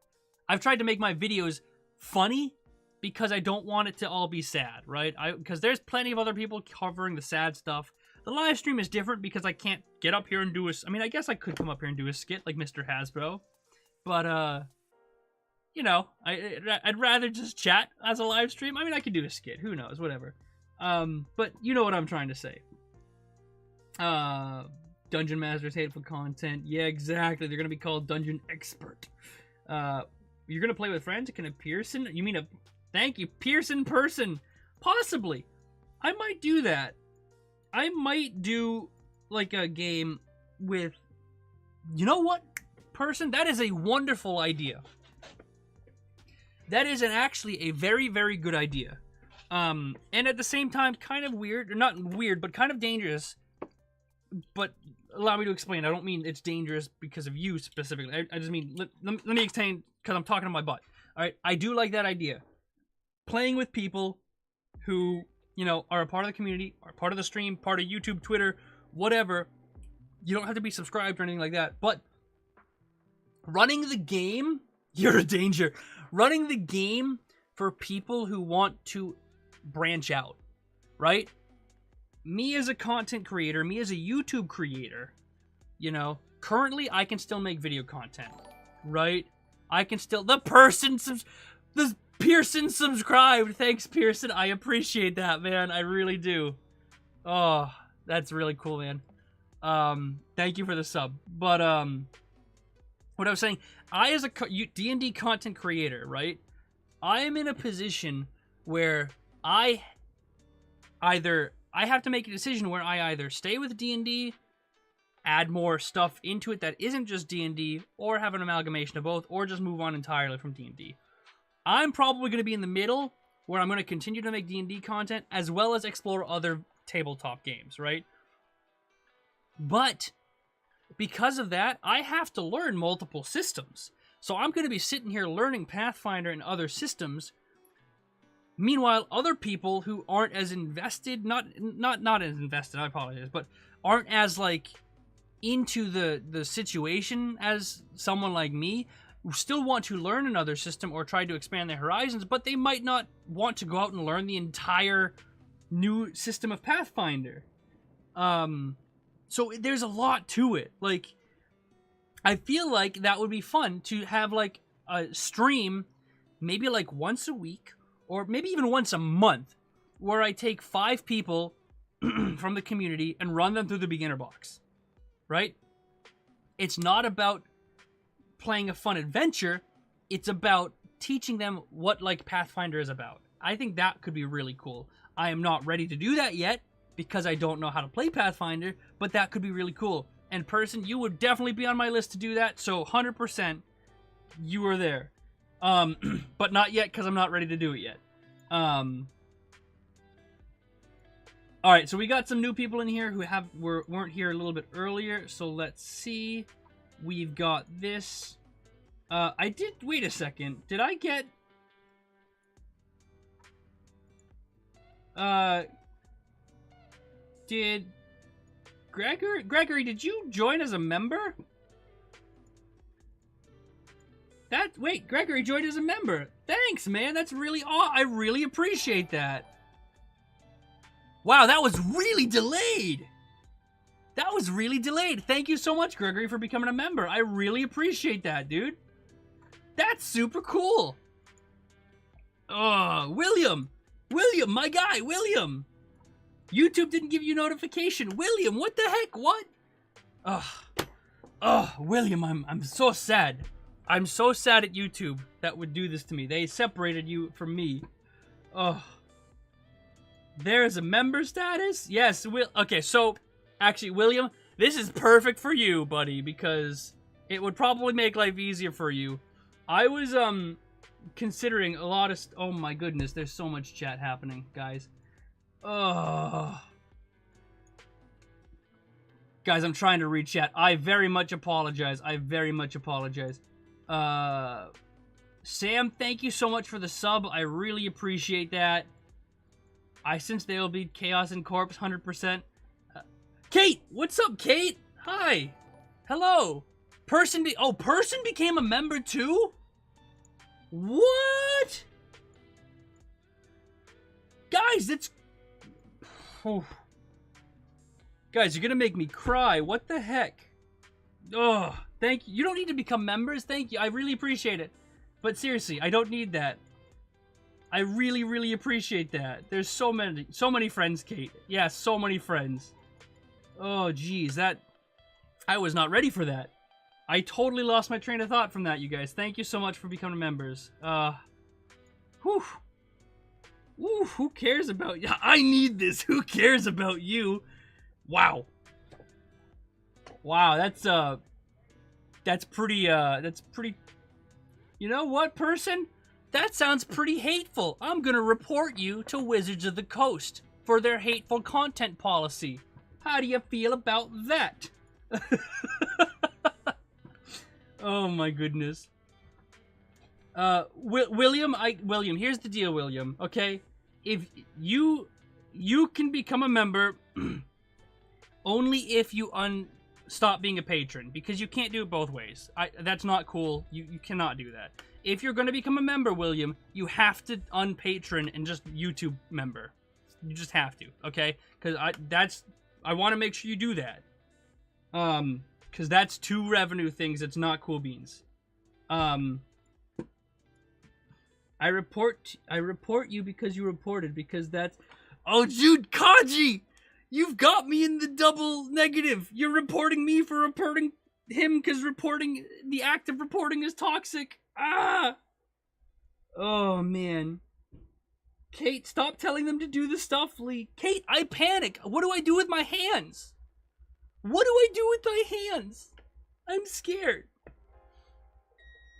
I've tried to make my videos funny because I don't want it to all be sad, right? Because there's plenty of other people covering the sad stuff. The live stream is different because I can't get up here and do I mean, I guess I could come up here and do a skit like Mr. Hasbro. But, I'd rather just chat as a live stream. I mean, I could do a skit. Who knows? Whatever. But you know what I'm trying to say. Dungeon Master's hateful content. Yeah, exactly. They're going to be called Dungeon Expert. You're going to play with friends? Can a Pearson? You mean a... Thank you. Pearson person. Possibly. I might do that. I might do, like, a game with... You know what, person? That is a wonderful idea. That is actually a very, very good idea. And at the same time, kind of weird. Or not weird, but kind of dangerous. But allow me to explain. I don't mean it's dangerous because of you specifically. I just mean, let me explain, because I'm talking to my butt. Alright, I do like that idea. Playing with people who, are a part of the community, are part of the stream, part of YouTube, Twitter, whatever. You don't have to be subscribed or anything like that. But running the game, you're a danger. Running the game for people who want to branch out, right? Me as a content creator, me as a YouTube creator, currently I can still make video content, right? I can still, the Pearson subscribed. Thanks, Pearson. I appreciate that, man. I really do. Oh, that's really cool, man. Thank you for the sub. But, what I was saying, I as a D&D content creator, right? I am in a position where I have to make a decision where I either stay with D&D add more stuff into it that isn't just D&D, or have an amalgamation of both, or just move on entirely from D&D. I'm probably going to be in the middle, where I'm going to continue to make D&D content, as well as explore other tabletop games, right? But because of that, I have to learn multiple systems. So I'm going to be sitting here learning Pathfinder and other systems. Meanwhile, other people who aren't as invested, not as invested, I apologize, but aren't as, like, into the situation as someone like me, still want to learn another system or try to expand their horizons, but they might not want to go out and learn the entire new system of Pathfinder. So there's a lot to it. Like, I feel like that would be fun to have, like, a stream, maybe, like, once a week, or maybe even once a month, where I take 5 people from the community and run them through the beginner box, right? It's not about playing a fun adventure, it's about teaching them what, like, Pathfinder is about. I think that could be really cool. I am not ready to do that yet, because I don't know how to play Pathfinder, but that could be really cool. And person, you would definitely be on my list to do that, so 100% you are there. But not yet, because I'm not ready to do it yet. Alright, so we got some new people in here who weren't here a little bit earlier, so let's see. We've got this. Wait a second. Did I get... Did Gregory, did you join as a member? Wait, Gregory joined as a member. Thanks, man. That's really I really appreciate that. Wow, that was really delayed. That was really delayed. Thank you so much, Gregory, for becoming a member. I really appreciate that, dude. That's super cool. Oh, William, my guy, William. YouTube didn't give you notification. William, what the heck? What? William, I'm so sad. I'm so sad at YouTube that would do this to me. They separated you from me. There's a member status? Yes, okay, so, actually, William, this is perfect for you, buddy, because it would probably make life easier for you. I was, considering a lot of... Oh my goodness, there's so much chat happening, guys. Guys, I'm trying to read chat. I very much apologize. Sam, thank you so much for the sub. I really appreciate that. I sense they will be Chaos and Corpse, 100%. Kate! What's up, Kate? Hi! Hello! Person became a member too? What? Guys, that's... Oh. Guys, you're gonna make me cry. What the heck? Oh, thank you. You don't need to become members. Thank you. I really appreciate it. But seriously, I don't need that. I really, really appreciate that. There's so many friends, Kate. Yeah, so many friends. Oh, geez, I was not ready for that. I totally lost my train of thought from that, you guys. Thank you so much for becoming members. Whew. Ooh, who cares about you? I need this. Who cares about you? Wow. Wow, that's pretty, you know what, person? That sounds pretty hateful. I'm gonna report you to Wizards of the Coast for their hateful content policy. How do you feel about that? Oh my goodness. William, here's the deal, William, okay? If you can become a member only if you stop being a patron, because you can't do it both ways. That's not cool. You cannot do that. If you're going to become a member, William, you have to unpatron and just YouTube member. You just have to, okay? Because I want to make sure you do that. Because that's 2 revenue things. It's not cool beans. I report you because you reported, because that's... Oh, Jude Kaji! You've got me in the double negative. You're reporting me for reporting him because the act of reporting is toxic. Ah! Oh, man. Kate, stop telling them to do the stuff, Lee. Kate, I panic. What do I do with my hands? What do I do with my hands? I'm scared.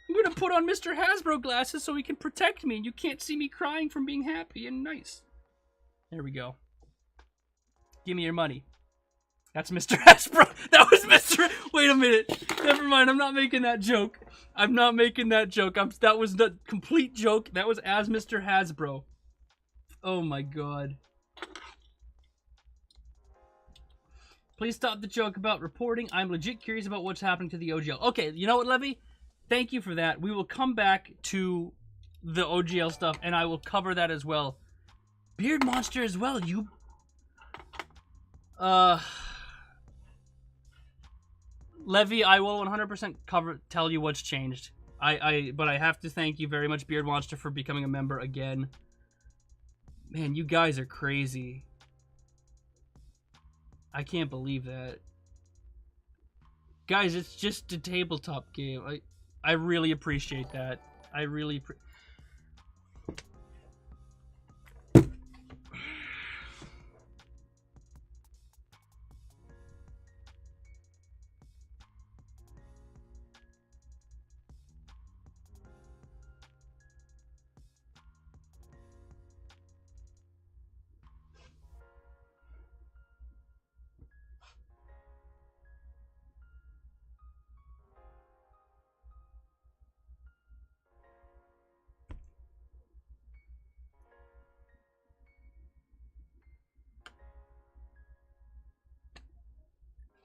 I'm gonna put on Mr. Hasbro glasses so he can protect me and you can't see me crying from being happy and nice. There we go. Give me your money. That's Mr. Hasbro. That was Mr. Wait a minute. Never mind. I'm not making that joke. I'm not making that joke. That was the complete joke. That was as Mr. Hasbro. Oh my god. Please stop the joke about reporting. I'm legit curious about what's happening to the OGL. Okay, you know what, Levy? Thank you for that. We will come back to the OGL stuff, and I will cover that as well. Beard Monster as well, you... Levy, I will 100% tell you what's changed. But I have to thank you very much, Beard Monster, for becoming a member again. Man, you guys are crazy. I can't believe that. Guys, it's just a tabletop game. I really appreciate that. I really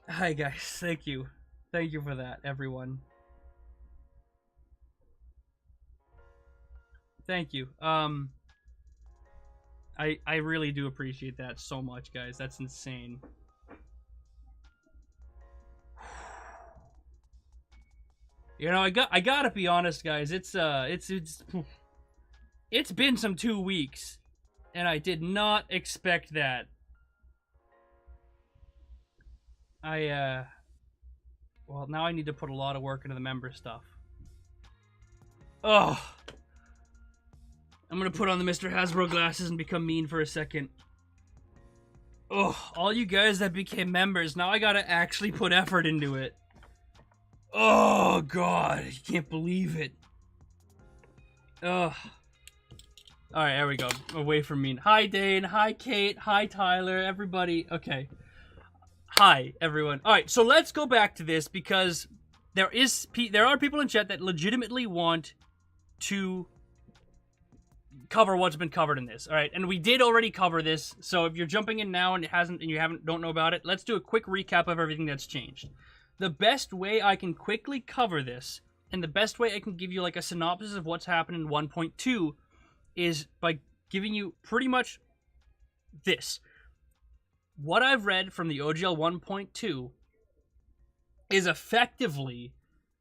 Hi guys, thank you. Thank you for that, everyone. Thank you. I really do appreciate that so much, guys. That's insane. You know, I gotta be honest, guys. It's been some 2 weeks, and I did not expect that. Well, now I need to put a lot of work into the member stuff. Oh, I'm gonna put on the Mr. Hasbro glasses and become mean for a second. Oh, all you guys that became members, now I gotta actually put effort into it. Oh, God, I can't believe it. Ugh. Alright, there we go. Away from mean. Hi, Dane. Hi, Kate. Hi, Tyler. Everybody. Okay. Hi, everyone. Alright, so let's go back to this because there are people in chat that legitimately want to cover what's been covered in this. Alright, and we did already cover this, so if you're jumping in now and don't know about it, let's do a quick recap of everything that's changed. The best way I can quickly cover this, and the best way I can give you like a synopsis of what's happened in 1.2 is by giving you pretty much this. What I've read from the OGL 1.2 is effectively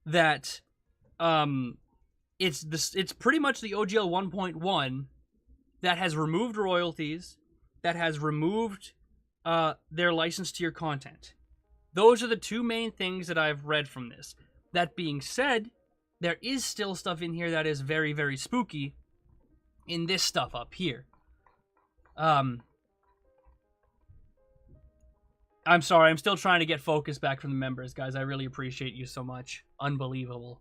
that it's pretty much the OGL 1.1 that has removed royalties, that has removed their license to your content. Those are the two main things that I've read from this. That being said, there is still stuff in here that is very, very spooky in this stuff up here. I'm sorry, I'm still trying to get focus back from the members, guys. I really appreciate you so much. Unbelievable.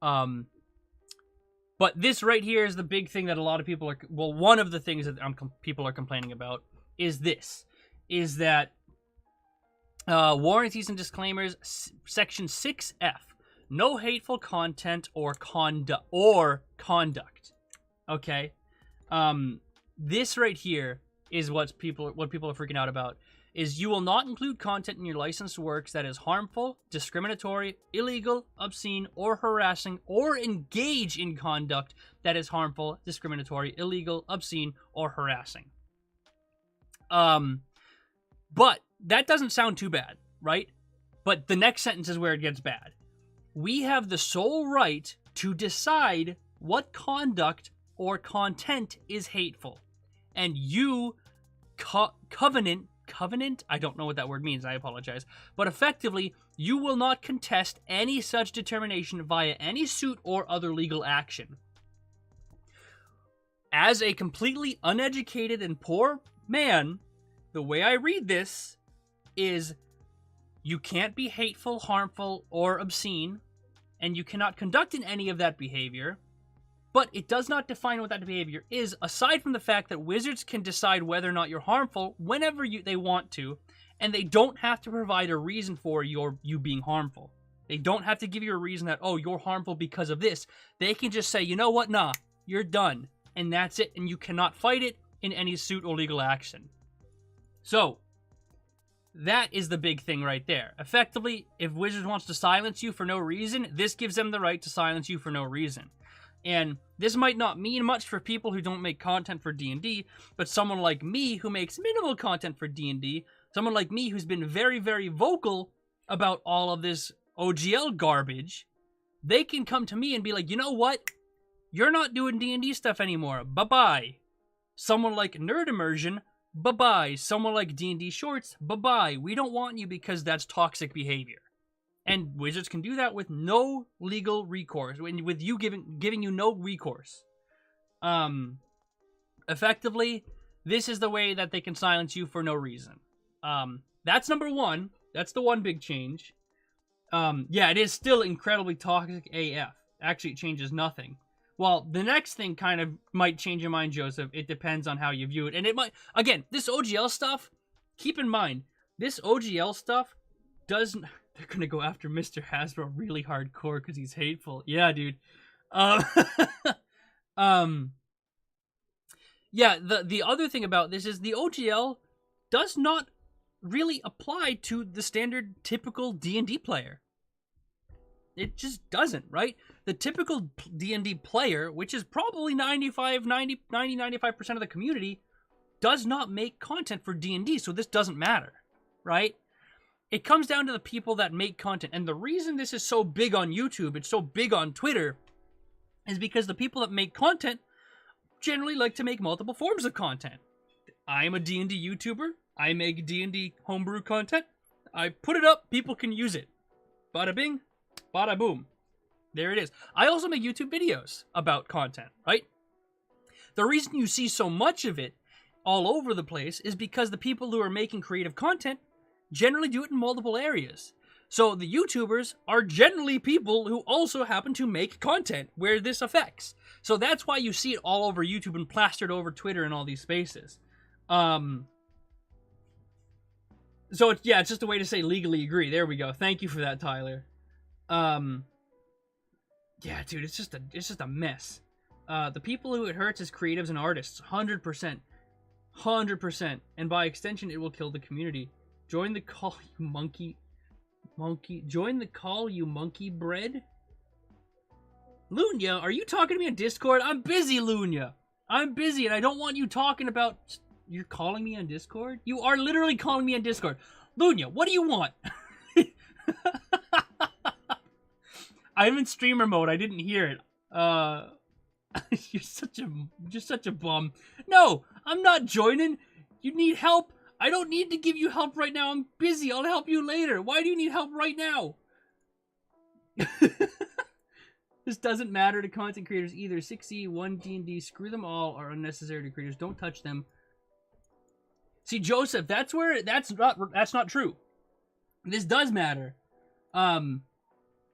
But this right here is the big thing that a lot of people are... Well, one of the things that people are complaining about is this. Is that warranties and disclaimers, section 6F. No hateful content or conduct. Okay? This right here is what people are freaking out about. Is you will not include content in your licensed works that is harmful, discriminatory, illegal, obscene, or harassing, or engage in conduct that is harmful, discriminatory, illegal, obscene, or harassing. But that doesn't sound too bad, right? But the next sentence is where it gets bad. We have the sole right to decide what conduct or content is hateful. And you covenant, I don't know what that word means, I apologize. But effectively, you will not contest any such determination via any suit or other legal action. As a completely uneducated and poor man, the way I read this is You can't be hateful, harmful, or obscene, and you cannot conduct in any of that behavior, but it does not define what that behavior is, aside from the fact that wizards can decide whether or not you're harmful whenever they want to, and they don't have to provide a reason for you being harmful. They don't have to give you a reason that, oh, you're harmful because of this. They can just say, you know what, nah, you're done, and that's it, and you cannot fight it in any suit or legal action. So, that is the big thing right there. Effectively, if Wizards wants to silence you for no reason, this gives them the right to silence you for no reason. And this might not mean much for people who don't make content for D&D, but someone like me who makes minimal content for D&D, someone like me who's been very, very vocal about all of this OGL garbage, they can come to me and be like, you know what? You're not doing D&D stuff anymore. Bye-bye. Someone like Nerd Immersion, bye-bye. Someone like D&D Shorts, bye-bye. We don't want you because that's toxic behavior. And Wizards can do that with no legal recourse, with you giving you no recourse. Effectively, this is the way that they can silence you for no reason. That's number one. That's the one big change. Yeah, it is still incredibly toxic AF. Actually, it changes nothing. Well, the next thing kind of might change your mind, Joseph. It depends on how you view it. And it might, again, this OGL stuff, keep in mind, this OGL stuff doesn't, they're going to go after Mr. Hasbro really hardcore because he's hateful. Yeah, dude. Yeah, the other thing about this is the OGL does not really apply to the standard typical D&D player. It just doesn't, right? The typical D&D player, which is probably 95% of the community, does not make content for D&D, so this doesn't matter, right? It comes down to the people that make content, and the reason this is so big on YouTube, it's so big on Twitter, is because the people that make content generally like to make multiple forms of content. I'm a D&D YouTuber. I make D&D homebrew content. I put it up, people can use it. Bada bing, bada boom. There it is. I also make YouTube videos about content, right? The reason you see so much of it all over the place is because the people who are making creative content generally do it in multiple areas. So the YouTubers are generally people who also happen to make content where this affects. So that's why you see it all over YouTube and plastered over Twitter and all these spaces. So it's just a way to say legally agree. There we go. Thank you for that, Tyler. Yeah, dude, it's just a mess. The people who it hurts is creatives and artists, 100%. 100%. And by extension, it will kill the community. Join the call, you monkey. Join the call, you monkey bread. Lunya, are you talking to me on Discord? I'm busy, Lunya. I'm busy, and I don't want you talking about... You're calling me on Discord? You are literally calling me on Discord. Lunya, what do you want? I'm in streamer mode. I didn't hear it. You're such a bum. No, I'm not joining. You need help? I don't need to give you help right now. I'm busy. I'll help you later. Why do you need help right now? This doesn't matter to content creators either. 6E, 1 D&D, screw them all, are unnecessary to creators. Don't touch them. See, Joseph, that's not true. This does matter.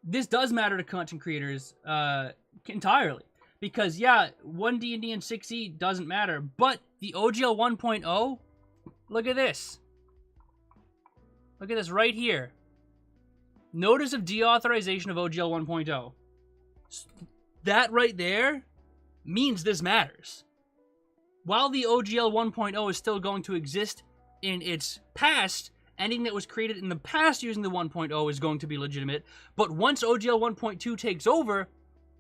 This does matter to content creators entirely. Because, yeah, 1 D&D and 6E doesn't matter. But the OGL 1.0, look at this. Look at this right here. Notice of deauthorization of OGL 1.0. That right there means this matters. While the OGL 1.0 is still going to exist in its past, anything that was created in the past using the 1.0 is going to be legitimate. But once OGL 1.2 takes over,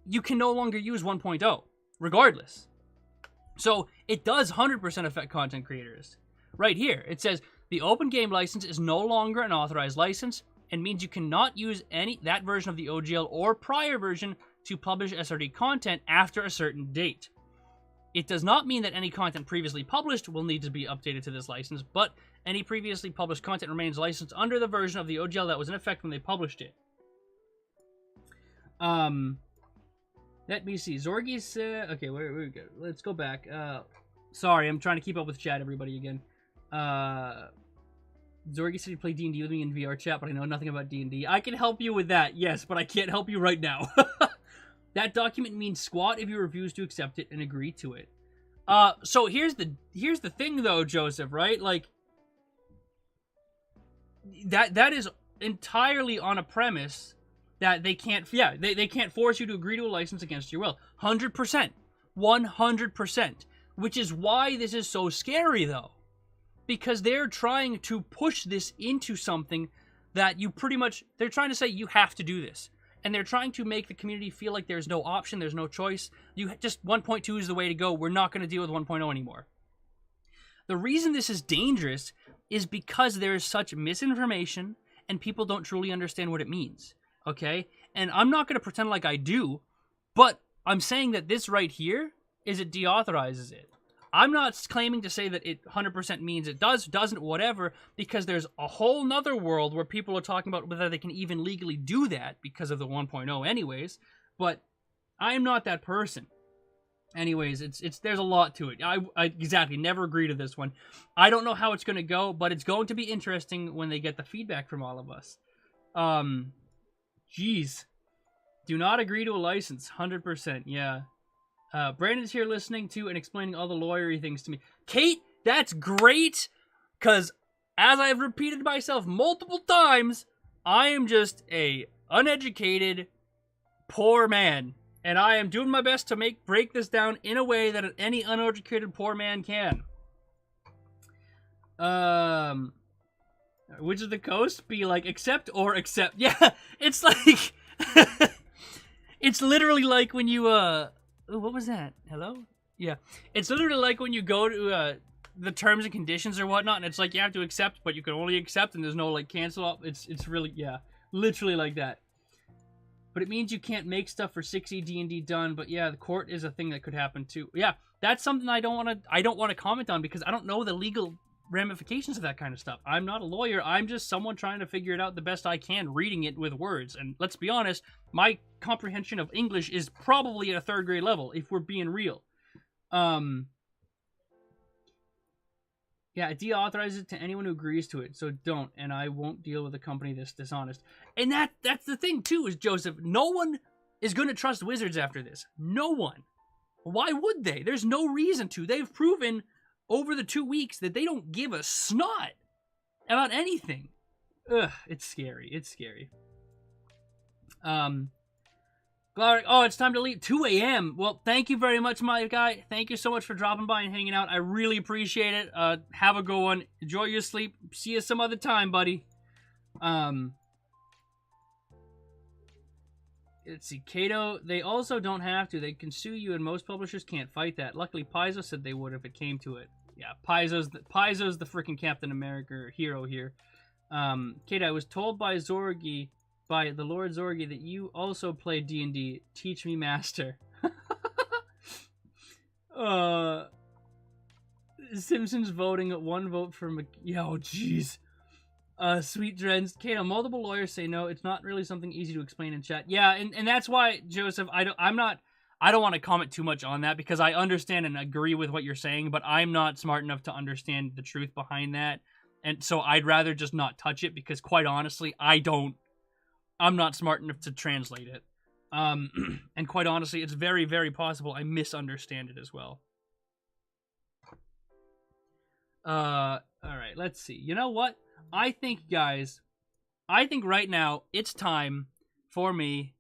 you can no longer use 1.0, regardless. So it does 100% affect content creators. Right here, it says, the open game license is no longer an authorized license and means you cannot use that version of the OGL or prior version to publish SRD content after a certain date. It does not mean that any content previously published will need to be updated to this license, but any previously published content remains licensed under the version of the OGL that was in effect when they published it. Let me see. Zorgi's... okay, where we go? Let's go back. Sorry, I'm trying to keep up with chat, everybody, again. Zorgi said he'd play D&D with me in VR chat, but I know nothing about D&D. I can help you with that, yes, but I can't help you right now. That document means squat if you refuse to accept it and agree to it. So here's the thing though, Joseph, right? Like, that is entirely on a premise that they can't, they can't force you to agree to a license against your will. 100%. 100%. Which is why this is so scary though. Because they're trying to push this into something that you pretty much, they're trying to say you have to do this. And they're trying to make the community feel like there's no option, there's no choice. You just 1.2 is the way to go. We're not going to deal with 1.0 anymore. The reason this is dangerous is because there is such misinformation and people don't truly understand what it means. Okay? And I'm not going to pretend like I do, but I'm saying that this right here is it deauthorizes it. I'm not claiming to say that it 100% means it does, doesn't, whatever, because there's a whole nother world where people are talking about whether they can even legally do that because of the 1.0 anyways, but I'm not that person. Anyways, there's a lot to it. I exactly never agree to this one. I don't know how it's going to go, but it's going to be interesting when they get the feedback from all of us. Jeez. Do not agree to a license. 100%, yeah. Brandon's here listening to and explaining all the lawyery things to me. Kate, that's great, because as I've repeated myself multiple times, I am just a uneducated, poor man, and I am doing my best to break this down in a way that any uneducated poor man can. Wizards of the Coast be like, accept or accept. Yeah, it's like, it's literally like when you, ooh, what was that? Hello? Yeah. It's literally like when you go to the terms and conditions or whatnot, and it's like you have to accept, but you can only accept, and there's no like cancel up. It's really, yeah, literally like that. But it means you can't make stuff for 6e D&D done. But yeah, the court is a thing that could happen too. Yeah, that's something I don't want to comment on because I don't know the legal ramifications of that kind of stuff. I'm not a lawyer. I'm just someone trying to figure it out the best I can, reading it with words. And let's be honest, my comprehension of English is probably at a 3rd grade level, if we're being real. Yeah, it deauthorizes it to anyone who agrees to it, so don't, and I won't deal with a company that's dishonest. And that's the thing, too, is, Joseph, no one is going to trust Wizards after this. No one. Why would they? There's no reason to. They've proven over the 2 weeks that they don't give a snot about anything. Ugh, it's scary. It's scary. Oh, it's time to leave. 2 a.m. Well, thank you very much, my guy. Thank you so much for dropping by and hanging out. I really appreciate it. Have a good one. Enjoy your sleep. See you some other time, buddy. Let's see. Cato, they also don't have to. They can sue you, and most publishers can't fight that. Luckily, Paizo said they would if it came to it. Yeah, Paizo's the freaking Captain America hero here. Cato, I was told by the Lord Zorgi that you also play D&D. Teach me, master. Simpsons voting at 1 vote for Yo, jeez. Sweet Dreads. Kato, multiple lawyers say no. It's not really something easy to explain in chat. Yeah, and that's why, Joseph, I don't want to comment too much on that because I understand and agree with what you're saying, but I'm not smart enough to understand the truth behind that. And so I'd rather just not touch it because, quite honestly, I'm not smart enough to translate it. And quite honestly, it's very, very possible I misunderstand it as well. Alright, let's see. You know what? I think right now it's time for me.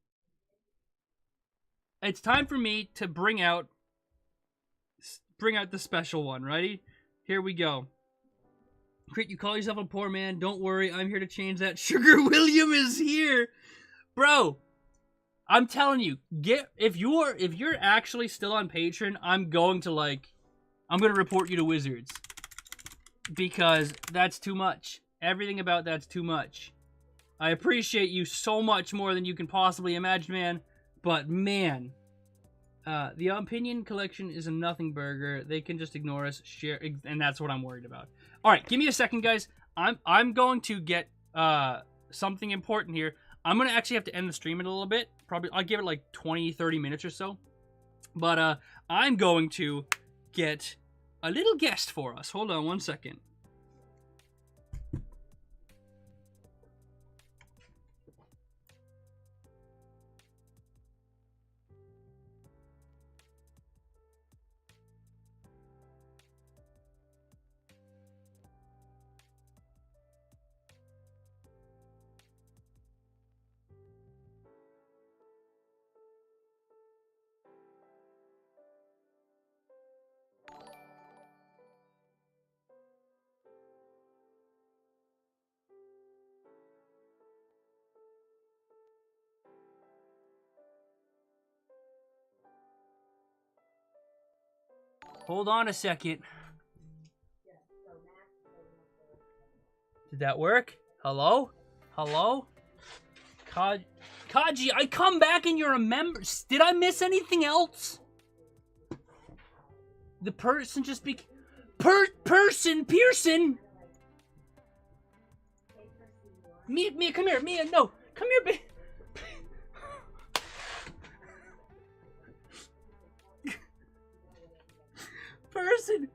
It's time for me to bring out the special one. Ready? Here we go. Crit, you call yourself a poor man. Don't worry, I'm here to change that. Sugar William is here. Bro, I'm telling you, if you're actually still on Patreon, I'm going to report you to Wizards. Because that's too much. Everything about that's too much. I appreciate you so much more than you can possibly imagine, man. But man, the opinion collection is a nothing burger. They can just ignore us, share, and that's what I'm worried about. All right, give me a second, guys. I'm going to get something important here. I'm gonna actually have to end the stream in a little bit. Probably I'll give it like 20-30 minutes or so. But I'm going to get a little guest for us. Hold on one second. Hold on a second. Did that work? Hello? Hello? Kaji, I come back and you're a member. Did I miss anything else? The person just Pearson! Mia, come here. Mia, no. Come here, babe. Person.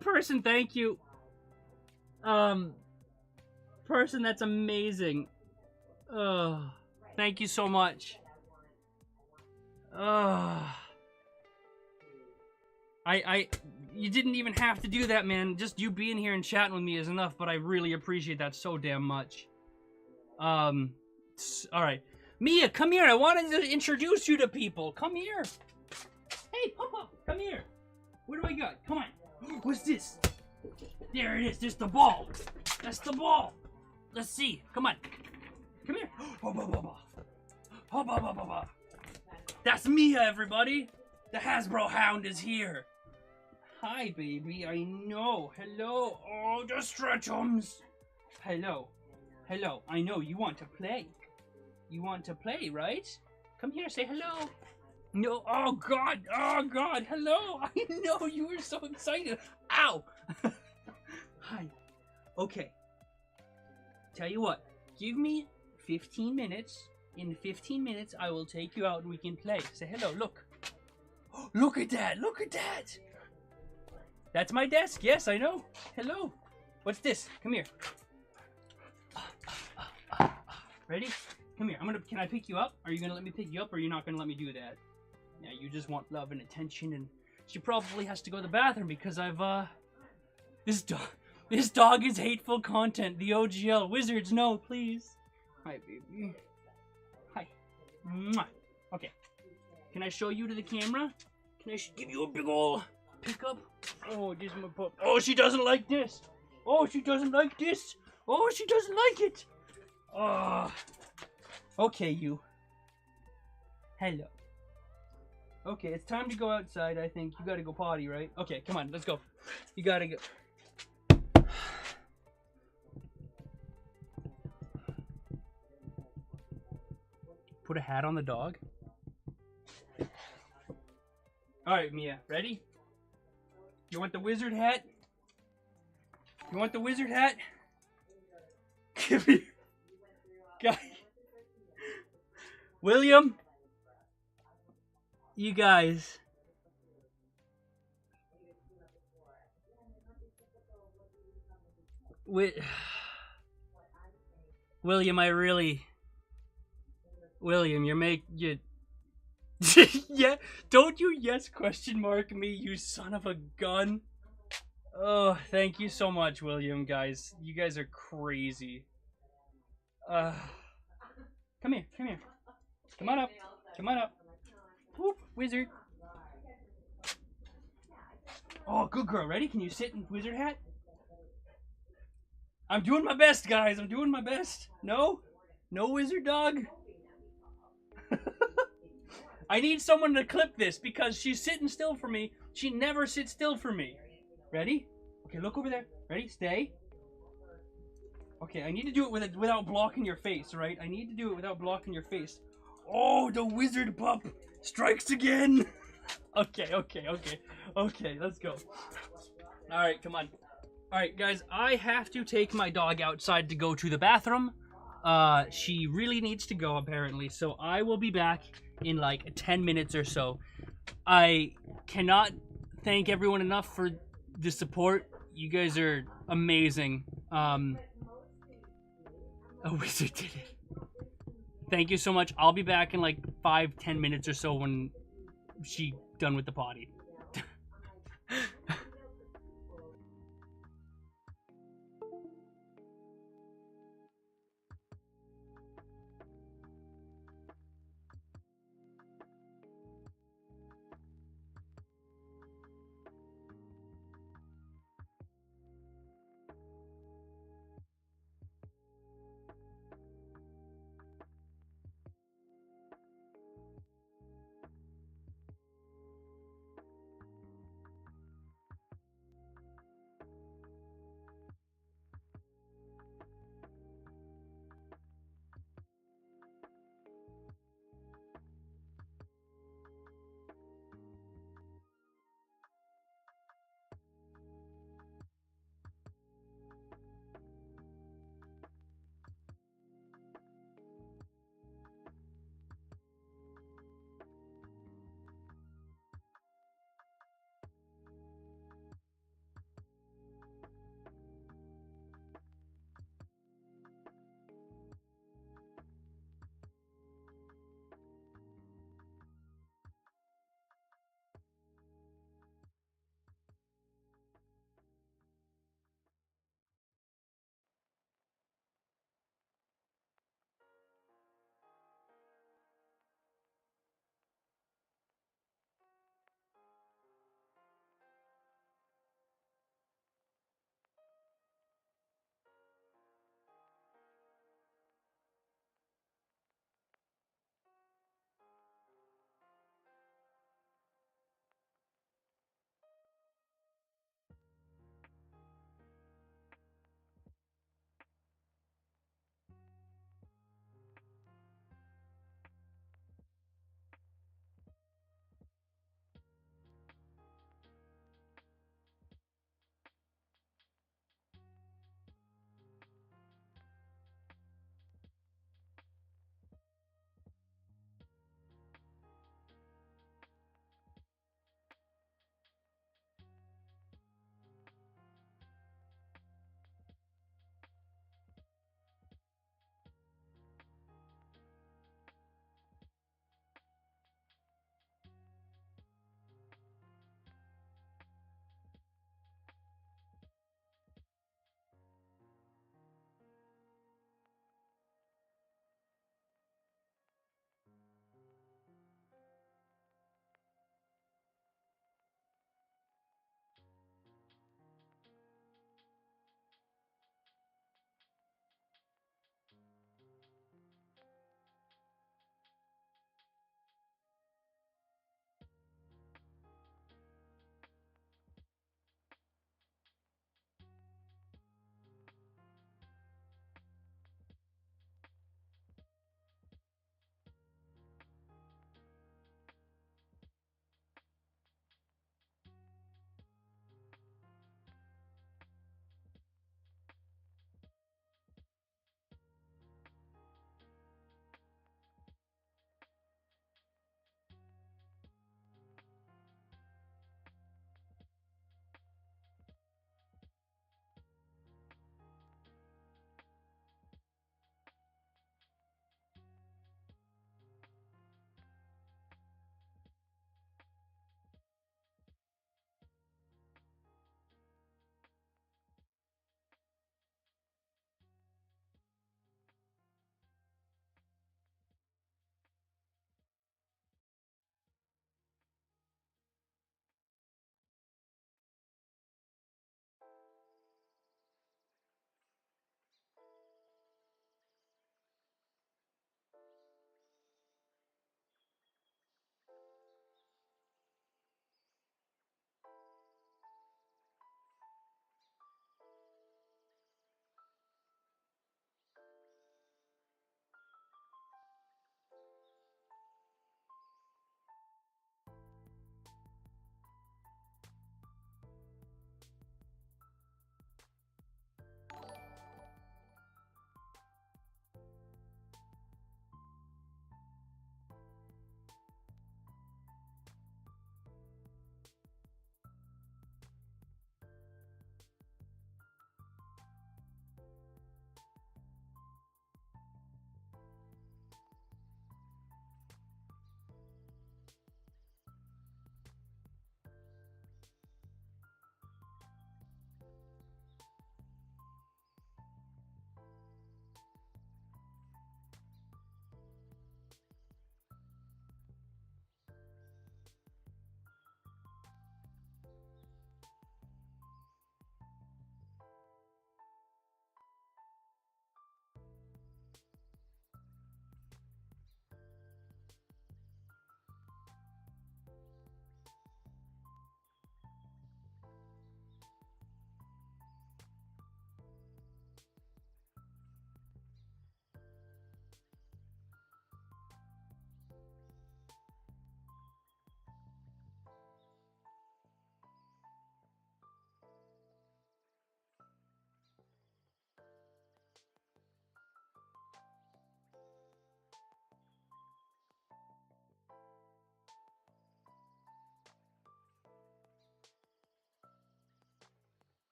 Person, thank you. Person, that's amazing. Thank you so much. You didn't even have to do that, man. Just you being here and chatting with me is enough, but I really appreciate that so damn much. Alright. Mia, come here. I wanted to introduce you to people. Come here. Hey, Papa, come here. What do I got? Come on. What's this? There it is. There's the ball. That's the ball. Let's see. Come on. Come here. That's Mia, everybody. The Hasbro Hound is here. Hi, baby. I know. Hello. Oh, the Stretchums. Hello. Hello. I know you want to play. You want to play, right? Come here. Say hello. No. Oh, God. Oh, God. Hello. I know you were so excited. Ow. Hi. Okay. Tell you what. Give me 15 minutes. In 15 minutes, I will take you out and we can play. Say hello. Look. Look at that. Look at that. That's my desk. Yes, I know. Hello. What's this? Come here. Ready? Come here. Can I pick you up? Are you gonna let me pick you up, or are you not gonna let me do that? Yeah, you just want love and attention, and she probably has to go to the bathroom because this dog is hateful content. The OGL wizards, no, please. Hi, baby. Hi. Mwah. Okay. Can I show you to the camera? Can I give you a big ol' pickup? Oh, this is my pup. Oh, she doesn't like this. Oh, she doesn't like this. Oh, she doesn't like it. Oh. Okay, you. Hello. Okay, it's time to go outside, I think. You gotta go potty, right? Okay, come on, let's go. You gotta go. Put a hat on the dog. Alright, Mia, ready? You want the wizard hat? You want the wizard hat? Give me... Guy. William? You guys. William, William, you... Yeah, don't you yes question mark me, you son of a gun. Oh, thank you so much, William, guys. You guys are crazy. Come here, come here. Come on up, come on up. Whoop, wizard. Oh, good girl. Ready? Can you sit in wizard hat? I'm doing my best, guys. I'm doing my best. No? No wizard dog? I need someone to clip this because she's sitting still for me. She never sits still for me. Ready? Okay, look over there. Ready? Stay. Okay, I need to do it without blocking your face, right? I need to do it without blocking your face. Oh, the wizard pup strikes again. Okay, let's go. Alright, come on. Alright, guys, I have to take my dog outside to go to the bathroom. She really needs to go, apparently, so I will be back in like 10 minutes or so. I cannot thank everyone enough for the support. You guys are amazing. A wizard did it. Thank you so much. I'll be back in like 5-10 minutes or so when she's done with the potty.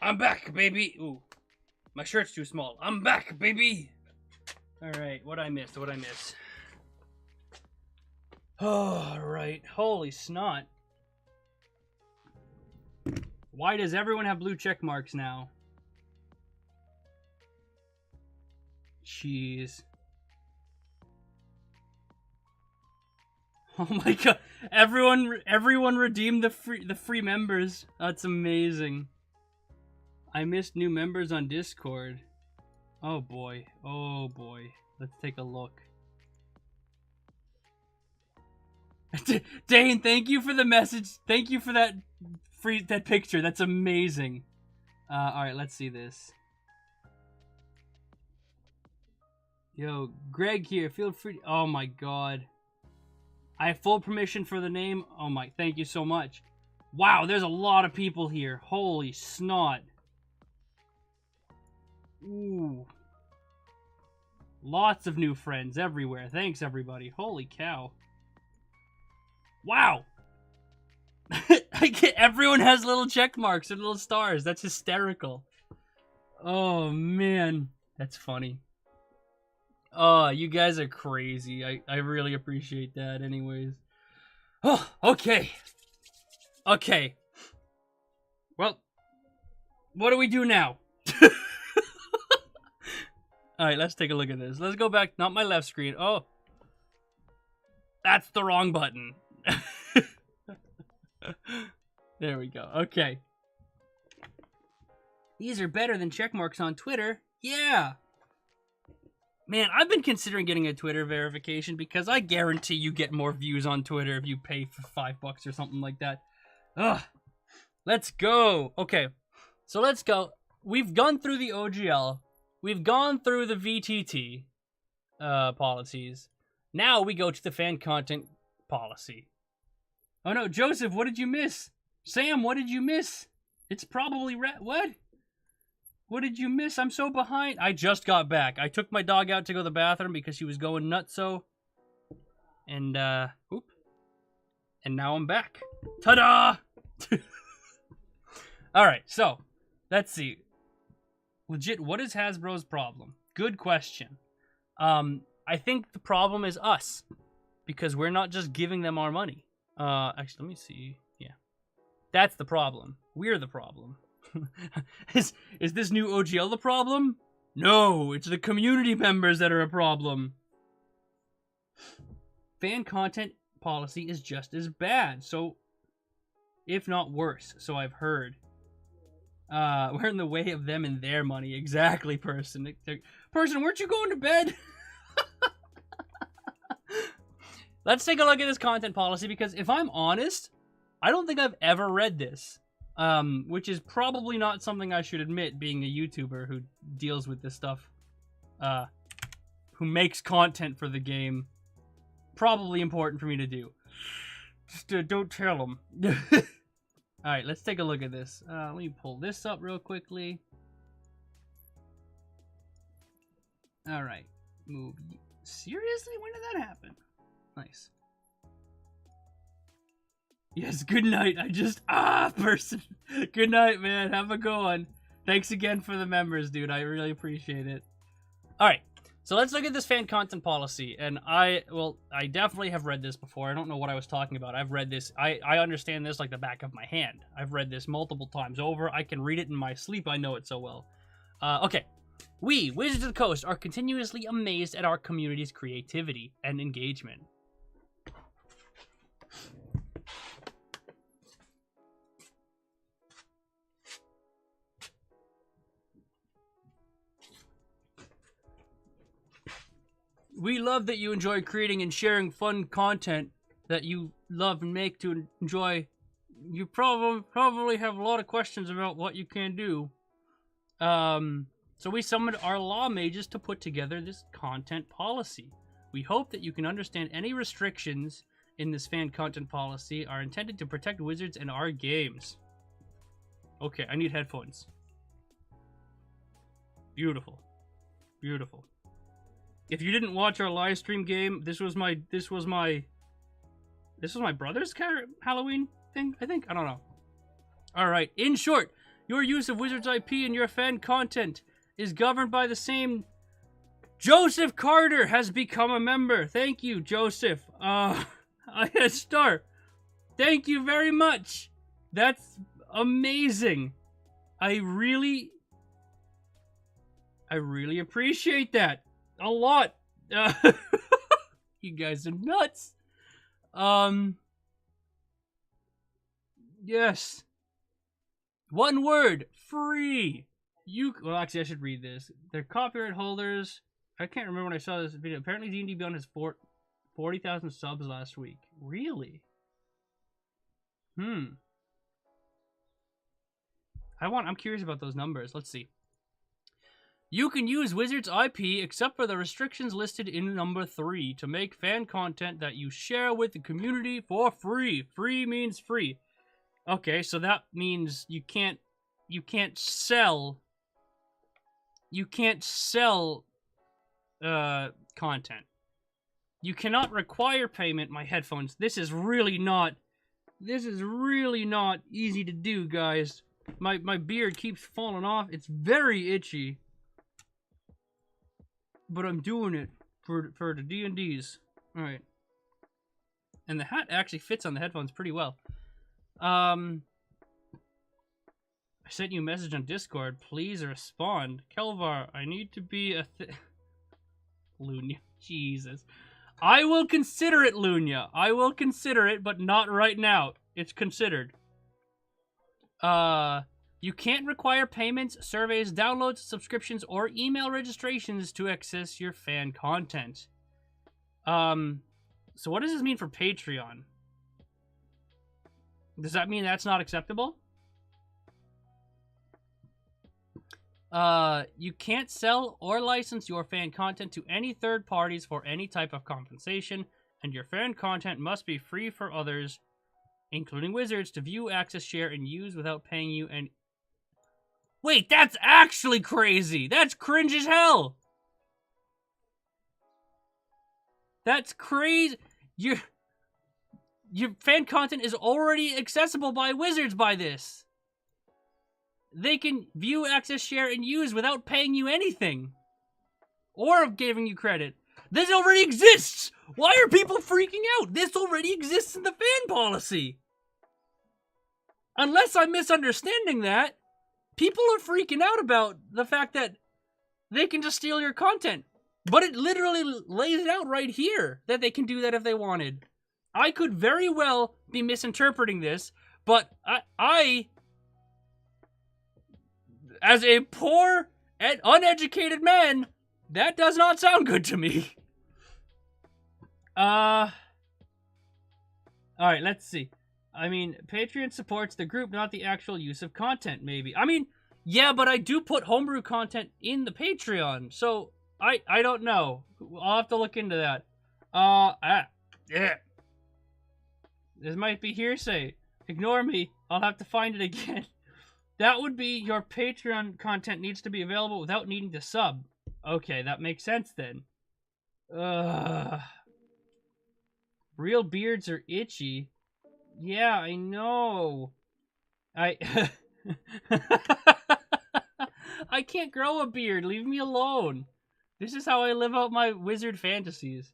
I'm back, baby. Ooh, my shirt's too small. I'm back, baby. All right, what I missed? What I miss? All right, holy snot. Why does everyone have blue check marks now? Jeez. Oh my god! Everyone redeemed the free members. That's amazing. I missed new members on Discord. Oh boy. Oh boy. Let's take a look. Dane, thank you for the message. Thank you for that picture. That's amazing. All right, let's see this. Yo, Greg here. Feel free. Oh my god. I have full permission for the name. Oh my, thank you so much. Wow, there's a lot of people here. Holy snot. Ooh. Lots of new friends everywhere. Thanks, everybody. Holy cow. Wow. Everyone has little check marks and little stars. That's hysterical. Oh, man. That's funny. Oh, you guys are crazy. I really appreciate that anyways. Oh, okay. Okay. Well, what do we do now? Alright, let's take a look at this. Let's go back. Not my left screen. Oh. That's the wrong button. There we go. Okay. These are better than check marks on Twitter. Yeah. Man, I've been considering getting a Twitter verification because I guarantee you get more views on Twitter if you pay for $5 or something like that. Ugh. Let's go. Okay. So let's go. We've gone through the OGL. We've gone through the VTT policies. Now we go to the fan content policy. Oh no, Joseph, what did you miss? Sam, what did you miss? It's probably what? What did you miss? I'm so behind. I just got back. I took my dog out to go to the bathroom because she was going nutso. And, oop. And now I'm back. Ta-da! Alright, so, let's see. Legit, what is Hasbro's problem? Good question. I think the problem is us. Because we're not just giving them our money. Actually, let me see. Yeah. That's the problem. We're the problem. Is this new OGL the problem? No, it's the community members that are a problem. Fan content policy is just as bad, so if not worse, so I've heard. We're in the way of them and their money. Exactly, person. Person, weren't you going to bed? Let's take a look at this content policy, because if I'm honest, I don't think I've ever read this. Which is probably not something I should admit, being a YouTuber who deals with this stuff. Who makes content for the game. Probably important for me to do. Just don't tell them. Alright, let's take a look at this. Let me pull this up real quickly. Alright. Move. Seriously? When did that happen? Nice. Yes, good night. Person. Good night, man. Have a good one. Thanks again for the members, dude. I really appreciate it. Alright, so let's look at this fan content policy. And I definitely have read this before. I don't know what I was talking about. I've read this. I understand this like the back of my hand. I've read this multiple times over. I can read it in my sleep. I know it so well. Okay. We, Wizards of the Coast, are continuously amazed at our community's creativity and engagement. We love that you enjoy creating and sharing fun content that you love and make to enjoy. You probably have a lot of questions about what you can do. So we summoned our law mages to put together this content policy. We hope that you can understand any restrictions in this fan content policy are intended to protect Wizards and our games. Okay, I need headphones. Beautiful. Beautiful. If you didn't watch our live stream game, this was my brother's Halloween thing, I think. I don't know. All right. In short, Your use of Wizards IP in your fan content is governed by the same... Joseph Carter has become a member. Thank you, Joseph. I had a star. Thank you very much. That's amazing. I really appreciate that. A lot. You guys are nuts. Yes. One word. Free. Well, actually, I should read this. They're copyright holders. I can't remember when I saw this video. Apparently, DNDbeyond has 40,000 subs last week. Really? I'm curious about those numbers. Let's see. You can use Wizards IP except for the restrictions listed in number 3 to make fan content that you share with the community for free. Free means free. Okay, so that means you can't sell content. You cannot require payment. My headphones. This is really not easy to do, guys. My beard keeps falling off. It's very itchy. But I'm doing it for the D&Ds. Alright. And the hat actually fits on the headphones pretty well. I sent you a message on Discord. Please respond. Kelvar, I need to be a Lunya. Jesus. I will consider it, Lunya. I will consider it, but not right now. It's considered. You can't require payments, surveys, downloads, subscriptions, or email registrations to access your fan content. So what does this mean for Patreon? Does that mean that's not acceptable? You can't sell or license your fan content to any third parties for any type of compensation, and your fan content must be free for others, including Wizards, to view, access, share, and use without paying you any... Wait, that's actually crazy! That's cringe as hell! That's crazy! Your fan content is already accessible by Wizards by this. They can view, access, share, and use without paying you anything. Or giving you credit. This already exists! Why are people freaking out? This already exists in the fan policy. Unless I'm misunderstanding that, people are freaking out about the fact that they can just steal your content. But it literally lays it out right here that they can do that if they wanted. I could very well be misinterpreting this, but I as a poor and uneducated man, that does not sound good to me. Alright, let's see. I mean, Patreon supports the group, not the actual use of content, maybe. I mean, yeah, but I do put homebrew content in the Patreon, so I don't know. I'll have to look into that. Yeah. This might be hearsay. Ignore me. I'll have to find it again. That would be your Patreon content needs to be available without needing to sub. Okay, that makes sense then. Real beards are itchy. Yeah, I know. I can't grow a beard. Leave me alone. This is how I live out my wizard fantasies.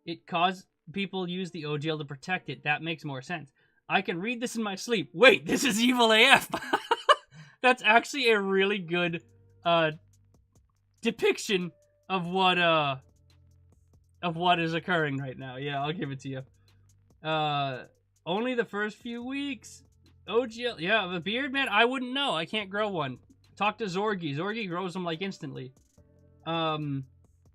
It caused people use the OGL to protect it. That makes more sense. I can read this in my sleep. Wait, this is evil AF. That's actually a really good depiction of what is occurring right now. Yeah, I'll give it to you. Only the first few weeks. OGL, yeah, the beard, man, I wouldn't know. I can't grow one. Talk to Zorgi. Zorgi grows them like instantly. OGL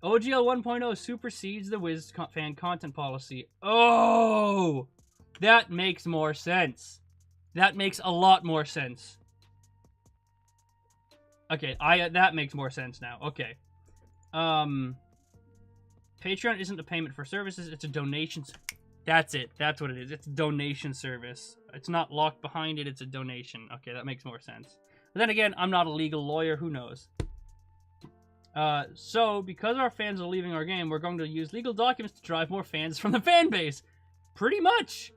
1.0 supersedes the Wiz fan content policy. Oh, that makes more sense. That makes a lot more sense. Okay, that makes more sense now. Okay. Patreon isn't a payment for services, it's a donation. That's it. That's what it is. It's a donation service. It's not locked behind it, it's a donation. Okay, that makes more sense. But then again, I'm not a legal lawyer, who knows? So, because our fans are leaving our game, we're going to use legal documents to drive more fans from the fan base. Pretty much.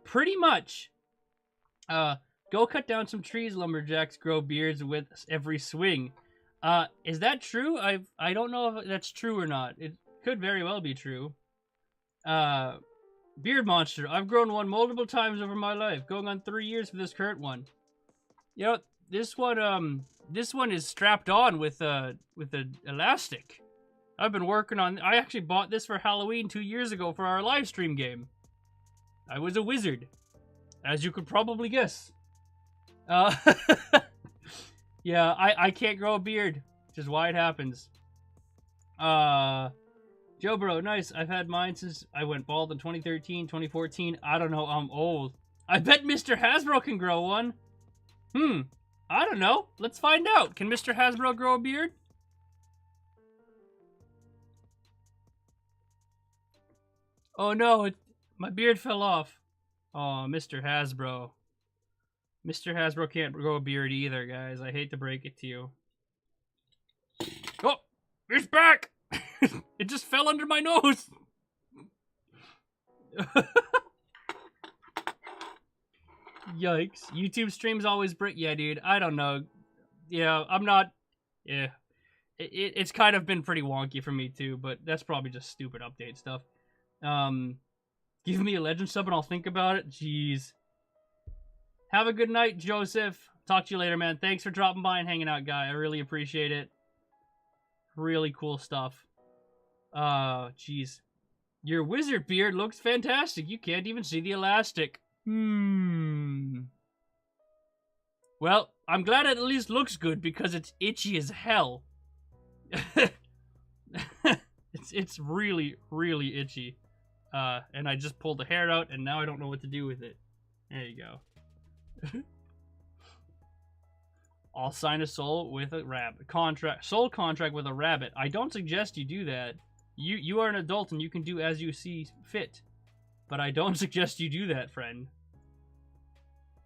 Pretty much. Go cut down some trees, lumberjacks grow beards with every swing. Is that true? I don't know if that's true or not. It could very well be true. Beard monster. I've grown one multiple times over my life, going on 3 years for this current one. You know, this one is strapped on with an elastic. I've been working on. I actually bought this for Halloween 2 years ago for our live stream game. I was a wizard, as you could probably guess. Yeah, I can't grow a beard, which is why it happens. Joe Bro, nice. I've had mine since I went bald in 2013, 2014. I don't know, I'm old. I bet Mr. Hasbro can grow one. I don't know. Let's find out. Can Mr. Hasbro grow a beard? Oh no, my beard fell off. Oh, Mr. Hasbro. Mr. Hasbro can't grow a beard either, guys. I hate to break it to you. Oh, it's back! It just fell under my nose. Yikes. YouTube streams always break. Yeah, dude. I don't know. Yeah, I'm not. Yeah. It's kind of been pretty wonky for me too, but that's probably just stupid update stuff. Give me a legend sub and I'll think about it. Jeez. Have a good night, Joseph. Talk to you later, man. Thanks for dropping by and hanging out, guy. I really appreciate it. Really cool stuff. Jeez. Your wizard beard looks fantastic. You can't even see the elastic. Well, I'm glad it at least looks good because it's itchy as hell. It's really, really itchy. And I just pulled the hair out and now I don't know what to do with it. There you go. I'll sign a soul with a rabbit. Soul contract with a rabbit. I don't suggest you do that. You are an adult and you can do as you see fit. But I don't suggest you do that, friend.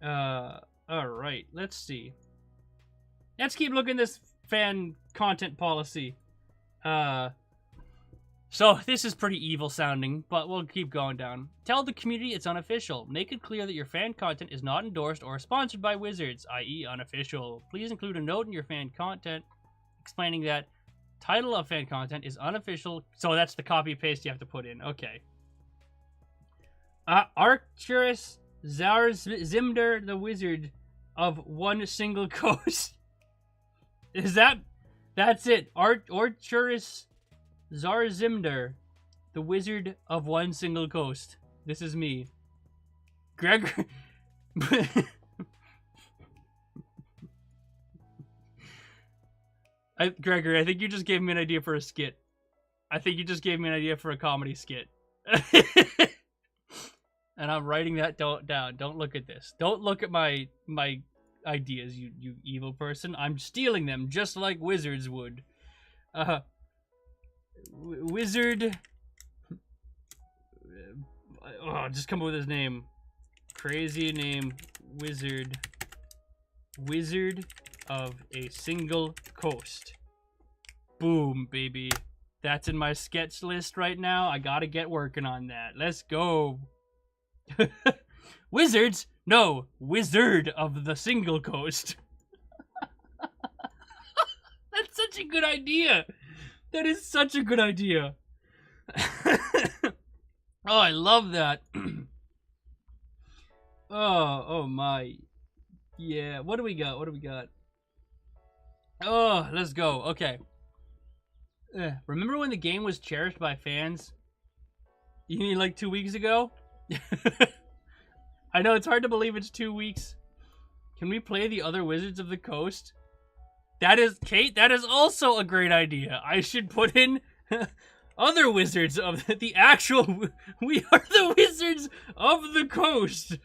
Alright, let's see. Let's keep looking at this fan content policy. So, this is pretty evil sounding, but we'll keep going down. Tell the community it's unofficial. Make it clear that your fan content is not endorsed or sponsored by Wizards, i.e. unofficial. Please include a note in your fan content explaining that title of fan content is unofficial. So that's the copy paste you have to put in. Okay. Arcturus Zarzimder, the Wizard of one single coast. Is that's it. Arcturus Zarzimder, the Wizard of one single coast. This is me. Gregor. Gregory, I think you just gave me an idea for a skit. I think you just gave me an idea for a comedy skit. And I'm writing that down. Don't look at this. Don't look at my ideas, you evil person. I'm stealing them just like wizards would. Wizard. Oh, just come up with his name. Crazy name. Wizard. Wizard of a single coast. Boom, baby. That's in my sketch list right now. I gotta get working on that. Let's go. Wizards? No, Wizard of the single coast. That's such a good idea. That is such a good idea. Oh, I love that. Oh my. Yeah, what do we got? What do we got? Oh, let's go. Okay. Remember when the game was cherished by fans? You mean like 2 weeks ago? I know, it's hard to believe it's 2 weeks. Can we play the other Wizards of the Coast? That is, Kate, that is also a great idea. I should put in other Wizards of the actual... We are the Wizards of the Coast.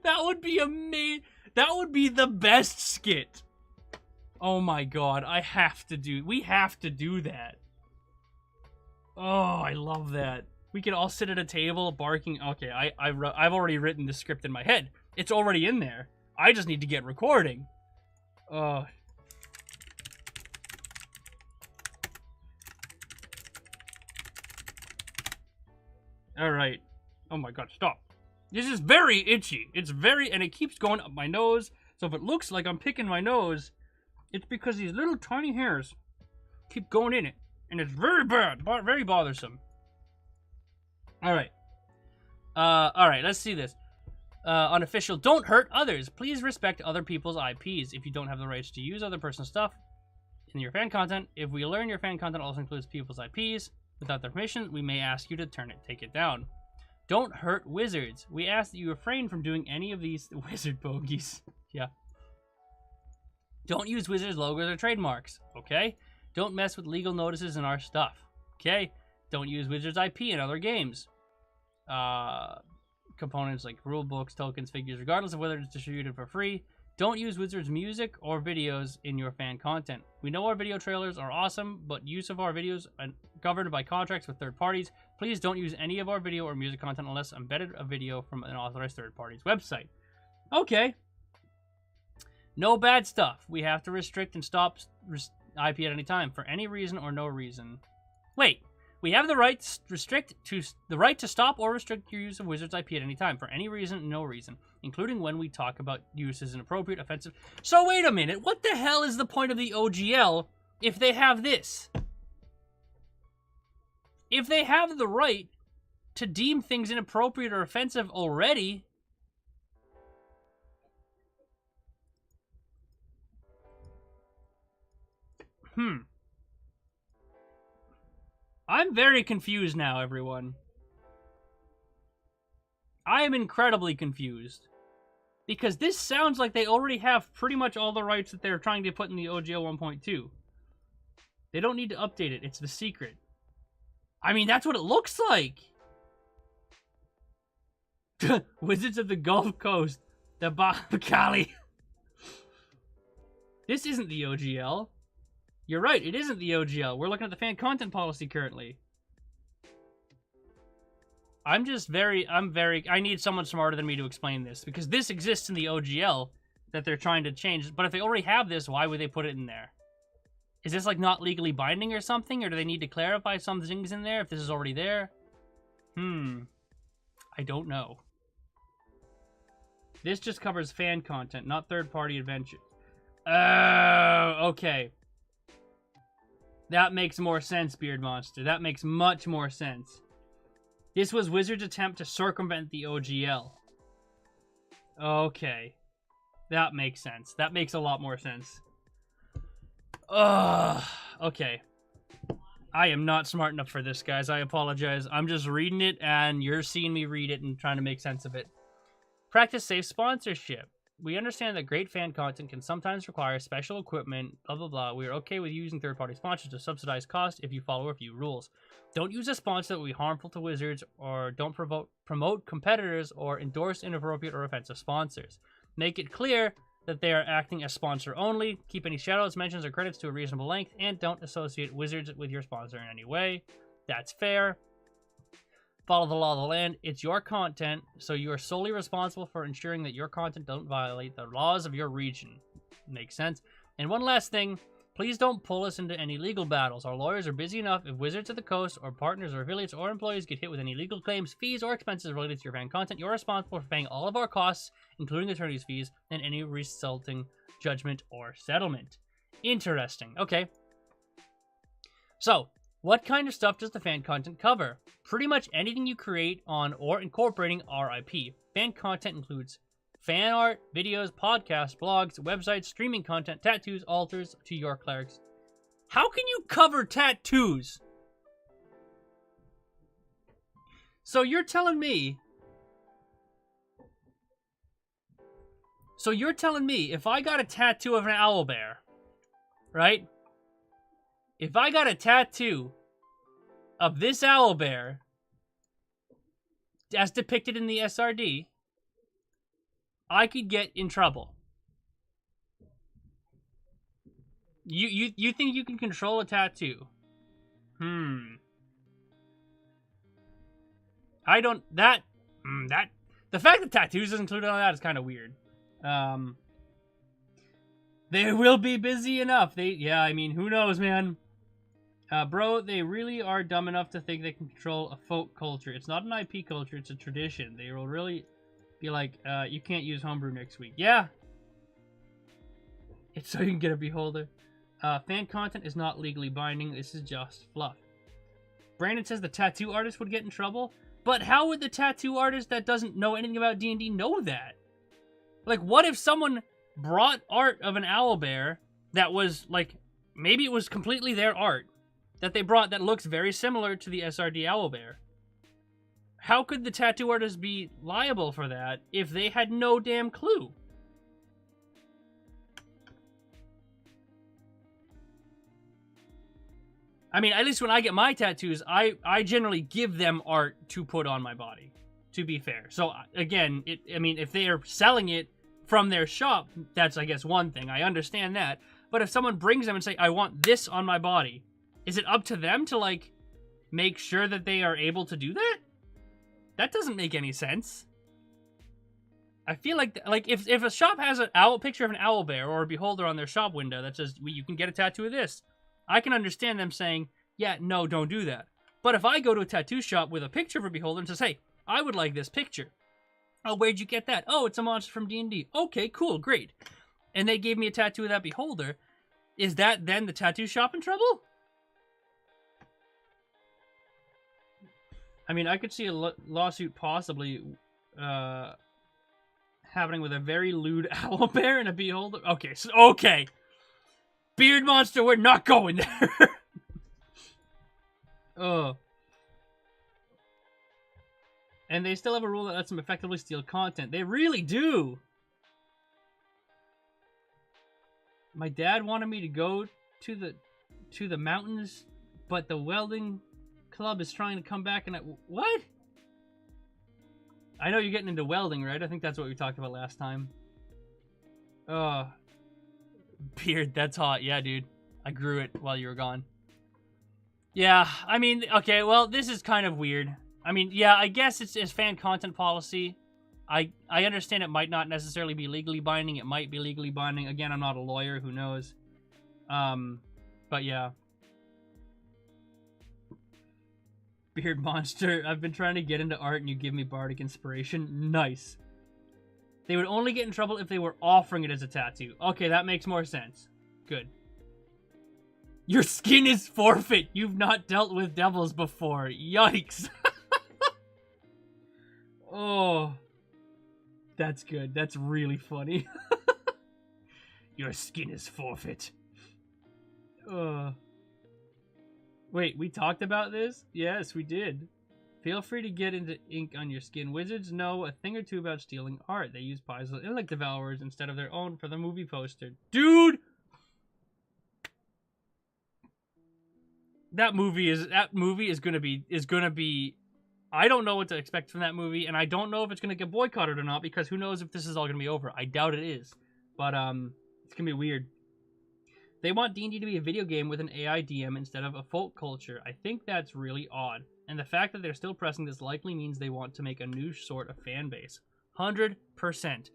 That would be amazing. That would be the best skit. Oh my god, we have to do that. Oh, I love that. We can all sit at a table barking. Okay, I've already written the script in my head. It's already in there. I just need to get recording. Oh. All right. Oh my god, stop. This is very itchy. It's very, and it keeps going up my nose. So if it looks like I'm picking my nose, it's because these little tiny hairs keep going in it. And it's very bad, very bothersome. All right. All right, let's see this. Unofficial, don't hurt others. Please respect other people's IPs. If you don't have the rights to use other person's stuff in your fan content, if we learn your fan content also includes people's IPs without their permission, we may ask you to take it down. Don't hurt wizards. We ask that you refrain from doing any of these wizard bogeys. Yeah. Don't use wizards' logos or trademarks. Okay. Don't mess with legal notices in our stuff. Okay. Don't use wizards' IP in other games. Components like rule books, tokens, figures, regardless of whether it's distributed for free. Don't use Wizards music or videos in your fan content. We know our video trailers are awesome, but use of our videos are governed by contracts with third parties. Please don't use any of our video or music content unless embedded a video from an authorized third party's website. Okay. No bad stuff. We have to restrict and stop IP at any time for any reason or no reason. Wait. We have the right to stop or restrict your use of Wizards IP at any time for any reason, no reason, including when we talk about use as inappropriate, offensive. So wait a minute, what the hell is the point of the OGL if they have this? If they have the right to deem things inappropriate or offensive already, I'm very confused now, everyone. I am incredibly confused. Because this sounds like they already have pretty much all the rights that they're trying to put in the OGL 1.2. They don't need to update it. It's the secret. I mean, that's what it looks like. Wizards of the Gulf Coast. The Bacali. This isn't the OGL. You're right, it isn't the OGL. We're looking at the fan content policy currently. I need someone smarter than me to explain this, because this exists in the OGL that they're trying to change. But if they already have this, why would they put it in there? Is this like not legally binding or something? Or do they need to clarify some things in there if this is already there? I don't know. This just covers fan content, not third-party adventures. Oh, okay. That makes more sense, Beard Monster. That makes much more sense. This was Wizards' attempt to circumvent the OGL. Okay. That makes sense. That makes a lot more sense. Okay. I am not smart enough for this, guys. I apologize. I'm just reading it, and you're seeing me read it and trying to make sense of it. Practice safe sponsorship. We understand that great fan content can sometimes require special equipment, blah, blah, blah. We are okay with using third-party sponsors to subsidize costs if you follow a few rules. Don't use a sponsor that will be harmful to Wizards, or don't promote competitors or endorse inappropriate or offensive sponsors. Make it clear that they are acting as sponsor only. Keep any shoutouts, mentions, or credits to a reasonable length, and don't associate Wizards with your sponsor in any way. That's fair. Follow the law of the land. It's your content, so you are solely responsible for ensuring that your content don't violate the laws of your region. Makes sense. And one last thing, please don't pull us into any legal battles. Our lawyers are busy enough. If Wizards of the Coast or partners or affiliates or employees get hit with any legal claims, fees, or expenses related to your fan content, you're responsible for paying all of our costs, including attorney's fees, and any resulting judgment or settlement. Interesting. Okay. So, what kind of stuff does the fan content cover? Pretty much anything you create on or incorporating our IP. Fan content includes fan art, videos, podcasts, blogs, websites, streaming content, tattoos, altars to your clerics. How can you cover tattoos? So you're telling me if I got a tattoo of an owlbear, right? If I got a tattoo of this owlbear as depicted in the SRD, I could get in trouble. You think you can control a tattoo? I don't, the fact that tattoos is included on that is kind of weird. They will be busy enough. Yeah, I mean, who knows, man? Bro, they really are dumb enough to think they can control a folk culture. It's not an IP culture, it's a tradition. They will really be like, you can't use homebrew next week. Yeah! It's so you can get a beholder. Fan content is not legally binding. This is just fluff. Brandon says the tattoo artist would get in trouble. But how would the tattoo artist that doesn't know anything about D&D know that? Like, what if someone brought art of an owlbear that was, like, maybe it was completely their art that they brought that looks very similar to the SRD owlbear? How could the tattoo artist be liable for that if they had no damn clue? I mean, at least when I get my tattoos, I generally give them art to put on my body, to be fair. So, again, I mean, if they are selling it from their shop, that's, I guess, one thing. I understand that. But if someone brings them and say, I want this on my body, is it up to them to, like, make sure that they are able to do that? That doesn't make any sense. I feel like if a shop has an picture of an owlbear or a beholder on their shop window that says, you can get a tattoo of this, I can understand them saying, yeah, no, don't do that. But if I go to a tattoo shop with a picture of a beholder and says, hey, I would like this picture. Oh, where'd you get that? Oh, it's a monster from D&D. Okay, cool, great. And they gave me a tattoo of that beholder. Is that then the tattoo shop in trouble? I mean, I could see a lawsuit possibly happening with a very lewd owlbear and a beholder. Okay, okay. Beard monster, we're not going there. Oh. And they still have a rule that lets them effectively steal content. They really do. My dad wanted me to go to the mountains, but the welding club is trying to come back and what? I know you're getting into welding, right? I think that's what we talked about last time. Beard, that's hot. Yeah, dude. I grew it while you were gone. Yeah, I mean, okay, well, this is kind of weird. I mean, yeah, I guess it's fan content policy. I understand it might not necessarily be legally binding. It might be legally binding. Again, I'm not a lawyer. Who knows? But yeah. Beard monster. I've been trying to get into art and you give me bardic inspiration. Nice. They would only get in trouble if they were offering it as a tattoo. Okay, that makes more sense. Good. Your skin is forfeit. You've not dealt with devils before. Yikes. Oh. That's good. That's really funny. Your skin is forfeit. Wait, we talked about this? Yes, we did. Feel free to get into ink on your skin. Wizards know a thing or two about stealing art. They use pies like devourers instead of their own for the movie poster. Dude! That movie is gonna be I don't know what to expect from that movie, and I don't know if it's gonna get boycotted or not, because who knows if this is all gonna be over. I doubt it is. But it's gonna be weird. They want D&D to be a video game with an AI DM instead of a folk culture. I think that's really odd. And the fact that they're still pressing this likely means they want to make a new sort of fan base. 100%.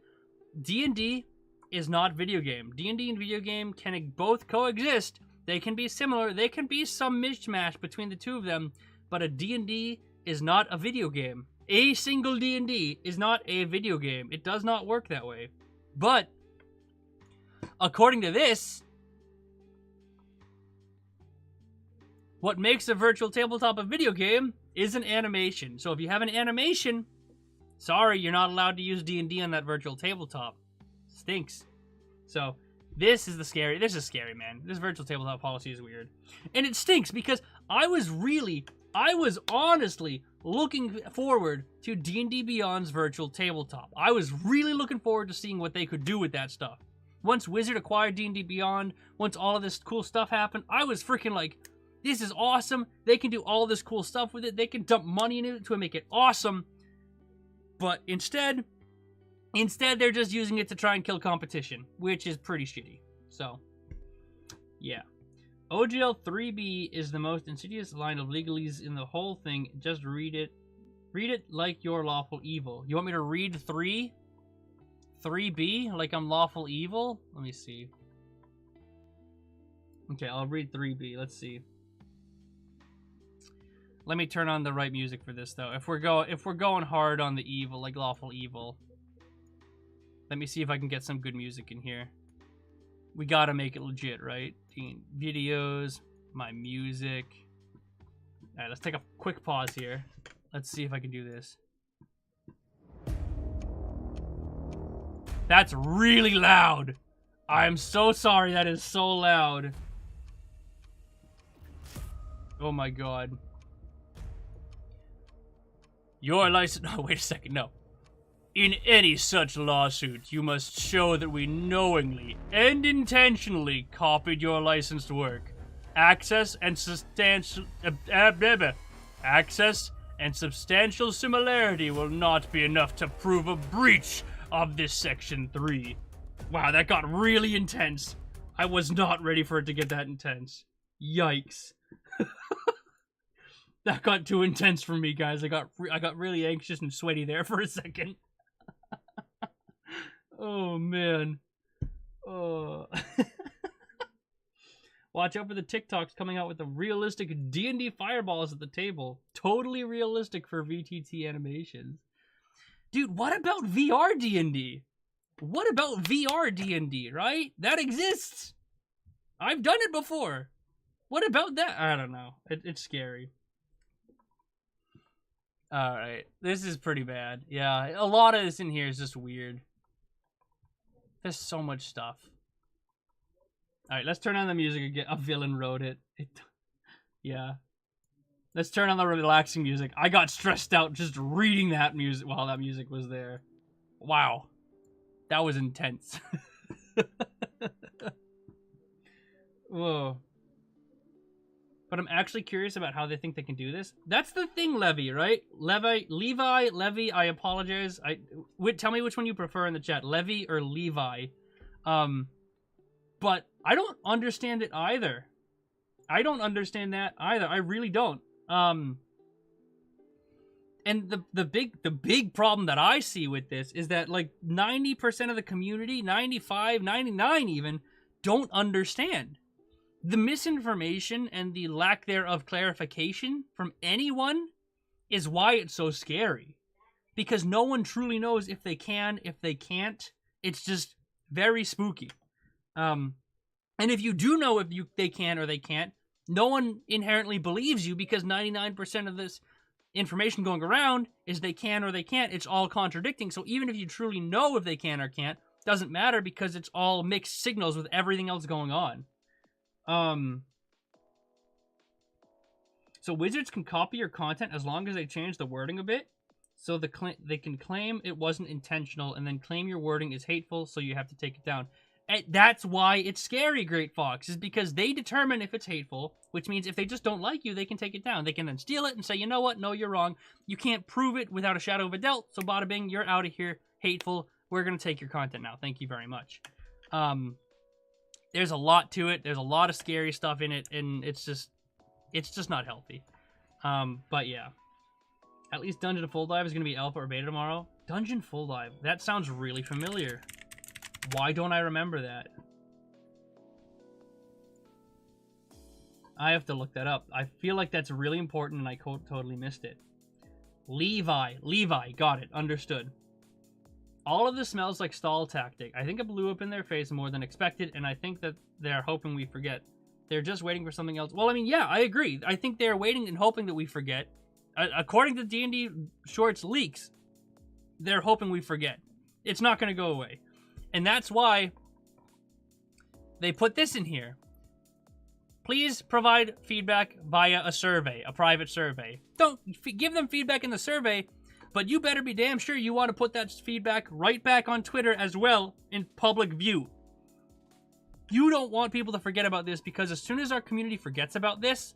D&D is not video game. D&D and video game can both coexist. They can be similar. They can be some mishmash between the two of them. But a D&D is not a video game. A single D&D is not a video game. It does not work that way. But, according to this, what makes a virtual tabletop a video game is an animation. So if you have an animation, sorry, you're not allowed to use D&D on that virtual tabletop. Stinks. So this is scary, man. This virtual tabletop policy is weird. And it stinks because I was honestly looking forward to D&D Beyond's virtual tabletop. I was really looking forward to seeing what they could do with that stuff. Once Wizard acquired D&D Beyond, once all of this cool stuff happened, I was freaking like, this is awesome. They can do all this cool stuff with it. They can dump money into it to make it awesome. But instead they're just using it to try and kill competition, which is pretty shitty. So, yeah. OGL 3B is the most insidious line of legalese in the whole thing. Just read it. Read it like you're lawful evil. You want me to read 3? 3B? Like I'm lawful evil? Let me see. Okay, I'll read 3B. Let's see. Let me turn on the right music for this though. If we're going hard on the evil, like lawful evil. Let me see if I can get some good music in here. We gotta make it legit, right? Videos, my music. Alright, let's take a quick pause here. Let's see if I can do this. That's really loud. I'm so sorry, that is so loud. Oh my god. Your license... Oh, wait a second, no. In any such lawsuit, you must show that we knowingly and intentionally copied your licensed work. Access and substantial similarity will not be enough to prove a breach of this Section 3. Wow, that got really intense. I was not ready for it to get that intense. Yikes. That got too intense for me, guys. I got really anxious and sweaty there for a second. Oh, man. Oh. Watch out for the TikToks coming out with the realistic D&D fireballs at the table. Totally realistic for VTT animations. Dude, what about VR D&D? What about VR D&D, right? That exists. I've done it before. What about that? I don't know. It's scary. Alright. This is pretty bad. Yeah, a lot of this in here is just weird. There's so much stuff. Alright, let's turn on the music again. A villain wrote it. Yeah. Let's turn on the relaxing music. I got stressed out just reading that music while that music was there. Wow. That was intense. Whoa. But I'm actually curious about how they think they can do this. That's the thing, Levi, right? Levi, I apologize. Tell me which one you prefer in the chat, Levi or Levi. But I don't understand it either. I don't understand that either. I really don't. And the big problem that I see with this is that like 90% of the community, 95, 99 even, don't understand. The misinformation and the lack thereof clarification from anyone is why it's so scary. Because no one truly knows if they can, if they can't. It's just very spooky. And if you do know if they can or they can't, no one inherently believes you because 99% of this information going around is they can or they can't. It's all contradicting. So even if you truly know if they can or can't, doesn't matter because it's all mixed signals with everything else going on. So wizards can copy your content as long as they change the wording a bit. So they can claim it wasn't intentional and then claim your wording is hateful, so you have to take it down. And that's why it's scary, Great Fox, is because they determine if it's hateful, which means if they just don't like you, they can take it down. They can then steal it and say, you know what? No, you're wrong. You can't prove it without a shadow of a doubt. So bada bing, you're out of here. Hateful. We're going to take your content now. Thank you very much. There's a lot to it. There's a lot of scary stuff in it, and it's just not healthy. But yeah. At least Dungeon Full Dive is going to be alpha or beta tomorrow. Dungeon Full Dive. That sounds really familiar. Why don't I remember that? I have to look that up. I feel like that's really important, and I totally missed it. Levi. Got it. Understood. All of this smells like stall tactic. I think it blew up in their face more than expected, and I think that they're hoping we forget. They're just waiting for something else. Well, I mean, yeah, I agree. I think they're waiting and hoping that we forget. According to D&D Shorts leaks, they're hoping we forget. It's not going to go away. And that's why they put this in here. Please provide feedback via a survey, a private survey. Don't give them feedback in the survey, but you better be damn sure you want to put that feedback right back on Twitter as well in public view. You don't want people to forget about this because as soon as our community forgets about this,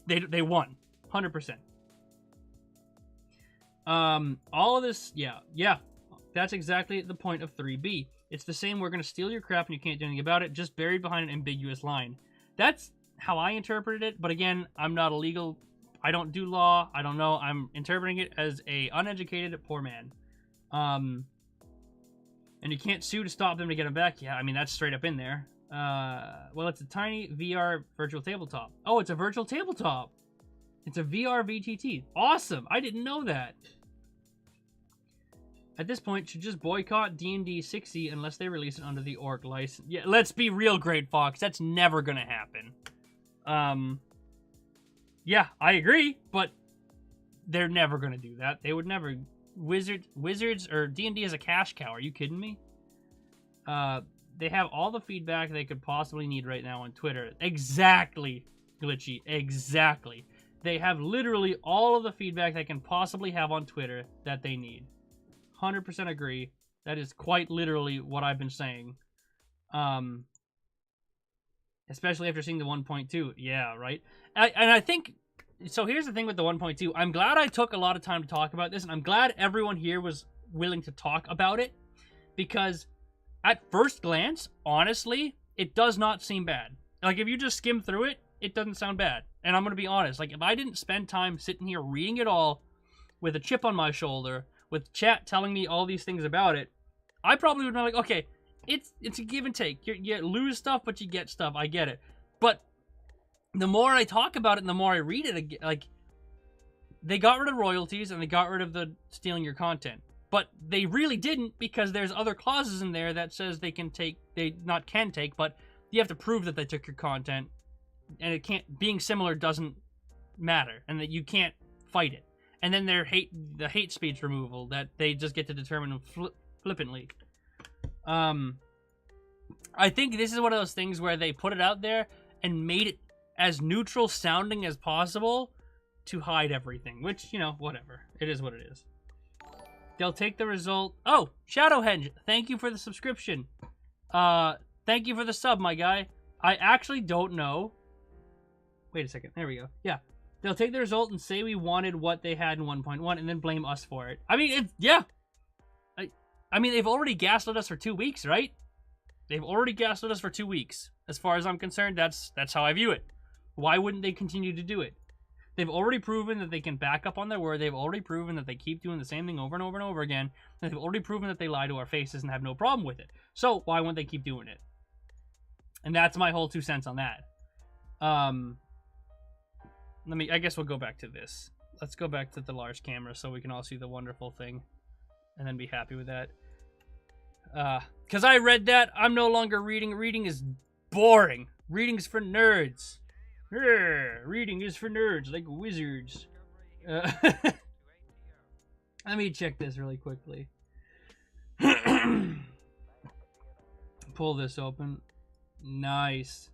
they won. 100%. All of this, yeah. That's exactly the point of 3B. It's the same, we're going to steal your crap and you can't do anything about it, just buried behind an ambiguous line. That's how I interpreted it, but again, I'm not a legal, I don't do law, I don't know, I'm interpreting it as a uneducated poor man. And you can't sue to stop them to get them back. Yeah, I mean, that's straight up in there. Well, it's a tiny VR virtual tabletop. Oh, it's a virtual tabletop. It's a VR VTT. Awesome. I didn't know that. At this point, should just boycott D&D 60 unless they release it under the Orc license. Yeah, let's be real, Great Fox. That's never gonna happen. Yeah, I agree, but they're never gonna do that. They would never. Wizards or D&D is a cash cow. Are you kidding me? They have all the feedback they could possibly need right now on Twitter. Exactly, Glitchy. Exactly. They have literally all of the feedback they can possibly have on Twitter that they need. 100% agree. That is quite literally what I've been saying. Especially after seeing the 1.2. Yeah, right? And I think... So here's the thing with the 1.2. I'm glad I took a lot of time to talk about this, and I'm glad everyone here was willing to talk about it. Because at first glance, honestly, it does not seem bad. Like, if you just skim through it, it doesn't sound bad. And I'm going to be honest. Like, if I didn't spend time sitting here reading it all with a chip on my shoulder... with chat telling me all these things about it, I probably would be like, okay, it's a give and take. You lose stuff, but you get stuff. I get it. But the more I talk about it and the more I read it, like, they got rid of royalties and they got rid of the stealing your content. But they really didn't, because there's other clauses in there that says they can take, but you have to prove that they took your content, and it can't, being similar doesn't matter, and that you can't fight it. And then the hate speech removal that they just get to determine flippantly. I think this is one of those things where they put it out there and made it as neutral sounding as possible to hide everything. Which, you know, whatever. It is what it is. They'll take the result. Oh, Shadowhenge, thank you for the subscription. Thank you for the sub, my guy. I actually don't know. Wait a second. There we go. Yeah. They'll take the result and say we wanted what they had in 1.1 and then blame us for it. I mean, yeah. I mean, they've already gaslit us for 2 weeks, right? They've already gaslit us for 2 weeks. As far as I'm concerned, that's how I view it. Why wouldn't they continue to do it? They've already proven that they can back up on their word. They've already proven that they keep doing the same thing over and over and over again. And they've already proven that they lie to our faces and have no problem with it. So why wouldn't they keep doing it? And that's my whole 2 cents on that. I guess we'll go back to this. Let's go back to the large camera so we can all see the wonderful thing. And then be happy with that. Because I read that, I'm no longer reading. Reading is boring. Reading's for nerds. Reading is for nerds, like wizards. Let me check this really quickly. Pull this open. Nice.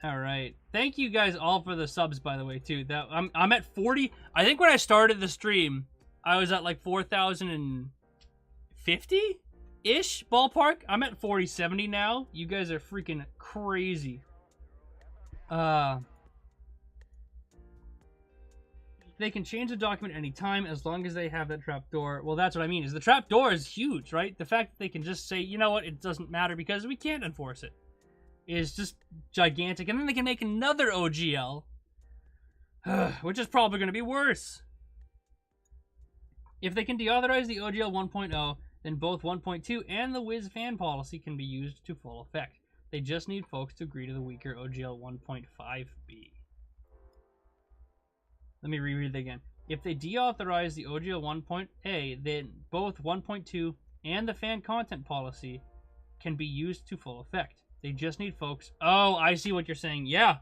All right. Thank you guys all for the subs, by the way, too. That I'm at 40. I think when I started the stream, I was at like 4,050-ish ballpark. I'm at 4070 now. You guys are freaking crazy. They can change the document anytime as long as they have that trapdoor. Well, that's what I mean. Is the trapdoor is huge, right? The fact that they can just say, you know what, it doesn't matter because we can't enforce it, is just gigantic. And then they can make another OGL, which is probably going to be worse. If they can deauthorize the OGL 1.0, then both 1.2 and the Wiz fan policy can be used to full effect. They just need folks to agree to the weaker OGL 1.5b. Let me reread it again. If they deauthorize the OGL 1.a, then both 1.2 and the fan content policy can be used to full effect. They just need folks... Oh, I see what you're saying. Yeah.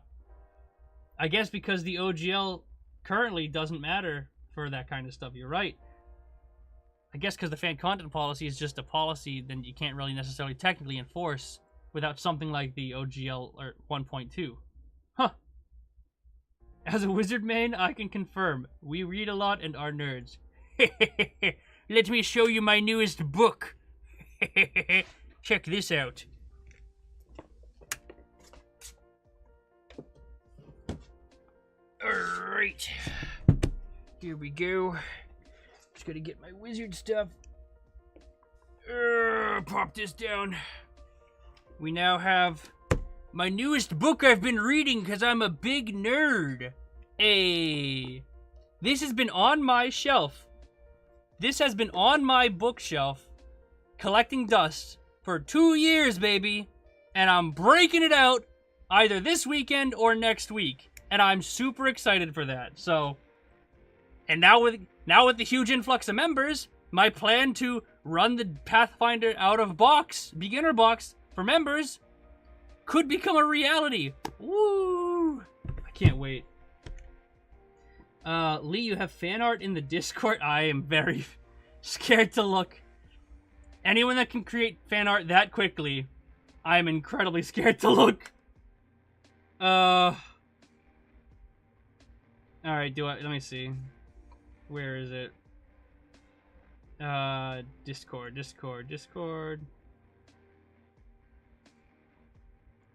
I guess because the OGL currently doesn't matter for that kind of stuff. You're right. I guess because the fan content policy is just a policy, then you can't really necessarily technically enforce without something like the OGL or 1.2. Huh. As a wizard main, I can confirm. We read a lot and are nerds. Let me show you my newest book. Check this out. Alright. Here we go. Just gotta get my wizard stuff. Pop this down. We now have my newest book I've been reading because I'm a big nerd. Hey. This has been on my shelf. This has been on my bookshelf collecting dust for 2 years, baby. And I'm breaking it out either this weekend or next week. and I'm super excited for that. So, and now with the huge influx of members, my plan to run the Pathfinder out of box, beginner box for members, could become a reality. Woo! I can't wait. Lee, you have fan art in the Discord? I am very scared to look. Anyone that can create fan art that quickly, I am incredibly scared to look. Alright, let me see. Where is it? Discord.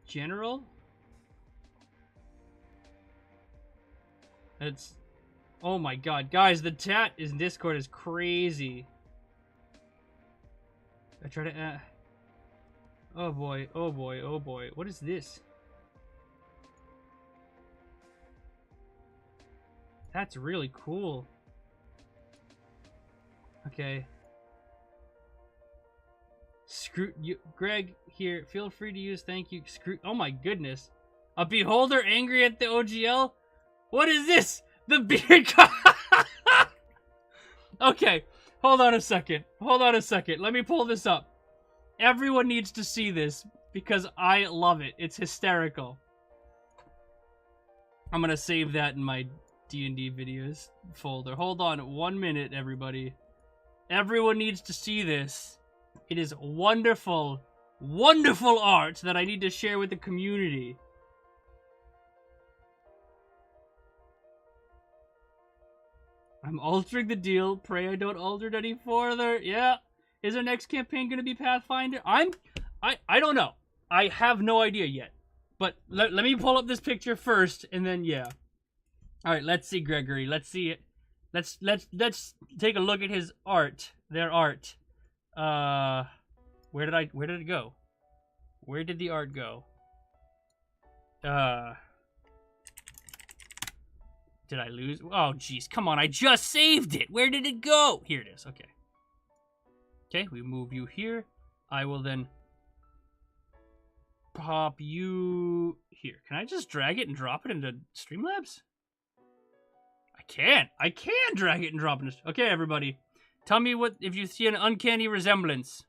General? That's... Oh my god. Guys, the chat in Discord is crazy. I try to... Oh boy. What is this? That's really cool. Okay. Greg, here, feel free to use thank you. Oh my goodness. A beholder angry at the OGL? What is this? The beard guy. Okay, hold on a second. Let me pull this up. Everyone needs to see this because I love it. It's hysterical. I'm gonna save that in my D&D videos folder. Hold on 1 minute, everybody. Everyone needs to see this. It is wonderful, wonderful art that I need to share with the community. I'm altering the deal. Pray I don't alter it any further. Yeah. Is our next campaign going to be Pathfinder? I don't know. I have no idea yet. But let me pull up this picture first, and then yeah. All right, let's see, Gregory. Let's see it. Let's take a look at his art. Their art. Where did it go? Where did the art go? Did I lose? Oh, jeez. Come on. I just saved it. Where did it go? Here it is. Okay. Okay, we move you here. I will then pop you here. Can I just drag it and drop it into Streamlabs? I can drag it and drop it. Okay, everybody. Tell me if you see an uncanny resemblance.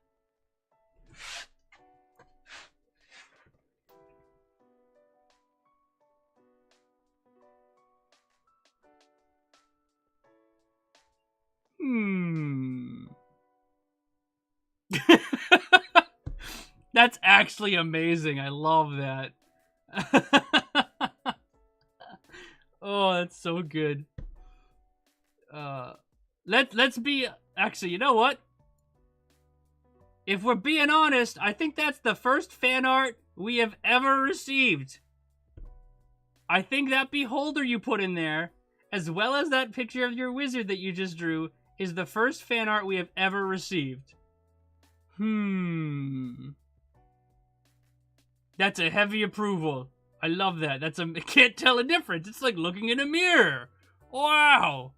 That's actually amazing. I love that. Oh, that's so good. Let's be... Actually, you know what? If we're being honest, I think that's the first fan art we have ever received. I think that beholder you put in there, as well as that picture of your wizard that you just drew, is the first fan art we have ever received. That's a heavy approval. I love that. I can't tell a difference. It's like looking in a mirror. Wow.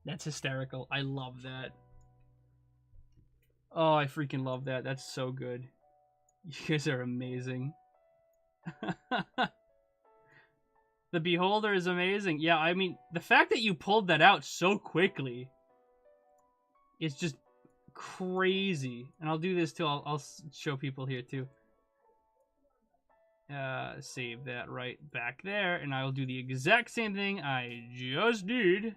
That's hysterical. I love that. Oh, I freaking love that. That's so good. You guys are amazing. The beholder is amazing. Yeah, I mean, the fact that you pulled that out so quickly is just crazy. And I'll do this too. I'll show people here too. Save that right back there, and I will do the exact same thing I just did.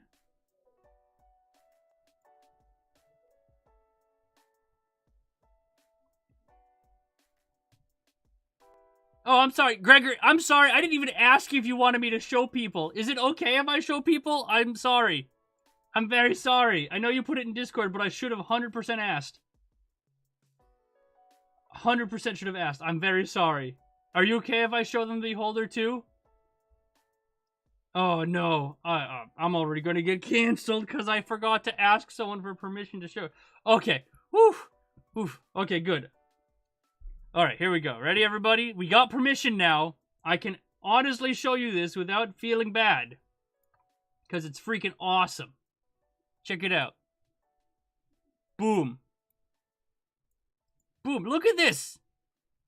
Oh, I'm sorry, Gregory. I'm sorry. I didn't even ask you if you wanted me to show people. Is it okay if I show people? I'm sorry. I'm very sorry. I know you put it in Discord, but I should have 100% asked. 100% should have asked. I'm very sorry. Are you okay if I show them the beholder too? Oh no, I'm already going to get canceled because I forgot to ask someone for permission to show. Okay, woof. Okay, good. All right, here we go. Ready, everybody? We got permission now. I can honestly show you this without feeling bad because it's freaking awesome. Check it out. Boom. Boom, look at this.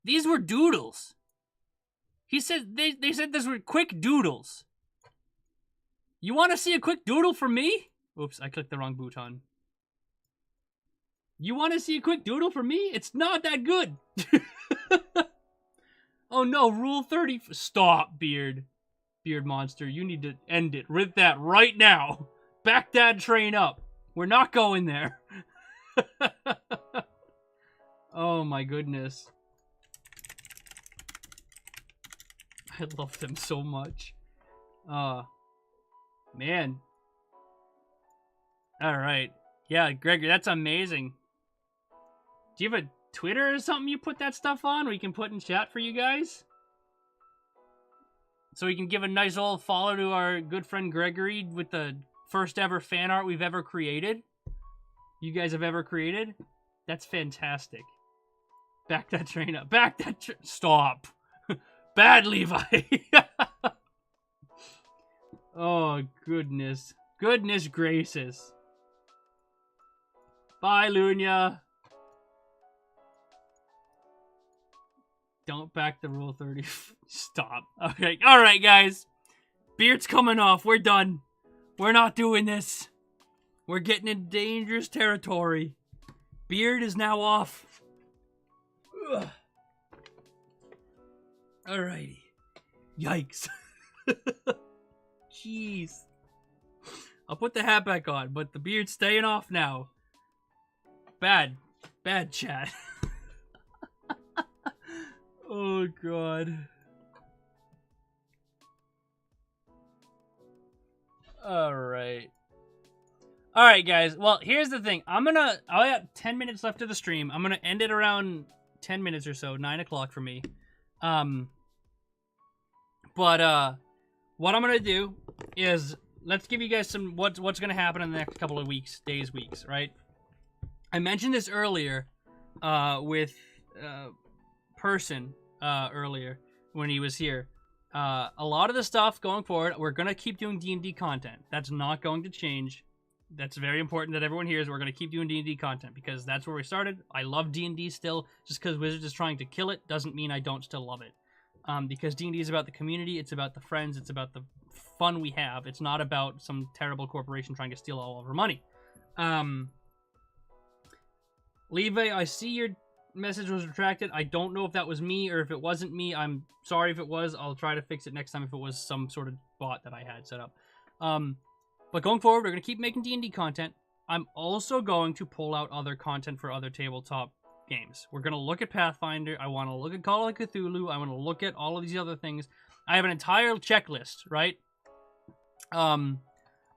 These were doodles. He said they said these were quick doodles. You want to see a quick doodle from me? Oops, I clicked the wrong button. You want to see a quick doodle from me? It's not that good. Oh no, Rule 30. Stop, Beard. Beard Monster, you need to end it. Rid that right now. Back that train up. We're not going there. Oh my goodness. I love them so much. Man. Alright. Yeah, Gregory, that's amazing. Do you have a Twitter or something you put that stuff on we can put in chat for you guys? So we can give a nice old follow to our good friend Gregory with the first ever fan art we've ever created. You guys have ever created? That's fantastic. Back that train up. Back that Stop. Bad Levi. Oh, goodness. Goodness gracious. Bye, Lunya. Don't back the Rule 30. Stop. Okay. All right, guys. Beard's coming off. We're done. We're not doing this. We're getting into dangerous territory. Beard is now off. Ugh. Alrighty. Yikes. Jeez. I'll put the hat back on, but the beard's staying off now. Bad. Bad chat. Oh, God. Alright. Alright, guys. Well, here's the thing. I got 10 minutes left of the stream. I'm gonna end it around 10 minutes or so. 9 o'clock for me. What I'm gonna do is, let's give you guys some, what's gonna happen in the next couple of weeks, weeks, right? I mentioned this earlier, with, Person, earlier, when he was here. A lot of the stuff going forward, we're gonna keep doing D&D content. That's not going to change. That's very important that everyone hears. We're gonna keep doing D&D content, because that's where we started. I love D&D still. Just because Wizards is trying to kill it doesn't mean I don't still love it. Because D&D is about the community, it's about the friends, it's about the fun we have. It's not about some terrible corporation trying to steal all of our money. Levi, I see your message was retracted. I don't know if that was me or if it wasn't me. I'm sorry if it was. I'll try to fix it next time if it was some sort of bot that I had set up. But going forward, we're going to keep making D&D content. I'm also going to pull out other content for other tabletop games. We're going to look at Pathfinder. I want to look at Call of Cthulhu. I want to look at all of these other things. I have an entire checklist, right? I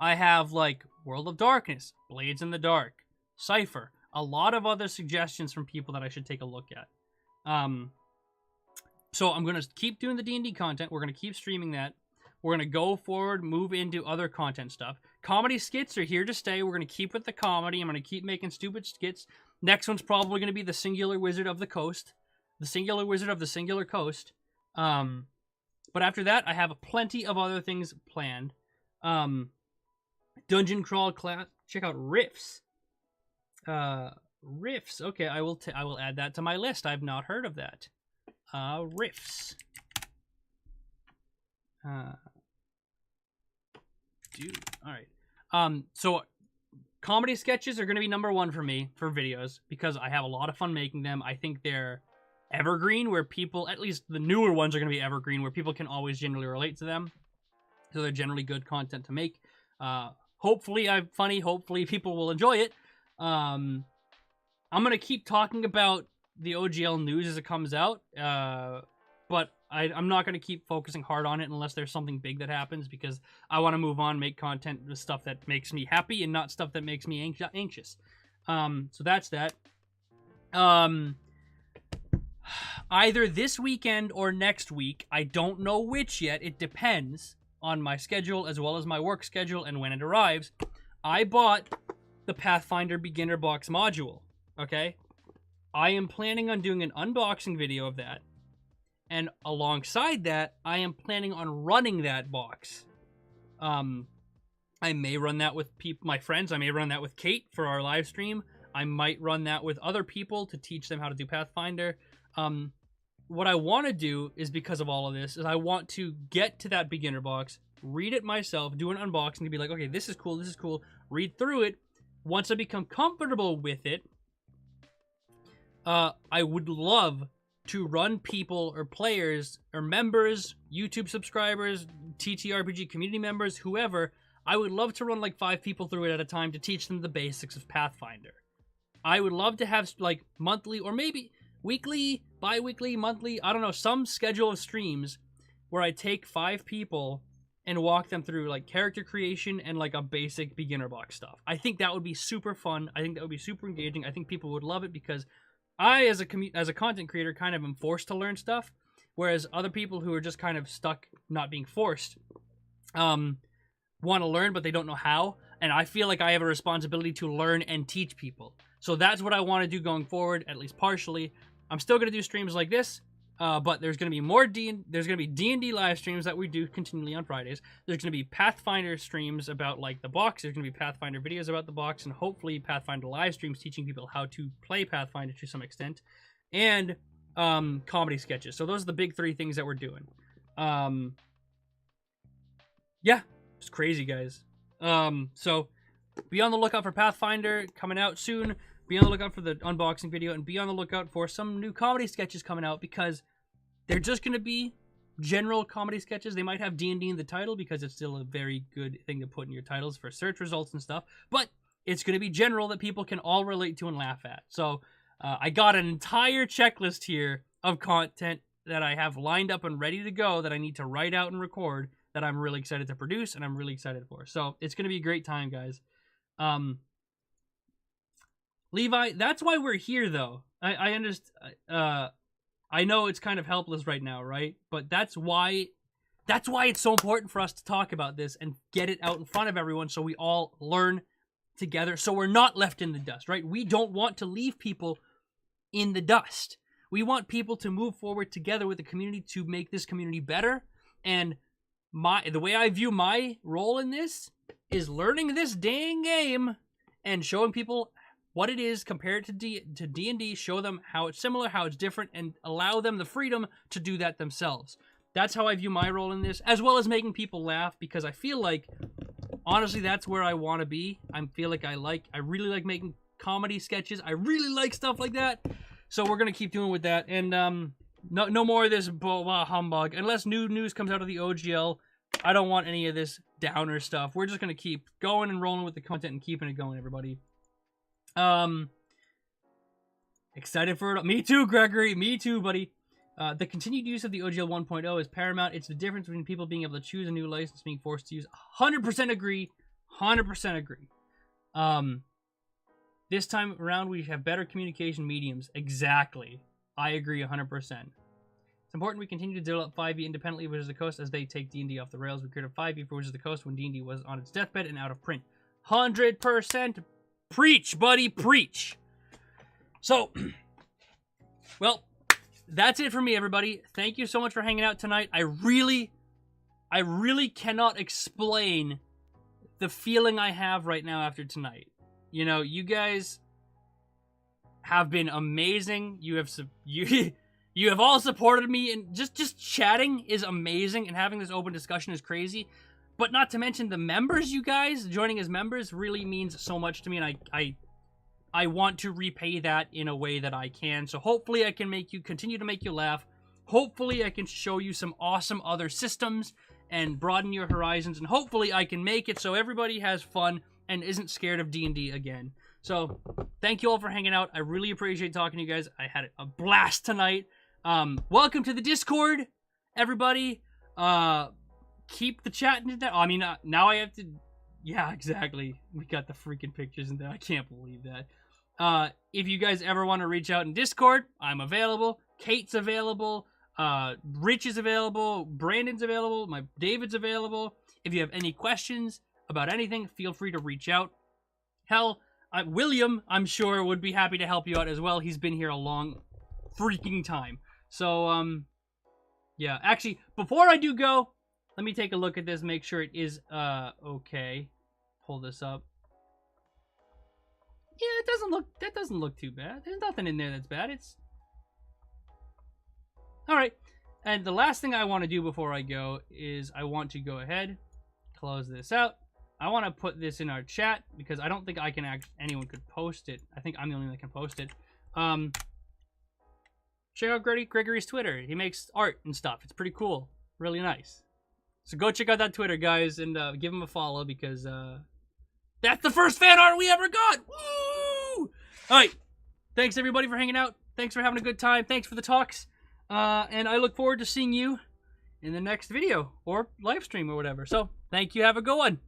have, like, World of Darkness, Blades in the Dark, Cypher, a lot of other suggestions from people that I should take a look at. So I'm going to keep doing the D&D content. We're going to keep streaming that. We're going to go forward, move into other content stuff. Comedy skits are here to stay. We're going to keep with the comedy. I'm going to keep making stupid skits. Next one's probably going to be the Singular Wizard of the Coast. The Singular Wizard of the Singular Coast. But after that, I have plenty of other things planned. Dungeon Crawl class. Check out Riffs. Riffs. Okay, I will add that to my list. I've not heard of that. Riffs. Dude. All right. So comedy sketches are going to be #1 for me for videos because I have a lot of fun making them. I think they're evergreen, where people, at least the newer ones, are going to be evergreen, where people can always generally relate to them. So they're generally good content to make. Hopefully I'm funny. Hopefully people will enjoy it. I'm going to keep talking about the OGL news as it comes out. But I'm not going to keep focusing hard on it unless there's something big that happens, because I want to move on, make content with stuff that makes me happy and not stuff that makes me anxious. So that's that. Either this weekend or next week, I don't know which yet, it depends on my schedule as well as my work schedule and when it arrives. I bought the Pathfinder Beginner Box module, okay? I am planning on doing an unboxing video of that. And alongside that, I am planning on running that box. I may run that with my friends. I may run that with Kate for our live stream. I might run that with other people to teach them how to do Pathfinder. what I want to do is, because of all of this, is I want to get to that beginner box, read it myself, do an unboxing to be like, okay, this is cool, read through it. Once I become comfortable with it, I would love to run people or players or members, YouTube subscribers, TTRPG community members, whoever. I would love to run like 5 people through it at a time to teach them the basics of Pathfinder. I would love to have like monthly or maybe weekly, bi-weekly, monthly, I don't know, some schedule of streams where I take 5 people and walk them through like character creation and like a basic beginner box stuff. I think that would be super fun. I think that would be super engaging. I think people would love it because I, as a content creator, kind of am forced to learn stuff, whereas other people who are just kind of stuck not being forced want to learn, but they don't know how. And I feel like I have a responsibility to learn and teach people. So that's what I want to do going forward, at least partially. I'm still going to do streams like this, but there's going to be more there's going to be D&D live streams that we do continually on Fridays. There's going to be Pathfinder streams about like the box. There's going to be Pathfinder videos about the box, and hopefully Pathfinder live streams teaching people how to play Pathfinder to some extent, and comedy sketches. So those are the big 3 things that we're doing. Yeah, it's crazy, guys. So be on the lookout for Pathfinder coming out soon. Be on the lookout for the unboxing video, and be on the lookout for some new comedy sketches coming out, because they're just going to be general comedy sketches. They might have D&D in the title because it's still a very good thing to put in your titles for search results and stuff, but it's going to be general that people can all relate to and laugh at. So I got an entire checklist here of content that I have lined up and ready to go that I need to write out and record that I'm really excited to produce and I'm really excited for. So it's going to be a great time, guys. Levi, that's why we're here, though. I understand. I know it's kind of helpless right now, right? But that's why it's so important for us to talk about this and get it out in front of everyone, so we all learn together, so we're not left in the dust, right? We don't want to leave people in the dust. We want people to move forward together with the community to make this community better. And the way I view my role in this is learning this dang game and showing people what it is compared to D&D, show them how it's similar, how it's different, and allow them the freedom to do that themselves. That's how I view my role in this, as well as making people laugh, because I feel like, honestly, that's where I want to be. I feel like I really like making comedy sketches. I really like stuff like that. So we're going to keep doing with that. And no more of this humbug. Unless new news comes out of the OGL, I don't want any of this downer stuff. We're just going to keep going and rolling with the content and keeping it going, everybody. Excited for it. Me too, Gregory. Me too, buddy. The continued use of the OGL 1.0 is paramount. It's the difference between people being able to choose a new license being forced to use. 100% agree. 100% agree. This time around, we have better communication mediums. Exactly. I agree 100%. It's important we continue to develop 5e independently of Wizards of the Coast as they take D&D off the rails. We created 5e for Wizards of the Coast when D&D was on its deathbed and out of print. 100% preach, buddy, preach. So, well, that's it for me, everybody. Thank you so much for hanging out tonight. I really cannot explain the feeling I have right now after tonight. You know, you guys have been amazing. You have all supported me, and just chatting is amazing, and having this open discussion is crazy. But not to mention the members, you guys joining as members really means so much to me, and I want to repay that in a way that I can. So hopefully I can continue to make you laugh. Hopefully I can show you some awesome other systems and broaden your horizons, and hopefully I can make it so everybody has fun and isn't scared of D&D again. So thank you all for hanging out. I really appreciate talking to you guys. I had a blast tonight. Welcome to the Discord, everybody. Keep the chat in there. I mean, now I have to... Yeah, exactly. We got the freaking pictures in there. I can't believe that. If you guys ever want to reach out in Discord, I'm available. Kate's available. Rich is available. Brandon's available. David's available. If you have any questions about anything, feel free to reach out. Hell, William, I'm sure, would be happy to help you out as well. He's been here a long freaking time. So, yeah. Actually, before I do go, let me take a look at this, make sure it is, okay. Pull this up. Yeah, that doesn't look too bad. There's nothing in there that's bad. All right. And the last thing I want to do before I go is I want to go ahead, close this out. I want to put this in our chat because I don't think I can anyone could post it. I think I'm the only one that can post it. Check out Gregory's Twitter. He makes art and stuff. It's pretty cool. Really nice. So go check out that Twitter, guys, and give him a follow because that's the first fan art we ever got. Woo! All right. Thanks, everybody, for hanging out. Thanks for having a good time. Thanks for the talks. And I look forward to seeing you in the next video or live stream or whatever. So thank you. Have a good one.